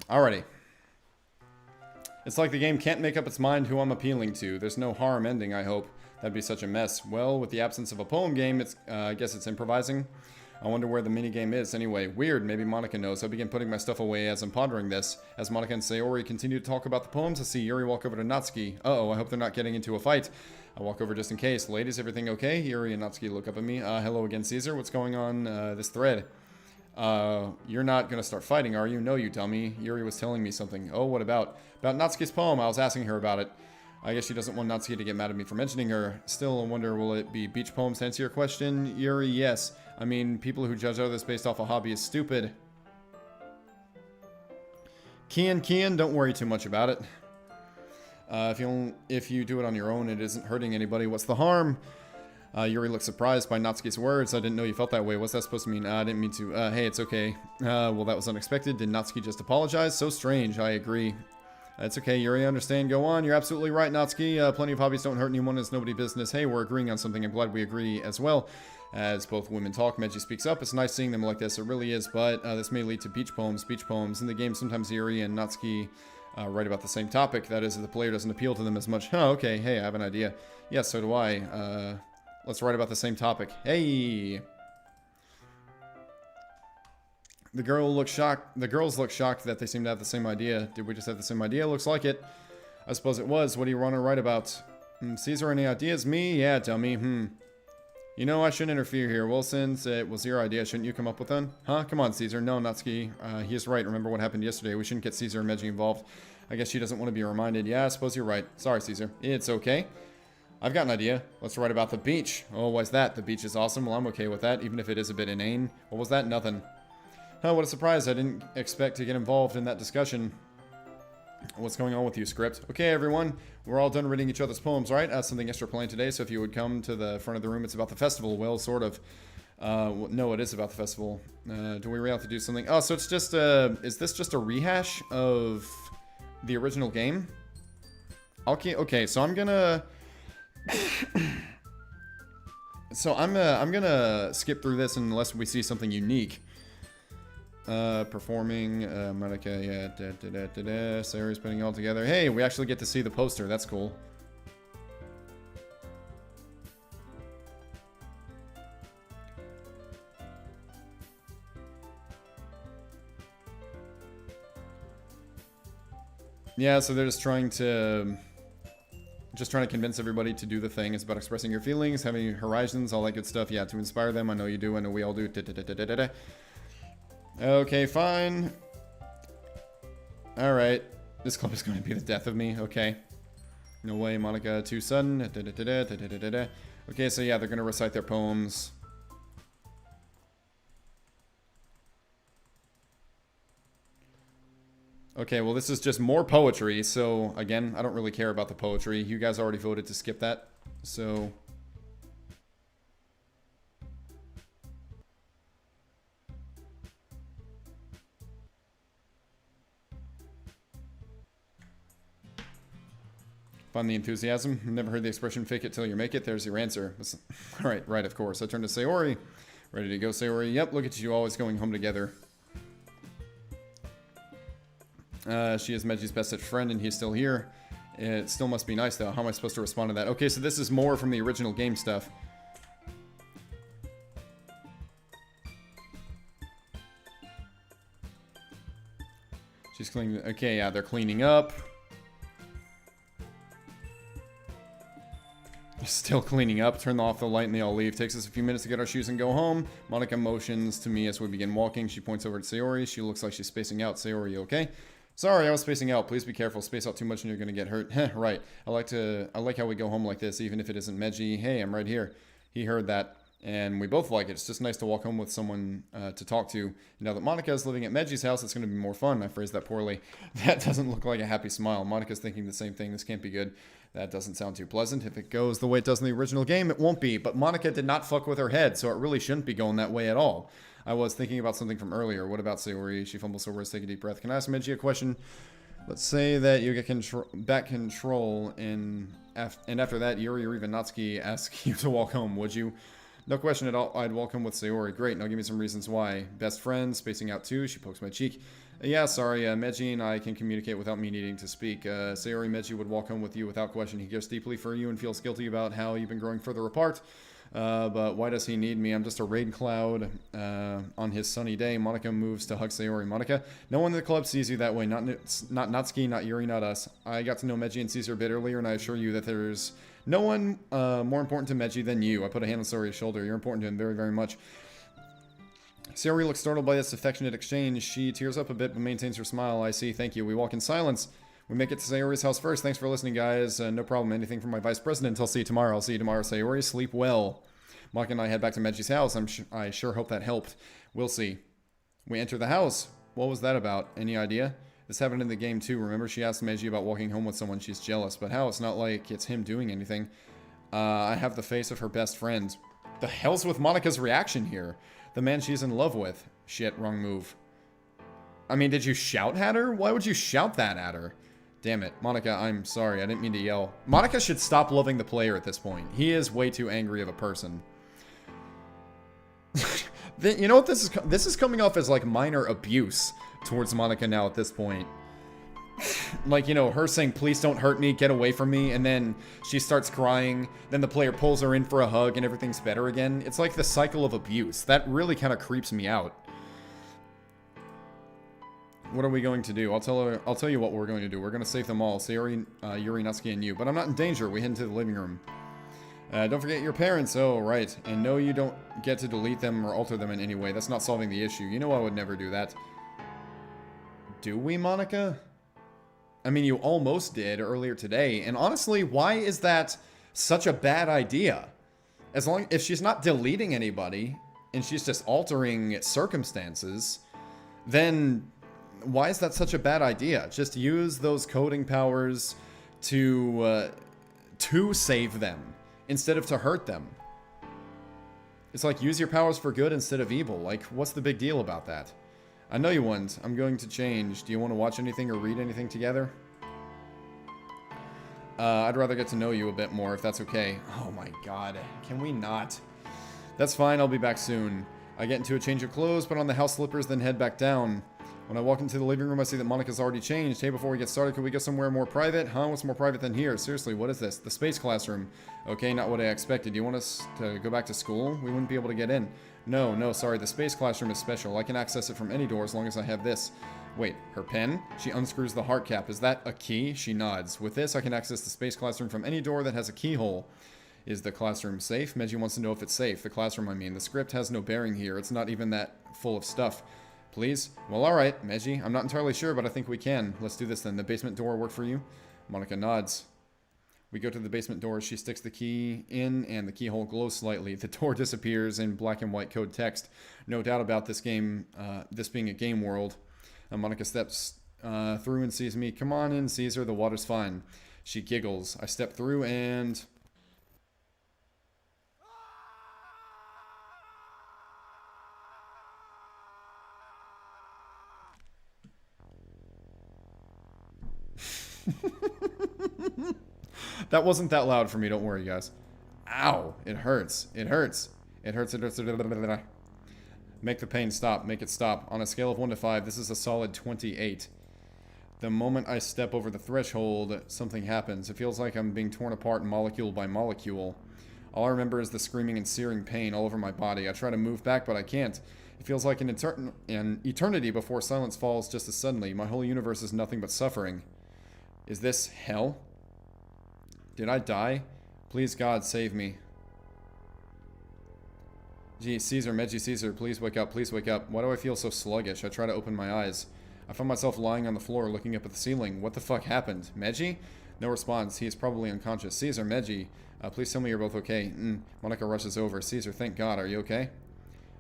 Alrighty. It's like the game can't make up its mind who I'm appealing to. There's no harm ending, I hope. That'd be such a mess. Well, with the absence of a poem game, I guess it's improvising. I wonder where the minigame is. Anyway, weird. Maybe Monica knows. I begin putting my stuff away as I'm pondering this. As Monica and Sayori continue to talk about the poems, I see Yuri walk over to Natsuki. Uh-oh, I hope they're not getting into a fight. I walk over just in case. Ladies, everything okay? Yuri and Natsuki look up at me. Hello again, Caesar. What's going on this thread? You're not gonna start fighting, are you? No, you dummy. Yuri was telling me something. Oh, what about? About Natsuki's poem. I was asking her about it. I guess she doesn't want Natsuki to get mad at me for mentioning her. Still, I wonder, will it be beach poems to answer your question? Yuri, yes. I mean, people who judge others based off a hobby is stupid. Kian, don't worry too much about it. If you do it on your own, it isn't hurting anybody. What's the harm? Yuri looks surprised by Natsuki's words. I didn't know you felt that way. What's that supposed to mean? I didn't mean to. Hey, it's okay. Well, that was unexpected. Did Natsuki just apologize? So strange. I agree. It's okay, Yuri. I understand. Go on. You're absolutely right, Natsuki. Plenty of hobbies don't hurt anyone. It's nobody's business. Hey, we're agreeing on something. I'm glad we agree as well. As both women talk, Meiji speaks up. It's nice seeing them like this. It really is. But this may lead to beach poems. Beach poems. In the game, sometimes Yuri and Natsuki write about the same topic. That is, if the player doesn't appeal to them as much. Oh, okay. Hey, I have an idea. Yes, so do I. Let's write about the same topic. Hey! The girls look shocked that they seem to have the same idea. Did we just have the same idea? Looks like it. I suppose it was. What do you want to write about? Caesar, any ideas? Me? Yeah, dummy. You know, I shouldn't interfere here. Well, since it was your idea, shouldn't you come up with one? Huh? Come on, Caesar. No, Natsuki. He is right. Remember what happened yesterday. We shouldn't get Caesar and Meiji involved. I guess she doesn't want to be reminded. Yeah, I suppose you're right. Sorry, Caesar. It's okay. I've got an idea. Let's write about the beach. Oh, why's that? The beach is awesome. Well, I'm okay with that, even if it is a bit inane. What was that? Nothing. Oh, what a surprise. I didn't expect to get involved in that discussion. What's going on with you, script? Okay, everyone. We're all done reading each other's poems, right? Something extra planned today, so if you would come to the front of the room, it's about the festival. Well, sort of. No, it is about the festival. Do we really have to do something? Oh, so it's just is this just a rehash of the original game? Okay, so I'm gonna... So I'm gonna skip through this unless we see something unique. Performing, Monica, yeah, Sayori's putting it all together. Hey, we actually get to see the poster. That's cool. Yeah, so they're just trying to convince everybody to do the thing. It's about expressing your feelings, having horizons, all that good stuff. Yeah, to inspire them. I know you do. I know we all do. Okay, fine. Alright. This club is going to be the death of me. Okay. No way, Monica. Too sudden. Okay, so yeah, they're going to recite their poems. Okay, well, this is just more poetry, so, again, I don't really care about the poetry. You guys already voted to skip that, so... Find the enthusiasm. Never heard the expression, fake it till you make it. There's your answer. Alright, right, of course. I turn to Sayori. Ready to go, Sayori? Yep, look at you always going home together. She is Meji's bestest friend, and he's still here. It still must be nice, though. How am I supposed to respond to that? Okay, so this is more from the original game stuff. She's cleaning... Okay, yeah, they're cleaning up. Still cleaning up. Turn off the light and they all leave. Takes us a few minutes to get our shoes and go home. Monica motions to me as we begin walking. She points over to Sayori. She looks like she's spacing out. Sayori, you okay? Sorry, I was spacing out. Please be careful. Space out too much and you're gonna get hurt. Heh, right. I like how we go home like this, even if it isn't Meiji. Hey, I'm right here. He heard that, and we both like it. It's just nice to walk home with someone to talk to. Now that Monica is living at Meji's house, it's gonna be more fun. I phrased that poorly. That doesn't look like a happy smile. Monica's thinking the same thing. This can't be good. That doesn't sound too pleasant. If it goes the way it does in the original game, it won't be. But Monica did not fuck with her head, so it really shouldn't be going that way at all. I was thinking about something from earlier. What about Sayori? She fumbles her words, take a deep breath. Can I ask Meiji a question? Let's say that you get back control, and after that, Yuri or even Natsuki ask you to walk home, would you? No question at all, I'd walk home with Sayori. Great, now give me some reasons why. Best friends, spacing out too. She pokes my cheek. Yeah, sorry, Meji and I can communicate without me needing to speak. Sayori Meji would walk home with you without question. He cares deeply for you and feels guilty about how you've been growing further apart. But why does he need me? I'm just a rain cloud. On his sunny day, Monica moves to hug Sayori. Monica, no one in the club sees you that way. Not Natsuki, not Yuri, not us. I got to know Meji and Caesar a bit earlier, and I assure you that there's no one more important to Meji than you. I put a hand on Sayori's shoulder. You're important to him very, very much. Sayori looks startled by this affectionate exchange. She tears up a bit, but maintains her smile. I see, thank you. We walk in silence. We make it to Sayori's house first. Thanks for listening, guys. No problem. Anything from my vice president. I'll see you tomorrow. I'll see you tomorrow, Sayori. Sleep well. Monica and I head back to Meji's house. I sure hope that helped. We'll see. We enter the house. What was that about? Any idea? This happened in the game too. Remember, she asked Meji about walking home with someone. She's jealous. But how? It's not like it's him doing anything. I have the face of her best friend. The hell's with Monica's reaction here? The man she's in love with. Shit, wrong move. I mean, did you shout at her? Why would you shout that at her? Damn it. Monica, I'm sorry. I didn't mean to yell. Monica should stop loving the player at this point. He is way too angry of a person. You know what this is? This is coming off as like minor abuse towards Monica now at this point. Like, you know, her saying, please don't hurt me, get away from me, and then she starts crying, then the player pulls her in for a hug and everything's better again. It's like the cycle of abuse. That really kind of creeps me out. What are we going to do? I'll tell you what we're going to do. We're going to save them all. Sayori, Yuri, Natsuki, and you. But I'm not in danger. We head into the living room. Don't forget your parents. Oh, right. And no, you don't get to delete them or alter them in any way. That's not solving the issue. You know I would never do that. Do we, Monica? I mean, you almost did earlier today. And honestly, why is that such a bad idea? If she's not deleting anybody, and she's just altering circumstances, then why is that such a bad idea? Just use those coding powers to save them, instead of to hurt them. It's like, use your powers for good instead of evil. Like, what's the big deal about that? I know you wouldn't. I'm going to change. Do you want to watch anything or read anything together? I'd rather get to know you a bit more, if that's okay. Oh my god. Can we not? That's fine. I'll be back soon. I get into a change of clothes, put on the house slippers, then head back down. When I walk into the living room, I see that Monica's already changed. Hey, before we get started, could we go somewhere more private? Huh? What's more private than here? Seriously, what is this? The space classroom. Okay, not what I expected. Do you want us to go back to school? We wouldn't be able to get in. No, sorry. The space classroom is special. I can access it from any door as long as I have this. Wait, her pen? She unscrews the heart cap. Is that a key? She nods. With this, I can access the space classroom from any door that has a keyhole. Is the classroom safe? Meji wants to know if it's safe. The classroom, I mean. The script has no bearing here. It's not even that full of stuff. Please? Well, alright, Meji. I'm not entirely sure, but I think we can. Let's do this then. The basement door work for you? Monica nods. We go to the basement door. She sticks the key in, and the keyhole glows slightly. The door disappears in black and white code text. No doubt about this game, this being a game world. Monica steps through and sees me. Come on in, Caesar. The water's fine. She giggles. I step through and... That wasn't that loud for me, don't worry, guys. Ow! It hurts. It hurts. It hurts. It hurts. Make the pain stop. Make it stop. On a scale of 1 to 5, this is a solid 28. The moment I step over the threshold, something happens. It feels like I'm being torn apart molecule by molecule. All I remember is the screaming and searing pain all over my body. I try to move back, but I can't. It feels like an eternity before silence falls just as suddenly. My whole universe is nothing but suffering. Is this hell? Did I die? Please, God, save me. Gee, Caesar, Meji, Caesar, please wake up, please wake up. Why do I feel so sluggish? I try to open my eyes. I find myself lying on the floor looking up at the ceiling. What the fuck happened? Meji? No response. He is probably unconscious. Caesar, Meji, please tell me you're both okay. Monica rushes over. Caesar, thank God. Are you okay?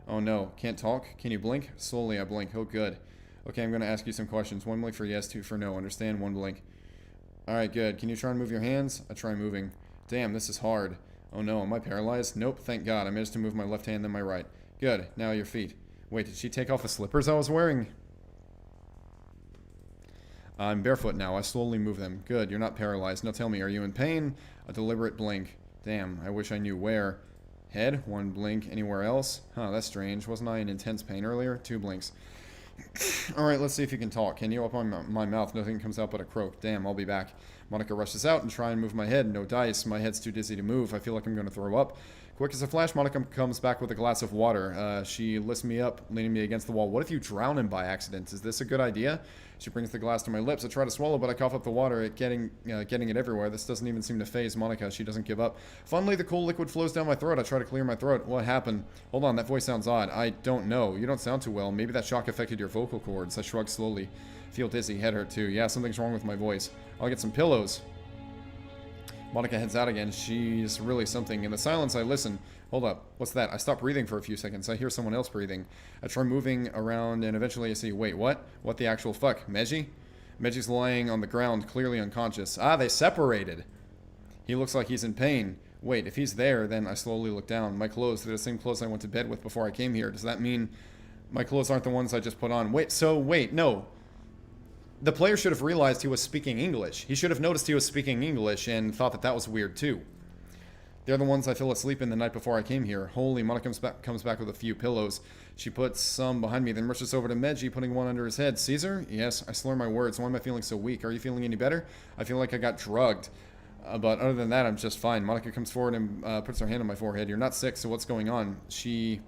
Oh no. Can't talk? Can you blink? Slowly I blink. Oh good. Okay, I'm going to ask you some questions. 1 blink for yes, 2 for no. Understand? 1 blink. Alright, good. Can you try and move your hands? I try moving. Damn, this is hard. Oh no, am I paralyzed? Nope, thank God. I managed to move my left hand then my right. Good. Now your feet. Wait, did she take off the slippers I was wearing? I'm barefoot now. I slowly move them. Good, you're not paralyzed. Now tell me, are you in pain? A deliberate blink. Damn, I wish I knew where. Head, 1 blink. Anywhere else? Huh, that's strange. Wasn't I in intense pain earlier? 2 blinks. Alright, let's see if you can talk. Can you open my mouth? Nothing comes out but a croak. Damn, I'll be back. Monica rushes out and try and move my head. No dice. My head's too dizzy to move. I feel like I'm going to throw up. Quick as a flash, Monica comes back with a glass of water. She lifts me up, leaning me against the wall. What if you drown him by accident? Is this a good idea? She brings the glass to my lips. I try to swallow, but I cough up the water, getting it everywhere. This doesn't even seem to faze Monica. She doesn't give up. Finally, the cool liquid flows down my throat. I try to clear my throat. What happened? Hold on, that voice sounds odd. I don't know. You don't sound too well. Maybe that shock affected your vocal cords. I shrug slowly. Feel dizzy. Head hurt too. Yeah, something's wrong with my voice. I'll get some pillows. Monica heads out again. She's really something. In the silence, I listen. Hold up. What's that? I stop breathing for a few seconds. I hear someone else breathing. I try moving around, and eventually I see, wait, what? What the actual fuck? Meji? Meji's lying on the ground, clearly unconscious. Ah, they separated. He looks like he's in pain. Wait, if he's there, then I slowly look down. My clothes, they're the same clothes I went to bed with before I came here. Does that mean my clothes aren't the ones I just put on? Wait, no. The player should have realized he was speaking English. He should have noticed he was speaking English and thought that that was weird too. They're the ones I fell asleep in the night before I came here. Holy, Monica comes back with a few pillows. She puts some behind me, then rushes over to Meji, putting one under his head. Caesar? Yes, I slur my words. Why am I feeling so weak? Are you feeling any better? I feel like I got drugged. But other than that, I'm just fine. Monica comes forward and puts her hand on my forehead. You're not sick, so what's going on? She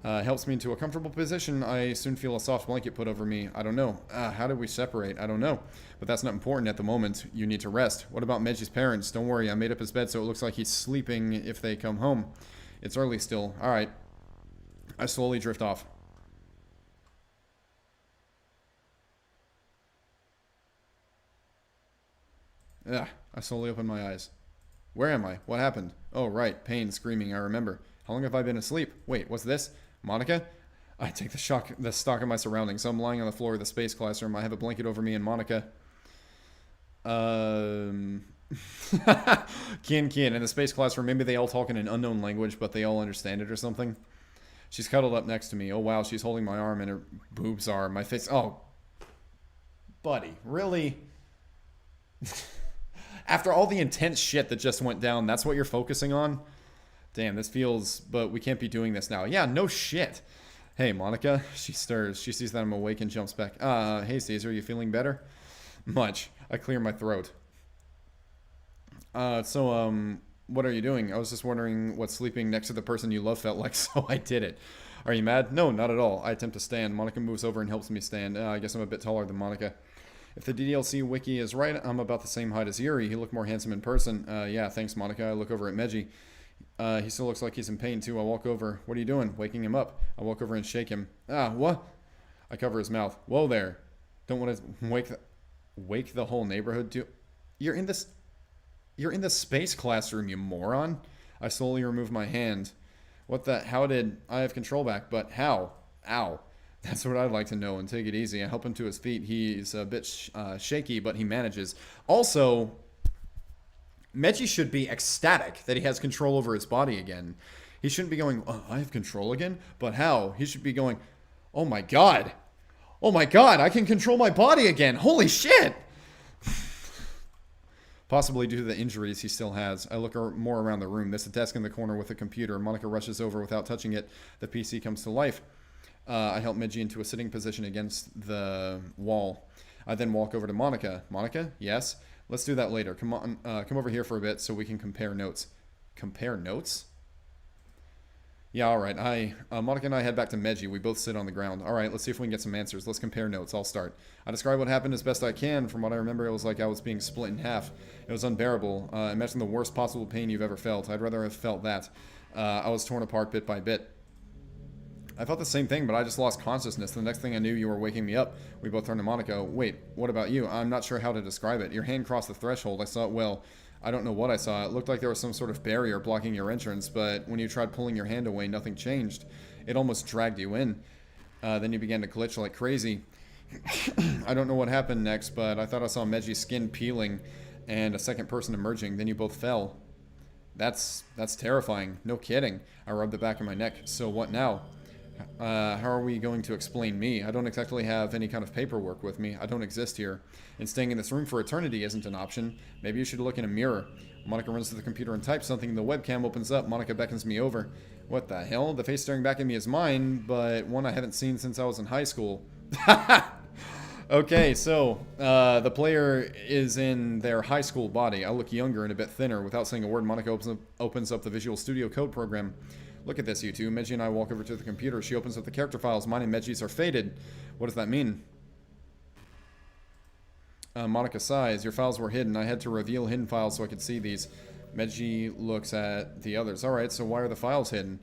helps me into a comfortable position. I soon feel a soft blanket put over me. I don't know. How did we separate? I don't know. But that's not important at the moment. You need to rest. What about Meji's parents? Don't worry, I made up his bed so it looks like he's sleeping if they come home. It's early still. Alright. I slowly drift off. Ugh. I slowly open my eyes. Where am I? What happened? Oh, right. Pain, screaming. I remember. How long have I been asleep? Wait, what's this? Monica? I take the stock of my surroundings. So I'm lying on the floor of the space classroom. I have a blanket over me and Monica. Kien. In the space classroom, maybe they all talk in an unknown language, but they all understand it or something. She's cuddled up next to me. Oh, wow, she's holding my arm and her boobs are. My face. Oh. Buddy, really? After all the intense shit that just went down, that's what you're focusing on? Damn, this feels... But we can't be doing this now. Yeah, no shit. Hey, Monica. She stirs. She sees that I'm awake and jumps back. Hey, Caesar, you feeling better? Much. I clear my throat. What are you doing? I was just wondering what sleeping next to the person you love felt like, so I did it. Are you mad? No, not at all. I attempt to stand. Monica moves over and helps me stand. I guess I'm a bit taller than Monica. If the DDLC wiki is right, I'm about the same height as Yuri. He looked more handsome in person. Yeah, thanks, Monica. I look over at Meji. He still looks like he's in pain, too. I walk over. What are you doing? Waking him up. I walk over and shake him. What? I cover his mouth. Whoa there. Don't want to wake the whole neighborhood, too. You're in the space classroom, you moron. I slowly remove my hand. How did I have control back? But how? Ow. That's what I'd like to know, and take it easy. I help him to his feet. He's a bit shaky, but he manages. Also, Meji should be ecstatic that he has control over his body again. He shouldn't be going, oh, I have control again? But how? He should be going, oh my god. Oh my god, I can control my body again. Holy shit. Possibly due to the injuries he still has. I look more around the room. There's a desk in the corner with a computer. Monica rushes over without touching it. The PC comes to life. I help Meji into a sitting position against the wall. I then walk over to Monica. Monica? Yes? Let's do that later. Come on, come over here for a bit so we can compare notes. Compare notes? Yeah, alright. Monica and I head back to Meji. We both sit on the ground. Alright, let's see if we can get some answers. Let's compare notes. I'll start. I describe what happened as best I can. From what I remember, it was like I was being split in half. It was unbearable. Imagine the worst possible pain you've ever felt. I'd rather have felt that. I was torn apart bit by bit. I felt the same thing, but I just lost consciousness. The next thing I knew, you were waking me up. We both turned to Monica. Wait, what about you? I'm not sure how to describe it. Your hand crossed the threshold. I saw it well. I don't know what I saw. It looked like there was some sort of barrier blocking your entrance, but when you tried pulling your hand away, nothing changed. It almost dragged you in. Then you began to glitch like crazy. I don't know what happened next, but I thought I saw Meji's skin peeling and a second person emerging. Then you both fell. That's terrifying. No kidding. I rubbed the back of my neck. So what now? How are we going to explain me? I don't exactly have any kind of paperwork with me. I don't exist here. And staying in this room for eternity isn't an option. Maybe you should look in a mirror. Monica runs to the computer and types something. The webcam opens up. Monica beckons me over. What the hell? The face staring back at me is mine, but one I haven't seen since I was in high school. Okay, so the player is in their high school body. I look younger and a bit thinner. Without saying a word, Monica opens up the Visual Studio Code program. Look at this, you two. Meji and I walk over to the computer. She opens up the character files. Mine and Meji's are faded. What does that mean? Monica sighs. Your files were hidden. I had to reveal hidden files so I could see these. Meji looks at the others. Alright, so why are the files hidden?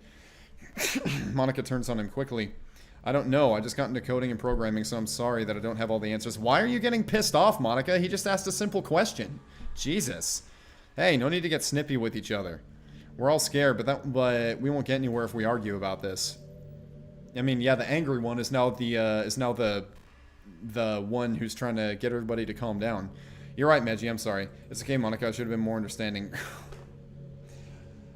Monica turns on him quickly. I don't know. I just got into coding and programming, so I'm sorry that I don't have all the answers. Why are you getting pissed off, Monica? He just asked a simple question. Jesus. Hey, no need to get snippy with each other. We're all scared, but we won't get anywhere if we argue about this. I mean, yeah, the angry one is now the one who's trying to get everybody to calm down. You're right, Meji. I'm sorry. It's okay, Monica. I should have been more understanding.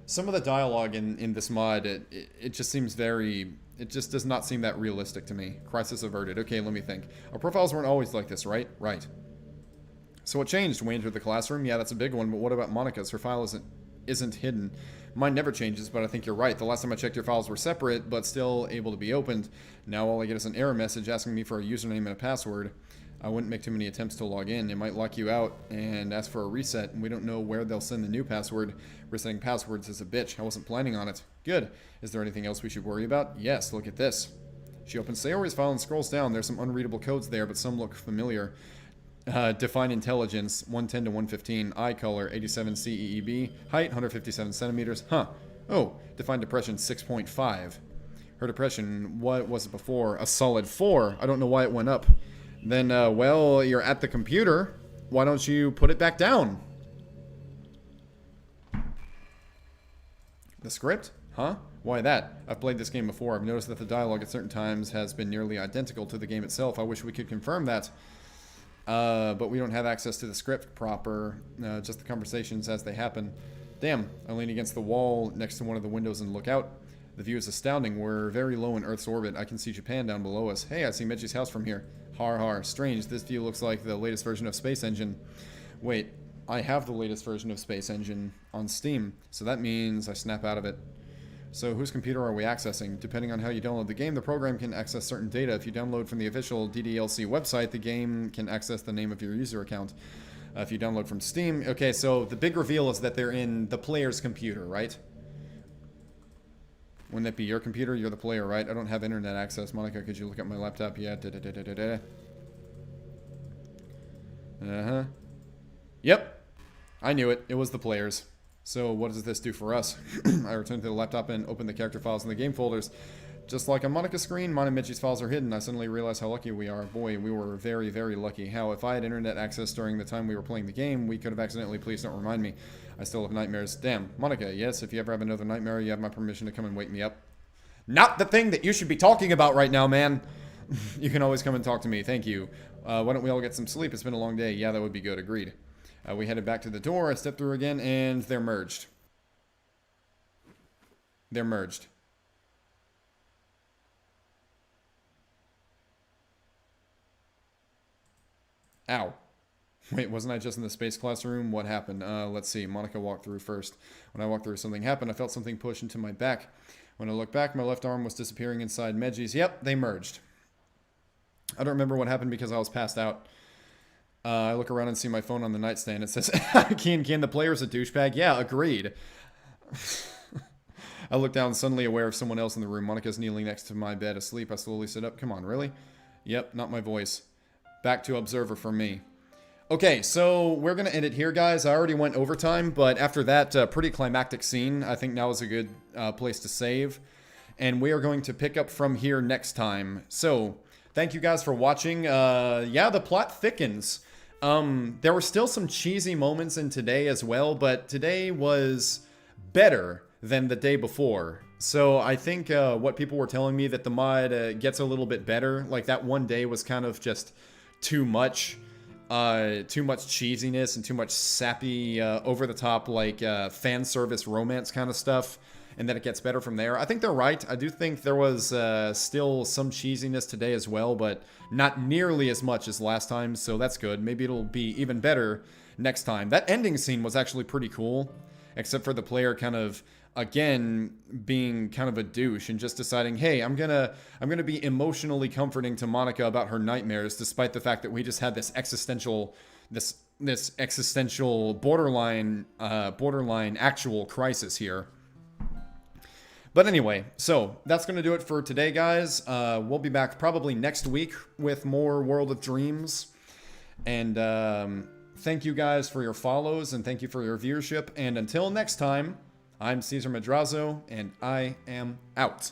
Some of the dialogue in this mod, it just seems very... It just does not seem that realistic to me. Crisis averted. Okay, let me think. Our profiles weren't always like this, right? Right. So what changed? We entered the classroom? Yeah, that's a big one, but what about Monica's? Her file isn't hidden. Mine never changes, but I think you're right. The last time I checked, your files were separate, but still able to be opened. Now all I get is an error message asking me for a username and a password. I wouldn't make too many attempts to log in. It might lock you out and ask for a reset, and we don't know where they'll send the new password. Resetting passwords is a bitch. I wasn't planning on it. Good. Is there anything else we should worry about? Yes, look at this. She opens Sayori's file and scrolls down. There's some unreadable codes there, but some look familiar. Define intelligence, 110 to 115. Eye color, 87 CEEB. Height, 157 centimeters. Huh. Oh, define depression, 6.5. Her depression, what was it before? A solid 4. I don't know why it went up. Then, well, you're at the computer. Why don't you put it back down? The script? Huh? Why that? I've played this game before. I've noticed that the dialogue at certain times has been nearly identical to the game itself. I wish we could confirm that. But we don't have access to the script proper. Just the conversations as they happen. Damn, I lean against the wall next to one of the windows and look out. The view is astounding. We're very low in Earth's orbit. I can see Japan down below us. Hey, I see Meji's house from here. Har har. Strange. This view looks like the latest version of Space Engine. Wait, I have the latest version of Space Engine on Steam, so that means I snap out of it. So whose computer are we accessing? Depending on how you download the game, the program can access certain data. If you download from the official DDLC website, the game can access the name of your user account. If you download from Steam... Okay, so the big reveal is that they're in the player's computer, right? Wouldn't that be your computer? You're the player, right? I don't have internet access. Monica, could you look at my laptop? Yeah. Uh-huh. Yep. I knew it. It was the player's. So what does this do for us? I return to the laptop and open the character files in the game folders. Just like on Monica's screen, mine and Michi's files are hidden. I suddenly realize how lucky we are. Boy, we were very, very lucky. How, if I had internet access during the time we were playing the game, we could have accidentally... Please don't remind me. I still have nightmares. Damn. Monica, yes, if you ever have another nightmare, you have my permission to come and wake me up. Not the thing that you should be talking about right now, man. You can always come and talk to me. Thank you. Why don't we all get some sleep? It's been a long day. Yeah, that would be good. Agreed. We headed back to the door. I stepped through again, and they're merged. They're merged. Ow. Wait, wasn't I just in the space classroom? What happened? Let's see. Monica walked through first. When I walked through, something happened. I felt something push into my back. When I looked back, my left arm was disappearing inside Meji's. Yep, they merged. I don't remember what happened because I was passed out. I look around and see my phone on the nightstand. It says, Keen, the player's a douchebag. Yeah, agreed. I look down, suddenly aware of someone else in the room. Monica's kneeling next to my bed, asleep. I slowly sit up. Come on, really? Yep, not my voice. Back to observer for me. Okay, so we're going to end it here, guys. I already went overtime, but after that pretty climactic scene, I think now is a good place to save. And we are going to pick up from here next time. So, thank you guys for watching. Yeah, the plot thickens. There were still some cheesy moments in today as well, but today was better than the day before. So I think what people were telling me that the mod gets a little bit better. Like that one day was kind of just too much cheesiness and too much sappy, over-the-top, like fan service romance kind of stuff. And then it gets better from there. I think they're right. I do think there was still some cheesiness today as well, but not nearly as much as last time, so that's good. Maybe it'll be even better next time. That ending scene was actually pretty cool. except for the player kind of, again, being kind of a douche and just deciding, hey, I'm gonna be emotionally comforting to Monica about her nightmares, despite the fact that we just had this existential borderline actual crisis here. But anyway, so that's going to do it for today, guys. We'll be back probably next week with more World of Dreams. And thank you guys for your follows, and thank you for your viewership. And until next time, I'm Cesar Madrazo, and I am out.